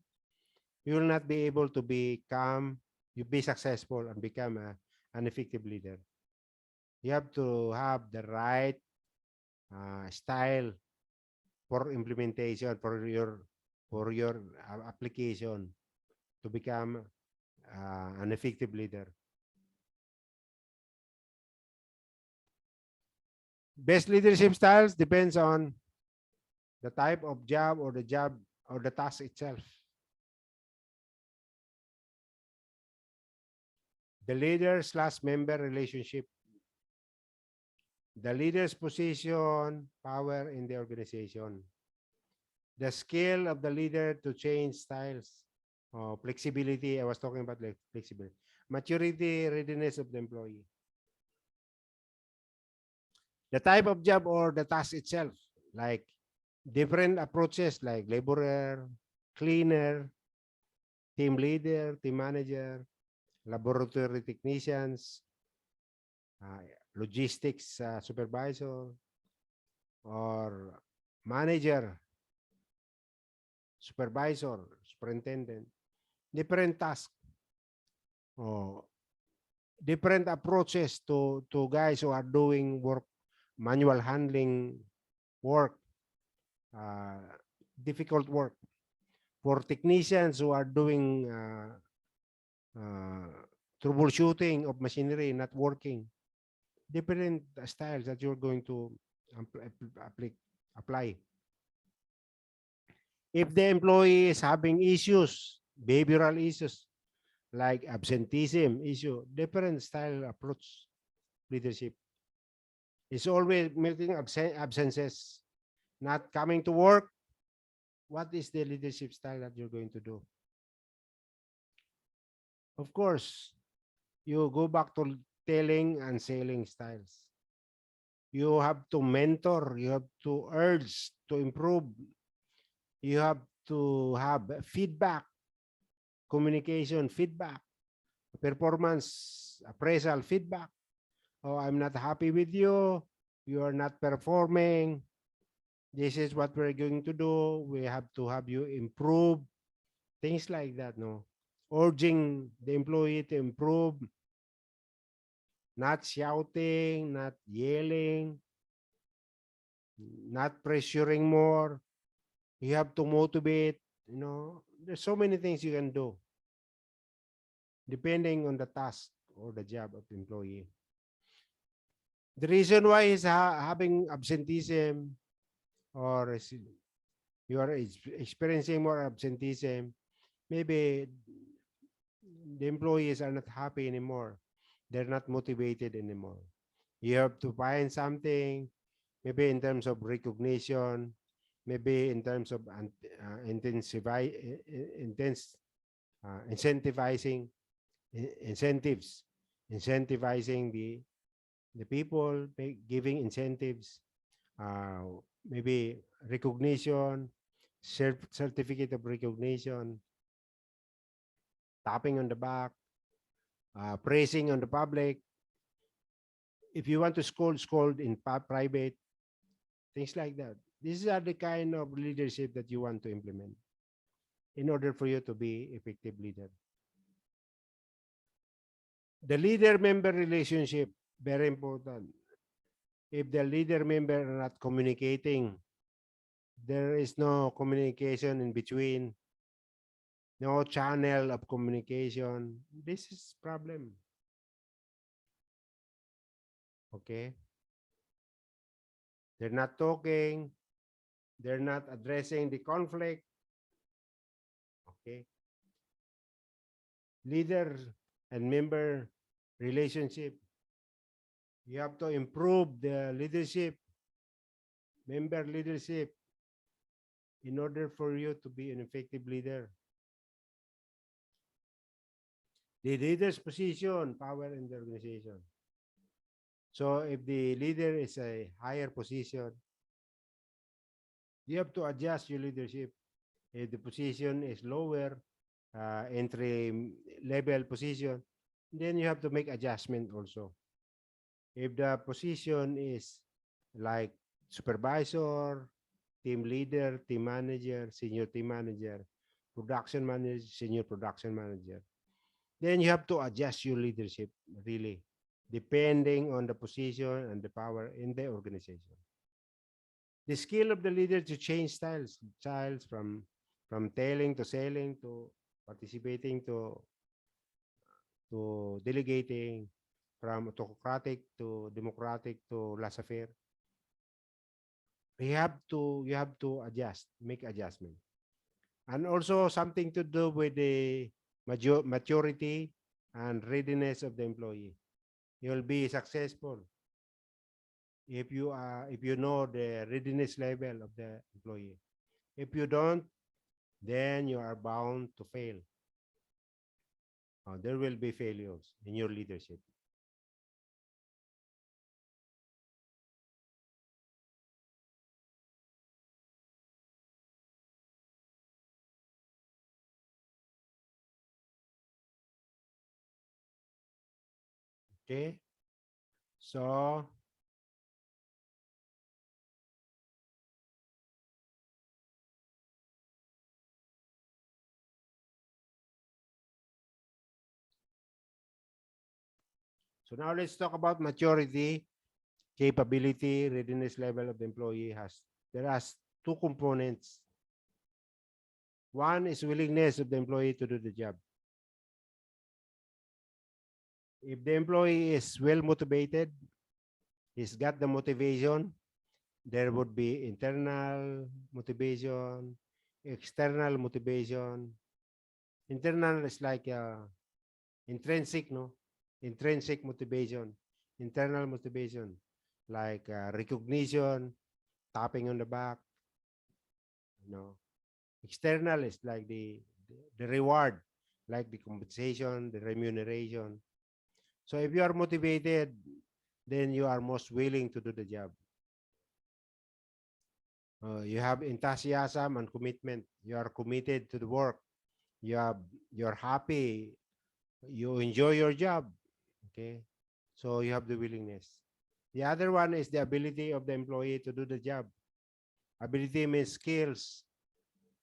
you will not be able to become, you be successful and become an effective leader. You have to have the right style for implementation for your application to become an effective leader. Best leadership styles depends on the type of job or the job or the task itself. The leader/member relationship, the leader's position, power in the organization, the skill of the leader to change styles, flexibility. I was talking about like flexibility, maturity, readiness of the employee, the type of job or the task itself, like different approaches like laborer, cleaner, team leader, team manager, laboratory technicians, uh, logistics supervisor, or manager, supervisor, superintendent, different tasks, oh, different approaches to guys who are doing work, manual handling work, uh, difficult work. For technicians who are doing uh, troubleshooting of machinery not working, different styles that you're going to apply. If the employee is having issues, behavioral issues like absenteeism issue, different style approach leadership. It's always making absences, not coming to work. What is the leadership style that you're going to do? Of course, you go back to telling and selling styles. You have to mentor, you have to urge to improve, you have to have feedback, communication feedback, performance appraisal feedback. Oh, I'm not happy with you. You are not performing. This is what we're going to do. We have to have you improve. Things like that, no? Urging the employee to improve, not shouting, not yelling, not pressuring more. You have to motivate, There's so many things you can do depending on the task or the job of the employee. The reason why he's having absenteeism or you are experiencing more absenteeism, maybe the employees are not happy anymore. They're not motivated anymore. You have to find something, maybe in terms of recognition, maybe in terms of incentivizing incentives, incentivizing the people, giving incentives, uh, maybe recognition, certificate of recognition, tapping on the back, praising on the public. If you want to scold in private, things like that. These are the kind of leadership that you want to implement in order for you to be effective leader. The leader-member relationship, very important. If the leader-member are not communicating, there is no communication in between, no channel of communication. This is problem. Okay? They're not talking. They're not addressing the conflict. Okay? Leader and member relationship. You have to improve the leadership, member leadership, in order for you to be an effective leader. The leader's position, power in the organization. So if the leader is a higher position, you have to adjust your leadership. If the position is lower, entry level position, then you have to make adjustment also. If the position is like supervisor, team leader, team manager, senior team manager, production manager, senior production manager, then you have to adjust your leadership really, depending on the position and the power in the organization. The skill of the leader to change styles from telling to selling to participating to delegating, from autocratic to democratic to laissez-faire. You have to adjust, make adjustment, and also something to do with the maturity and readiness of the employee. You'll be successful if you know the readiness level of the employee. If you don't, then you are bound to fail. There will be failures in your leadership. Okay, so now let's talk about maturity, capability, readiness level of the employee. There are two components. One is willingness of the employee to do the job. If the employee is well motivated, he's got the motivation, there would be internal motivation, external motivation. Internal is like intrinsic, no? Intrinsic motivation. Internal motivation, like recognition, tapping on the back, you know. External is like the reward, like the compensation, the remuneration. So if you are motivated, then you are most willing to do the job. You have enthusiasm and commitment. You are committed to the work. You're happy. You enjoy your job. Okay. So you have the willingness. The other one is the ability of the employee to do the job. Ability means skills.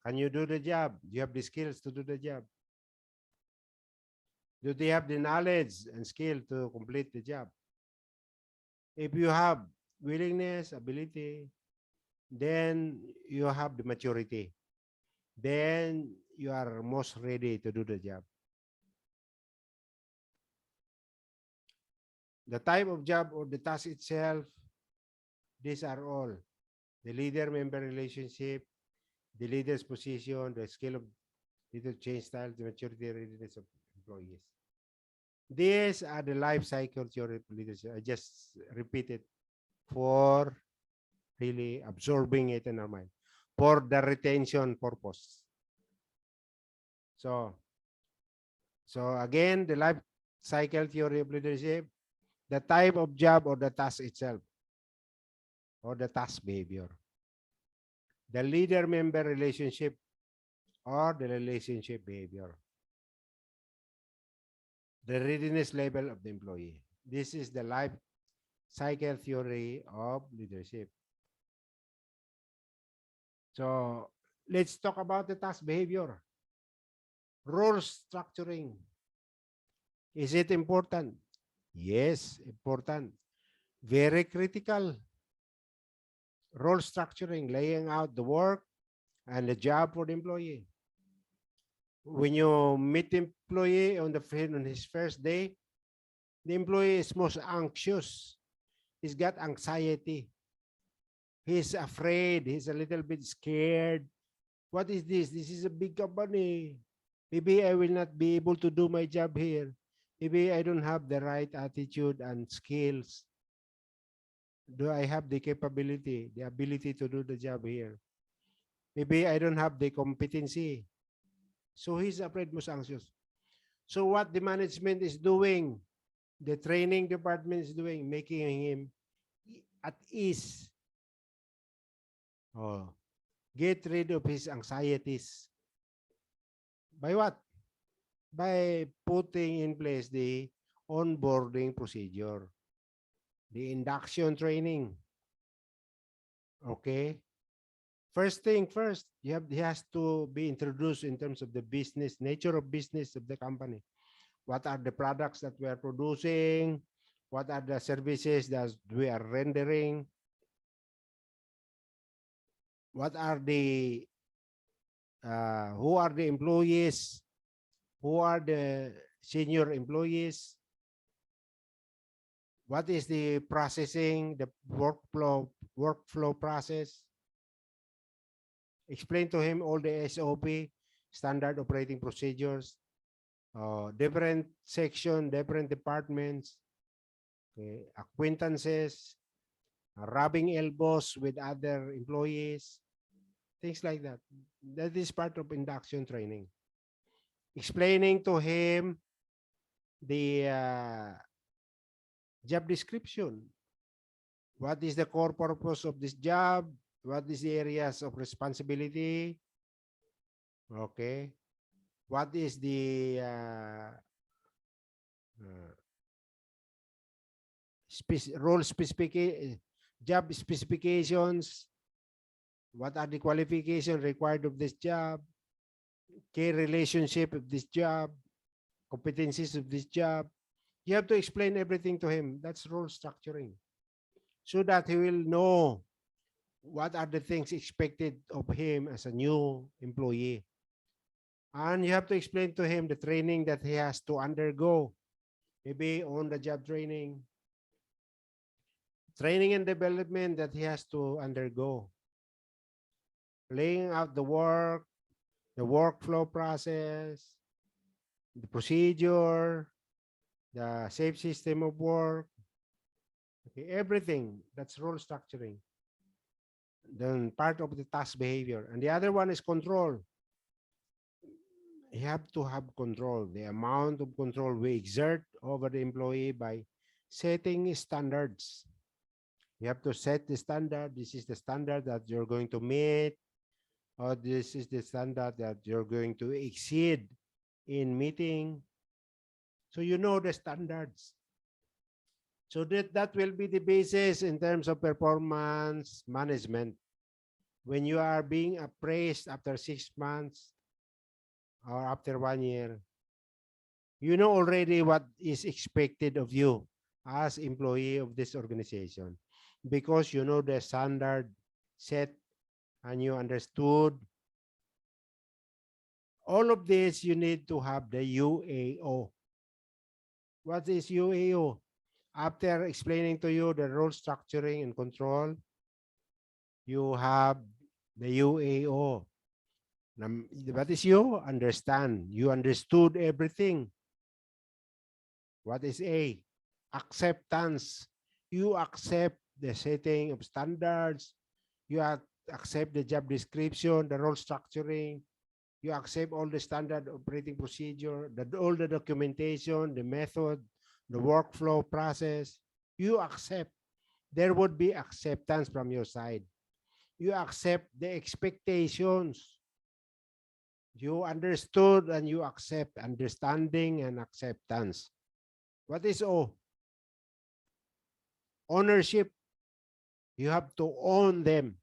Can you do the job? Do you have the skills to do the job? Do they have the knowledge and skill to complete the job? If you have willingness, ability, then you have the maturity. Then you are most ready to do the job. The type of job or the task itself, these are all. The leader-member relationship, the leader's position, the skill of leader change style, the maturity readiness of employees. These are the life cycle theory of leadership. I just repeat it for really absorbing it in our mind for the retention purpose. So, so again, the life cycle theory of leadership, the type of job or the task itself, or the task behavior, the leader-member relationship or the relationship behavior, the readiness level of the employee. This is the life cycle theory of leadership. So let's talk about the task behavior. Role structuring. Is it important? Yes, important. Very critical. Role structuring, laying out the work and the job for the employee. When you meet the employee on his first day, the employee is most anxious. He's got anxiety. He's afraid. He's a little bit scared. What is this? This is a big company. Maybe I will not be able to do my job here. Maybe I don't have the right attitude and skills. Do I have the capability, the ability to do the job here? Maybe I don't have the competency. So he's afraid, most anxious. So what the management is doing, the training department is doing, making him at ease. Oh, get rid of his anxieties. By what? By putting in place the onboarding procedure, the induction training. Okay. First thing first, he has to be introduced in terms of the business, nature of business of the company. What are the products that we are producing? What are the services that we are rendering? What are the who are the employees? Who are the senior employees? What is the processing, the workflow process? Explain to him all the SOP, standard operating procedures, different section, different departments, okay, acquaintances, rubbing elbows with other employees, things like that. That is part of induction training. Explaining to him the job description. What is the core purpose of this job? What is the areas of responsibility? Okay. What is the role specific job specifications? What are the qualifications required of this job? Key relationship of this job? Competencies of this job? You have to explain everything to him. That's role structuring. So that he will know what are the things expected of him as a new employee. And you have to explain to him the training that he has to undergo. Maybe on the job training and development that he has to undergo. Laying out the work, the workflow process, the procedure, the safe system of work, okay, everything. That's role structuring. Then part of the task behavior. And the other one is control. You have to have control, the amount of control we exert over the employee by setting standards. You have to set the standard. This is the standard that you're going to meet, or this is the standard that you're going to exceed in meeting. So you know the standards. So that will be the basis in terms of performance management. When you are being appraised after 6 months or after 1 year, you know already what is expected of you as employee of this organization, because you know the standard set and you understood all of this. You need to have the UAO. What is UAO? After explaining to you the role structuring and control, you have the UAO. What is you? Understand. You understood everything. What is A? Acceptance. You accept the setting of standards. You accept the job description, the role structuring. You accept all the standard operating procedure, all the documentation, the method, the workflow process. You accept. There would be acceptance from your side. You accept the expectations. You understood and you accept. Understanding and acceptance. What is O? Ownership. You have to own them.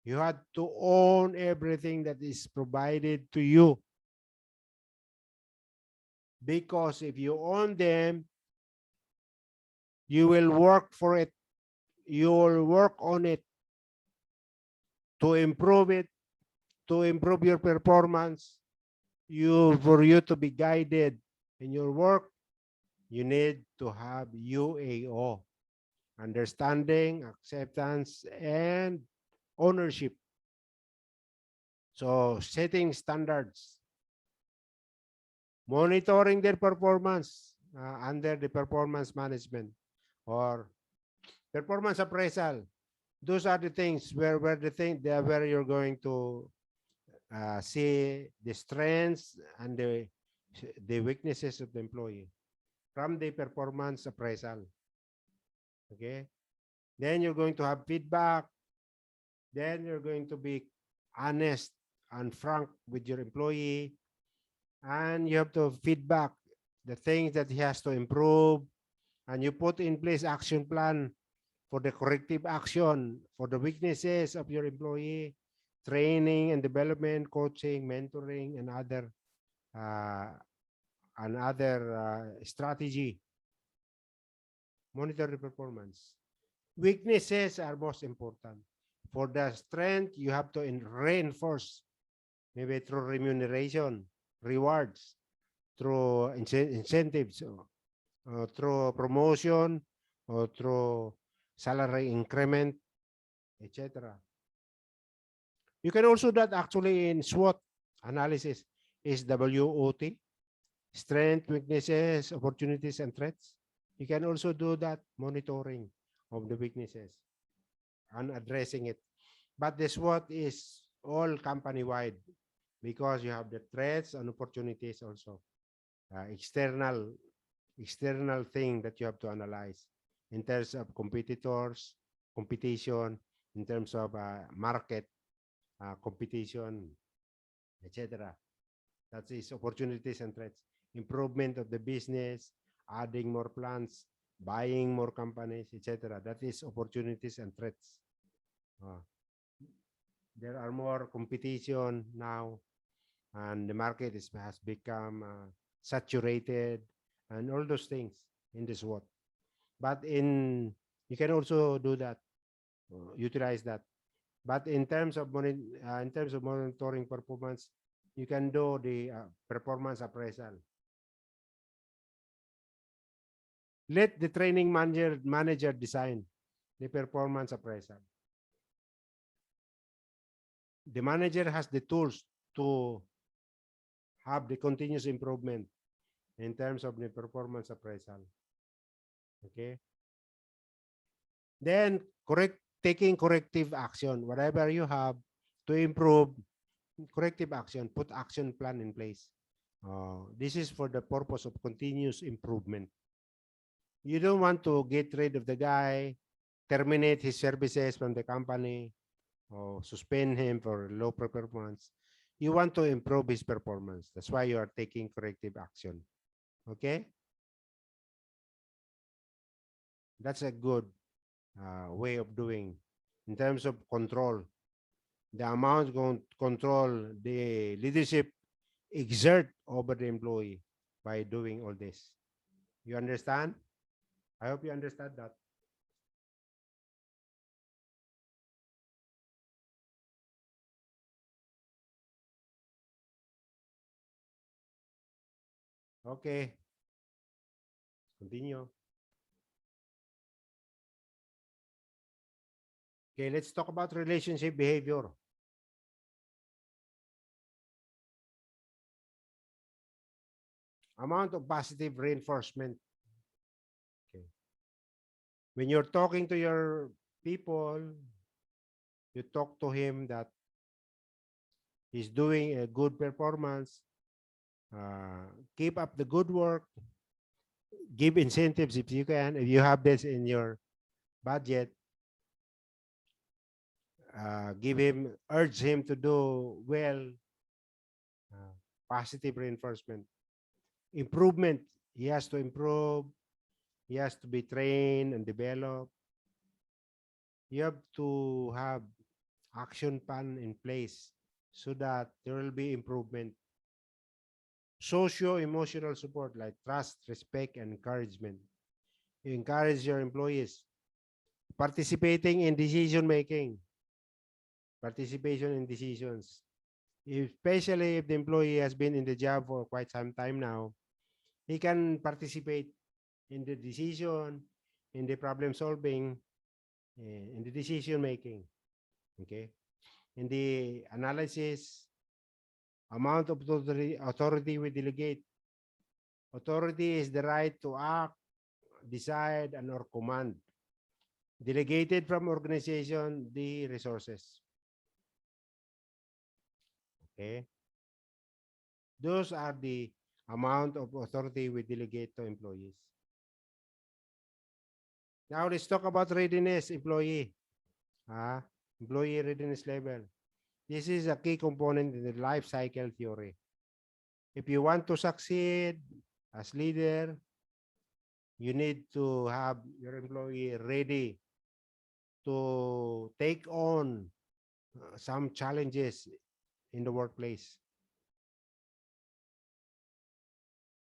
You have to own everything that is provided to you. Because if you own them, you will work for it. You will work on it to improve it, to improve your performance. For you to be guided in your work, you need to have UAO, understanding, acceptance, and ownership. So setting standards, monitoring their performance under the performance management or performance appraisal. Those are the things where you're going to see the strengths and the weaknesses of the employee from the performance appraisal. Okay. Then you're going to have feedback. Then you're going to be honest and frank with your employee. And you have to feedback the things that he has to improve. And you put in place action plan for the corrective action for the weaknesses of your employee, training and development, coaching, mentoring, and other strategy. Monitor the performance. Weaknesses are most important. For the strength, you have to reinforce, maybe through remuneration, rewards, through incentives, through promotion, or through salary increment, etc. You can also do that actually in SWOT analysis. Is WOT, strength, weaknesses, opportunities, and threats. You can also do that monitoring of the weaknesses and addressing it. But the SWOT is all company-wide because you have the threats and opportunities also. External thing that you have to analyze in terms of competitors, competition, in terms of market competition, etc. That is opportunities and threats. Improvement of the business, adding more plants, buying more companies, etc. That is opportunities and threats. There are more competition now, and the market has become saturated, and all those things in this world. But you can also do that, utilize that. But in terms of monitoring performance, you can do the performance appraisal. Let the training manager design the performance appraisal. The manager has the tools to have the continuous improvement in terms of the performance appraisal. Okay. Then taking corrective action, whatever you have to improve, corrective action, put action plan in place. This is for the purpose of continuous improvement. You don't want to get rid of the guy, terminate his services from the company, or suspend him for low performance. You want to improve his performance. That's why you are taking corrective action. Okay? That's a good way of doing in terms of control. The amount control the leadership exert over the employee by doing all this. You understand? I hope you understand that. Okay, continue. Okay, let's talk about relationship behavior. Amount of positive reinforcement. Okay. When you're talking to your people, you talk to him that he's doing a good performance, keep up the good work, give incentives if you can, if you have this in your budget, give him, urge him to do well, uh, positive reinforcement. Improvement, he has to improve, he has to be trained and developed. You have to have action plan in place so that there will be improvement. Socio-emotional support like trust, respect, and encouragement. You encourage your employees. Participating in decision making. Participation in decisions. Especially if the employee has been in the job for quite some time now, he can participate in the decision, in the problem solving, in the decision making. Okay. In the analysis, amount of authority we delegate. Authority is the right to act, decide, and or command. Delegated from organization the resources. Okay. Those are the amount of authority we delegate to employees. Now let's talk about readiness employee. Ah, employee readiness level. This is a key component in the life cycle theory. If you want to succeed as leader, you need to have your employee ready to take on some challenges in the workplace.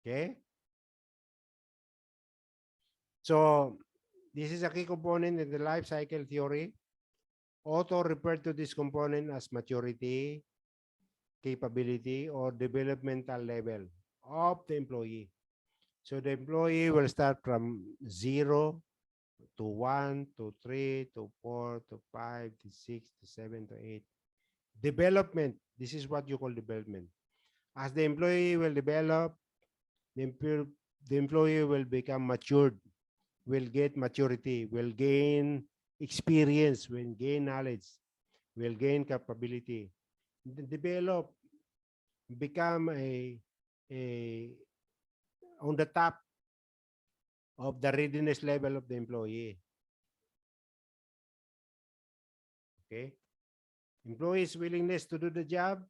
Okay? So, this is a key component in the life cycle theory. Author referred to this component as maturity, capability, or developmental level of the employee. So, the employee will start from 0 to 1 to 3 to 4 to 5 to 6 to 7 to 8. Development. This is what you call development. As the employee will develop, the, the employee will become matured, will get maturity, will gain experience, will gain knowledge, will gain capability, develop, become a on the top of the readiness level of the employee. Okay. Employee's willingness to do the job,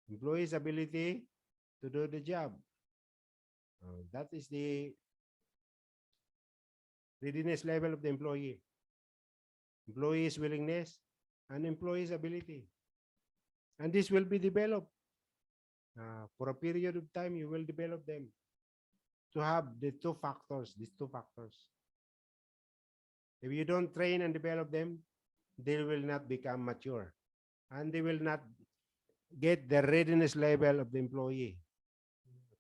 employee's ability to do the job. That is the readiness level of the employee. Employee's willingness and employee's ability. And this will be developed. For a period of time, you will develop them to have these two factors. If you don't train and develop them, they will not become mature. And they will not get the readiness level of the employee.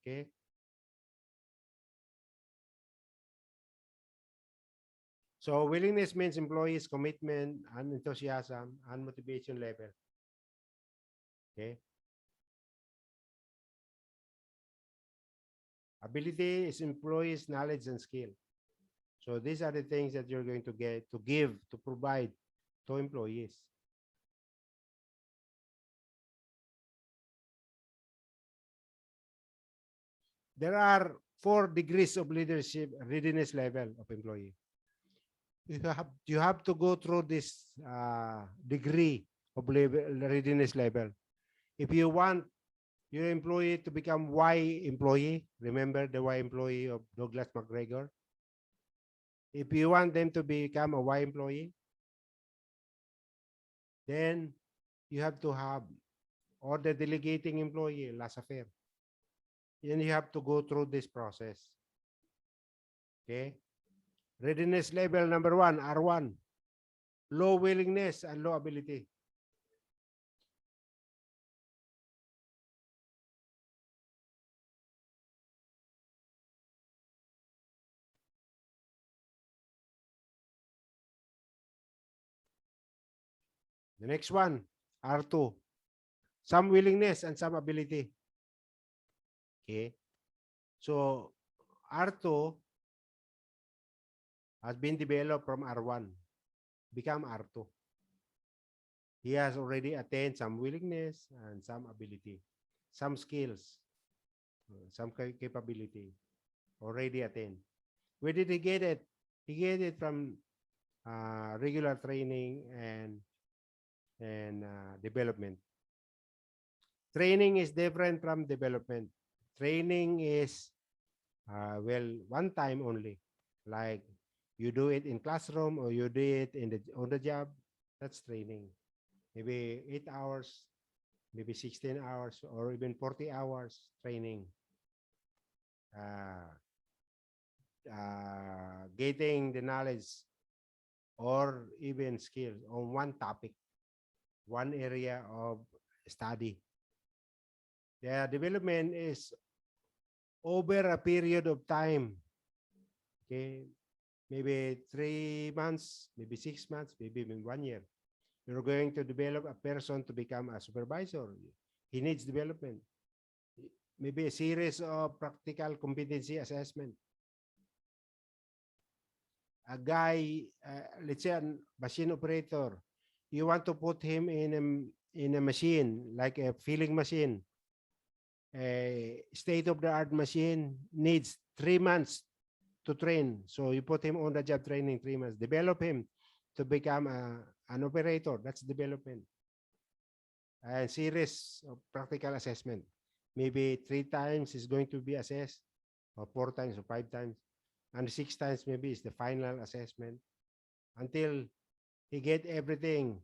Okay? So willingness means employees' commitment and enthusiasm and motivation level. Okay? Ability is employees' knowledge and skill. So these are the things that you're going to get to give, to provide to employees. There are 4 degrees of leadership readiness level of employee. You have to go through this degree of readiness level. If you want your employee to become Y employee, remember the Y employee of Douglas McGregor? If you want them to become a Y employee, then you have to have, or the delegating employee, laissez-faire. Then you have to go through this process. Okay? Readiness level number 1, R1. Low willingness and low ability. The next one, R2. Some willingness and some ability. Okay? So, R2 has been developed from R1, become R2. He has already attained some willingness and some ability, some skills, some capability already attained. Where did he get it? He get it from regular training and development. Training is different from development. Training is well, one time only, like you do it in classroom or you do it in the on the job. That's training. Maybe 8 hours, maybe 16 hours, or even 40 hours training. Uh, Getting the knowledge or even skills on one topic, one area of study. The development is over a period of time. Okay, maybe 3 months, maybe 6 months, maybe even 1 year. You're going to develop a person to become a supervisor. He needs development. Maybe a series of practical competency assessment. A guy, let's say a machine operator, you want to put him in a machine, like a filling machine. A state-of-the-art machine needs 3 months to train. So you put him on the job training 3 months, develop him to become an operator. That's development. And series of practical assessment. Maybe 3 times is going to be assessed, or 4 times or 5 times. And 6 times maybe is the final assessment until he get everything.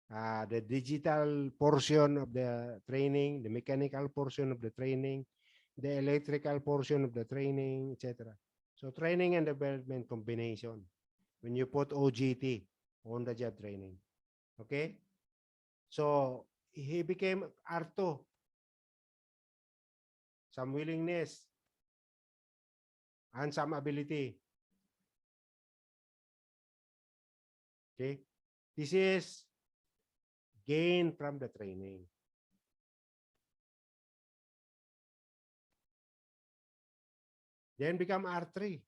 The digital portion of the training, the mechanical portion of the training, the electrical portion of the training, etc. So training and development combination when you put OGT, on the job training. Okay? So he became R2. Some willingness and some ability. Okay? This is gain from the training. Then become R3.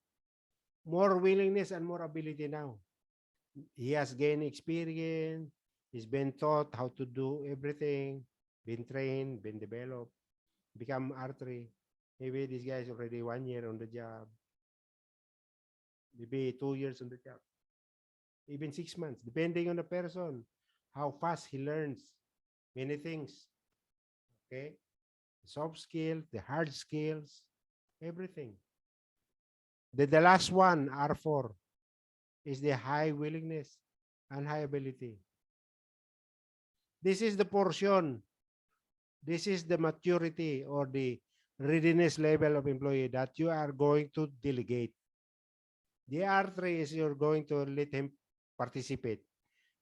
More willingness and more ability now. He has gained experience. He's been taught how to do everything, been trained, been developed, become R3. Maybe this guy is already 1 year on the job, maybe 2 years on the job, even 6 months, depending on the person, how fast he learns many things. Okay? The soft skills, the hard skills, everything. The last one, R4, is the high willingness and high ability. This is the portion. This is the maturity or the readiness level of employee that you are going to delegate. The R3 is you're going to let him participate.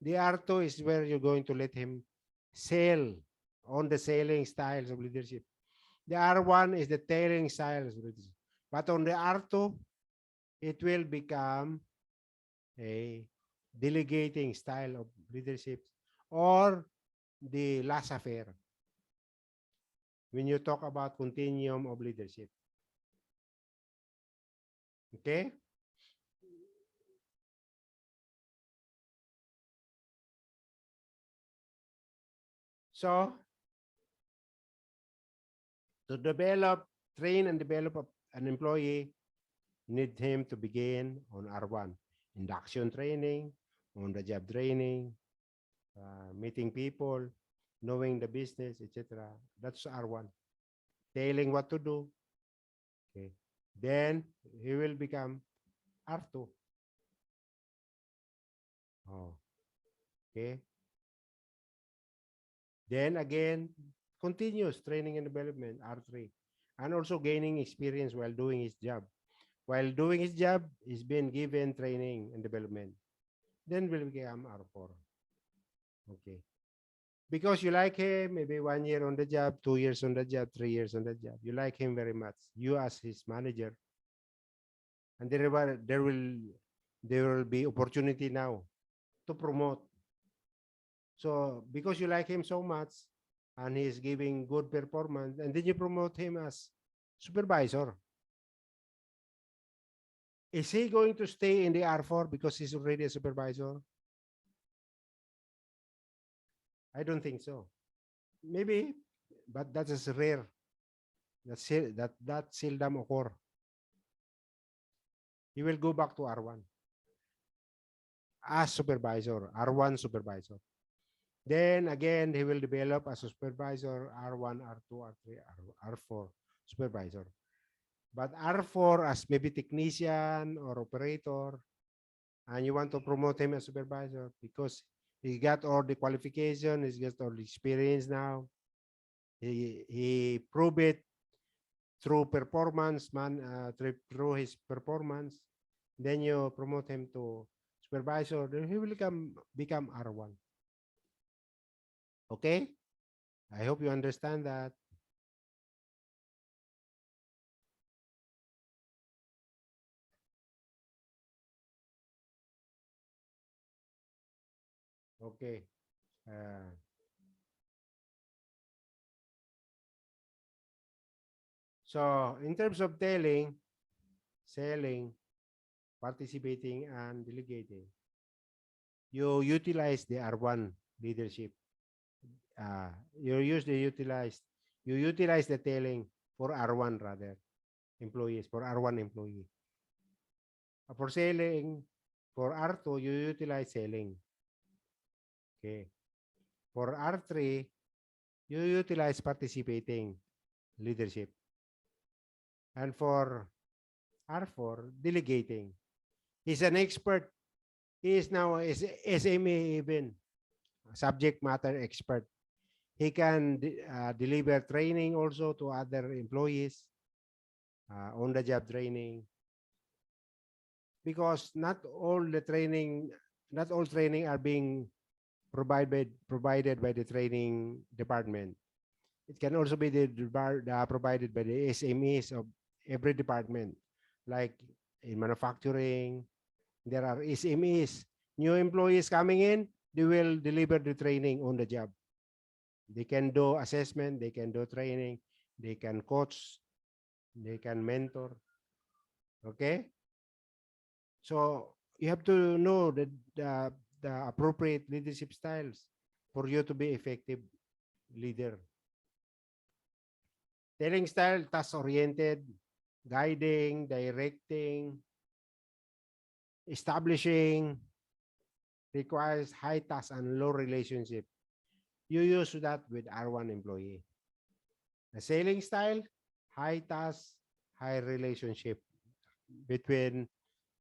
The R2 is where you're going to let him sail on the sailing styles of leadership. The R1 is the tailing styles of leadership. But on the R2, it will become a delegating style of leadership or the laissez-faire when you talk about continuum of leadership. Okay? So, to develop, train and develop an employee, need him to begin on R1. Induction training, on the job training, meeting people, knowing the business, etc. That's R1. Telling what to do. Okay. Then he will become R2. Okay. Then again, continuous training and development, R3, and also gaining experience while doing his job. While doing his job, he's been given training and development. Then will become R4. Okay. Because you like him, maybe 1 year on the job, 2 years on the job, 3 years on the job. You like him very much. You as his manager, and there will be opportunity now to promote. So because you like him so much, and he's giving good performance, and then you promote him as supervisor. Is he going to stay in the R4 because he's already a supervisor? I don't think so. Maybe, but that is rare. That seldom occur. He will go back to R1 as supervisor, R1 supervisor. Then again, he will develop as a supervisor, R1, R2, R3, R4 supervisor. But R4 as maybe technician or operator, and you want to promote him as supervisor because he got all the qualification, he's got all the experience now. He proved it through performance, through his performance. Then you promote him to supervisor, then he will become R1. Okay? I hope you understand that. Okay. Uh, so in terms of telling, selling, participating, and delegating, you utilize the R1 leadership. You utilize the telling for R1 rather employees, for R1 employee. For selling, for R2, you utilize selling. Okay. For R3, you utilize participating leadership. And for R4, delegating. He's an expert. He is now SME even, subject matter expert. He can deliver training also to other employees, on the job training. Because not all training are being provided by the training department. It can also be provided by the SMEs of every department. Like in manufacturing, there are SMEs. New employees coming in, they will deliver the training on the job. They can do assessment, they can do training, they can coach, they can mentor. Okay? So you have to know the appropriate leadership styles for you to be effective leader. Telling style, task-oriented, guiding, directing, establishing, requires high task and low relationship. You use that with R1 employee. The selling style, high task, high relationship between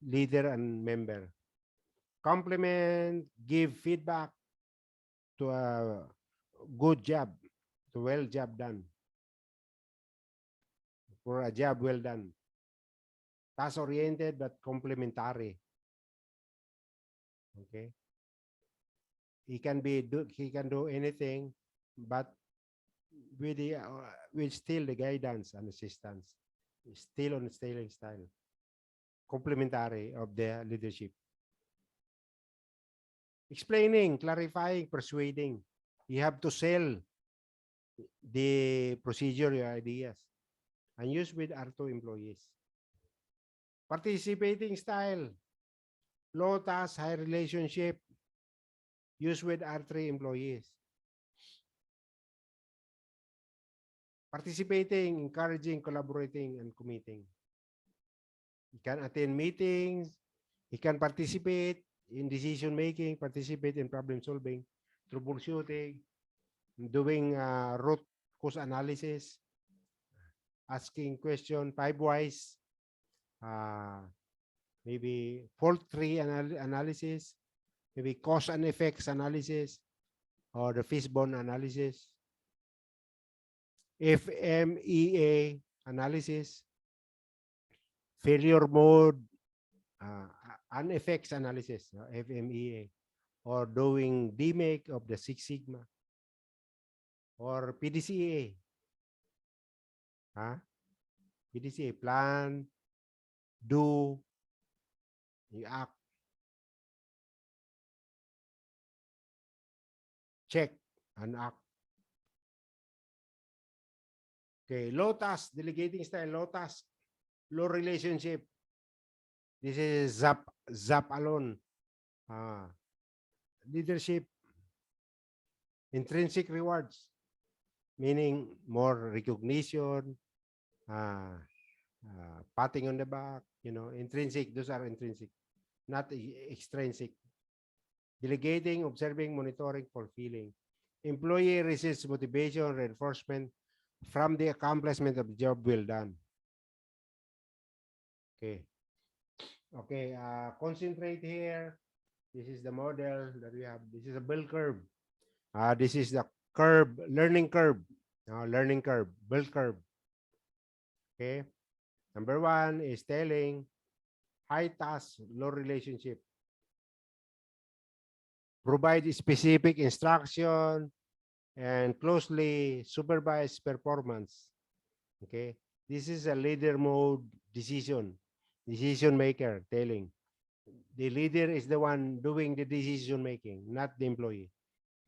leader and member. Compliment, give feedback to a good job, to well job done, for a job well done. Task oriented but complementary. Okay. He can do anything, but with still the guidance and assistance, still on the selling style, complementary of the leadership. Explaining, clarifying, persuading. You have to sell the procedure, your ideas, and use with R2 employees. Participating style, low task, high relationship, use with R3 employees. Participating, encouraging, collaborating, and committing. He can attend meetings, he can participate in decision making, participate in problem solving, troubleshooting, doing root cause analysis, asking question 5 whys, maybe fault tree analysis, maybe cause and effects analysis or the fishbone analysis, FMEA analysis, failure mode, and effects analysis, FMEA, or doing DMake of the Six Sigma, or PDCA, huh? PDCA, plan, do, you act, check, and act. Okay, low task, delegating style, low task, low relationship. This is zap alone. Leadership, intrinsic rewards, meaning more recognition, uh, patting on the back, intrinsic, those are intrinsic, not extrinsic. Delegating, observing, monitoring, fulfilling. Employee receives motivation, reinforcement from the accomplishment of the job well done. Okay. Okay, concentrate here. This is the model that we have. This is a bell curve. This is the curve, learning curve. Learning curve, bell curve. Okay. Number one is telling high task, low relationship. Provide specific instruction and closely supervise performance. Okay. This is a leader mode decision maker telling. The leader is the one doing the decision making, not the employee,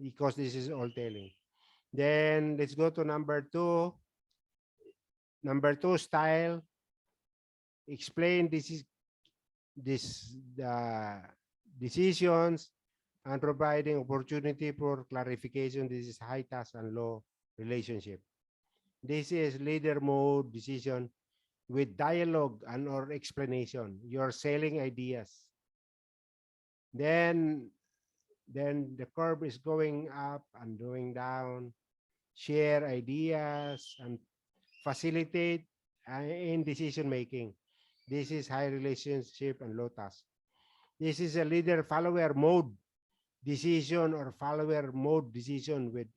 because this is all telling. Then let's go to number two. Number two, style. Explain this decisions and providing opportunity for clarification. This is high task and low relationship. This is leader mode decision with dialogue and or explanation. You're selling ideas. Then the curve is going up and going down. Share ideas and facilitate in decision making. This is high relationship and low task. This is a leader follower mode decision or follower mode decision with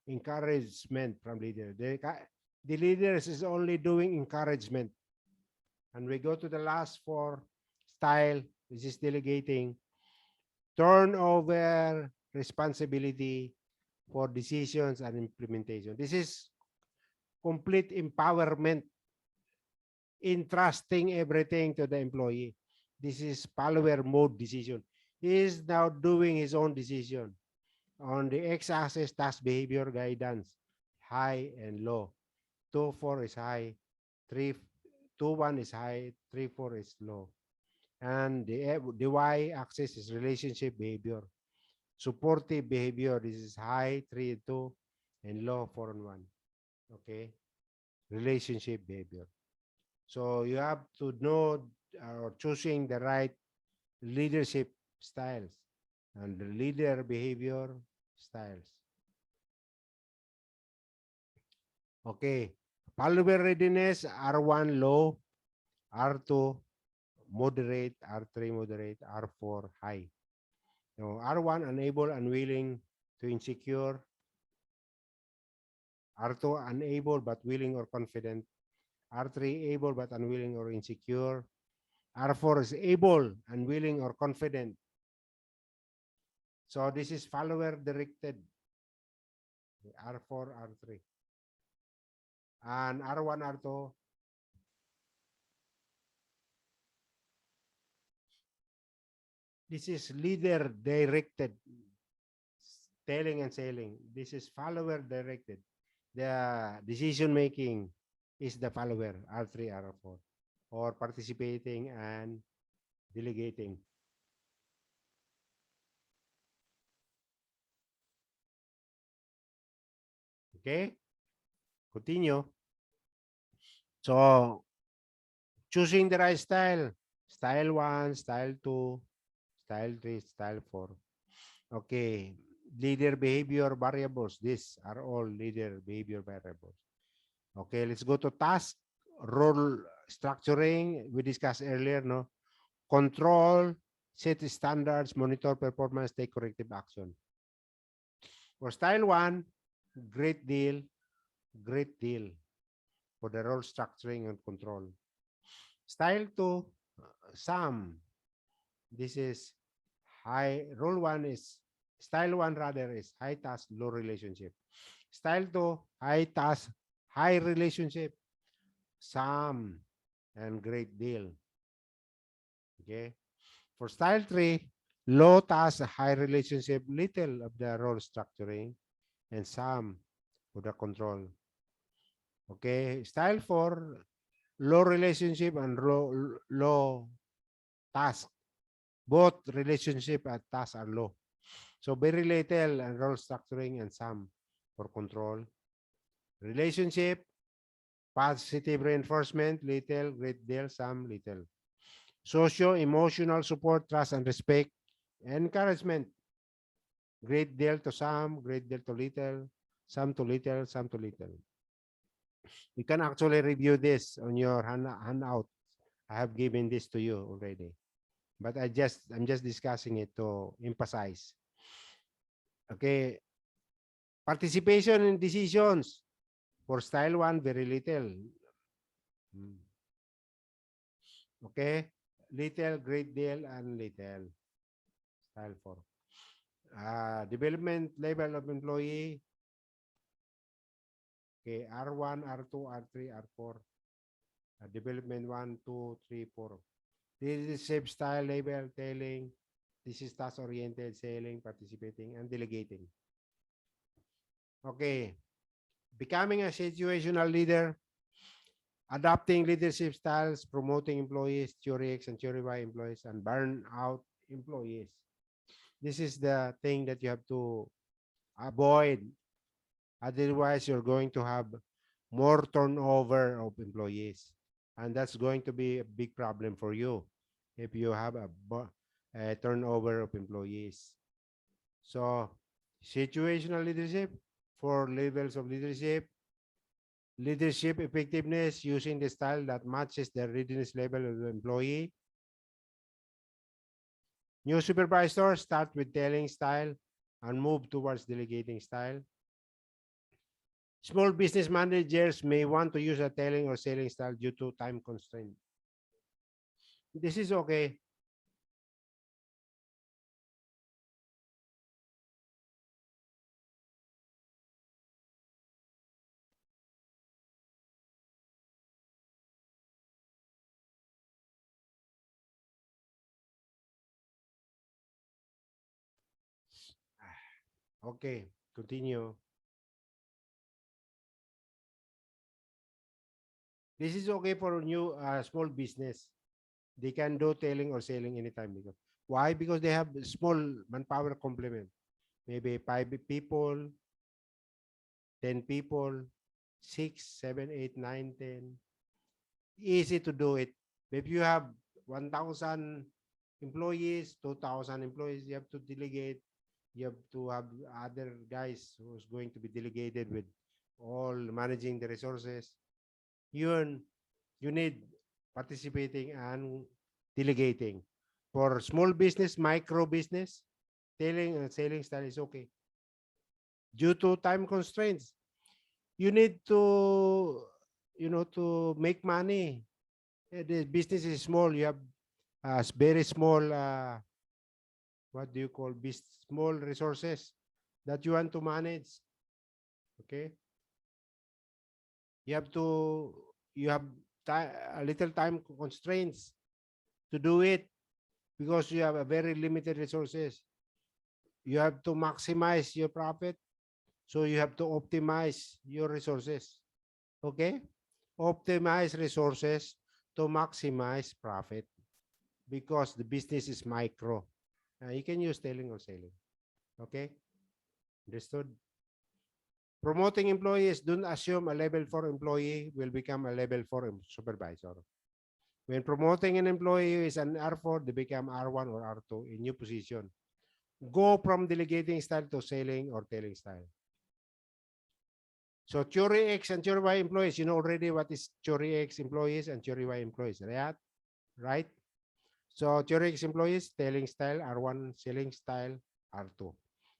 encouragement from leader. The leaders is only doing encouragement. And we go to the last four, style. This is delegating. Turn over responsibility for decisions and implementation. This is complete empowerment, entrusting everything to the employee. This is follower mode decision. He is now doing his own decision. On the x-axis, task behavior guidance, high and low. 2, 4 is high, 3, 2, 1 is high, 3, 4 is low. And the y-axis is relationship behavior. Supportive behavior, this is high, 3, 2, and low, 4, and 1. Okay, relationship behavior. So you have to know or choosing the right leadership styles and the leader behavior styles. Okay, follower readiness, R1 low, R2 moderate, R3 moderate, R4 high. Now, R1 unable, unwilling to insecure, R2 unable but willing or confident, R3 able but unwilling or insecure, R4 is able, unwilling or confident. So this is follower directed, R4, R3. And R1, R2, this is leader directed, telling and selling. This is follower directed. The decision making is the follower, R3, R4, or participating and delegating. Okay, continue. So choosing the right style, style 1, style 2, style 3, style 4. Okay, leader behavior variables. These are all leader behavior variables. Okay, let's go to task, role structuring. We discussed earlier, no? Control, set standards, monitor performance, take corrective action. For style one, great deal, great deal for the role structuring and control. Style two, some. This is high, role one is, style one rather is high task, low relationship. Style two, high task, high relationship, some, and great deal. Okay. For style three, low task, high relationship, little of the role structuring, and some for the control. Okay. Style four, low relationship and low task. Both relationship and task are low. So very little and role structuring and some for control. Relationship, positive reinforcement, little, great deal, some, little. Socio-emotional support, trust and respect, encouragement, great deal to some, great deal to little, some to little, some to little. You can actually review this on your handout. I have given this to you already, but I'm just discussing it to emphasize. Okay, participation in decisions for style one, very little. Okay, little, great deal, and little. Style four. Development level of employee. Okay, R1, R2, R3, R4. Development 1, 2, 3, 4. This is shape, style, label, telling. This is task-oriented, selling, participating, and delegating. Okay. Becoming a situational leader, adopting leadership styles, promoting employees, theory X and theory Y employees, and burn out employees. This is the thing that you have to avoid. Otherwise, you're going to have more turnover of employees. And that's going to be a big problem for you if you have a turnover of employees. So, situational leadership, 4 levels of leadership. Leadership effectiveness, using the style that matches the readiness level of the employee. New supervisor, start with telling style and move towards delegating style. Small business managers may want to use a telling or selling style due to time constraint. This is okay. Okay, continue. This is okay for new small business. They can do telling or selling anytime. Because why? Because they have small manpower complement. Maybe 5 people, 10 people, 6, 7, 8, 9, 10. Easy to do it. If you have 1,000 employees, 2,000 employees, you have to delegate. You have to have other guys who's going to be delegated with all managing the resources. You need participating and delegating. For small business, micro business, telling and selling style is okay. Due to time constraints, you need to, to make money. The business is small. You have very small, what do you call, small resources that you want to manage. Okay. You have to, you have a little time constraints to do it because you have a very limited resources. You have to maximize your profit. So you have to optimize your resources. Okay. Optimize resources to maximize profit because the business is micro. You can use telling or selling. Okay. Understood? Promoting employees, don't assume a level 4 employee will become a level 4 supervisor. When promoting an employee is an R4, they become R1 or R2 in new position. Go from delegating style to selling or telling style. So theory X and theory Y employees, you know already what is theory X employees and theory Y employees, right? Right? So theory X employees, telling style R1, selling style R2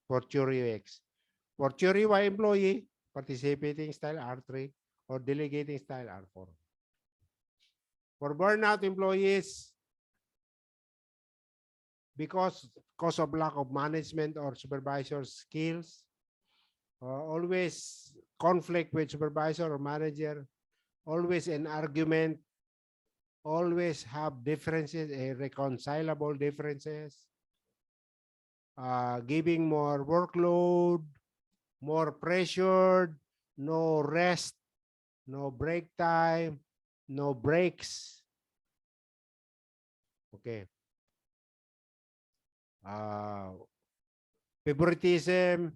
for theory X. For theory Y employee, participating style R3 or delegating style R4. For burnout employees, because of lack of management or supervisor skills, always conflict with supervisor or manager, always an argument, always have differences, irreconcilable differences, giving more workload, more pressured, no rest, no break time, no breaks. Okay. Favoritism,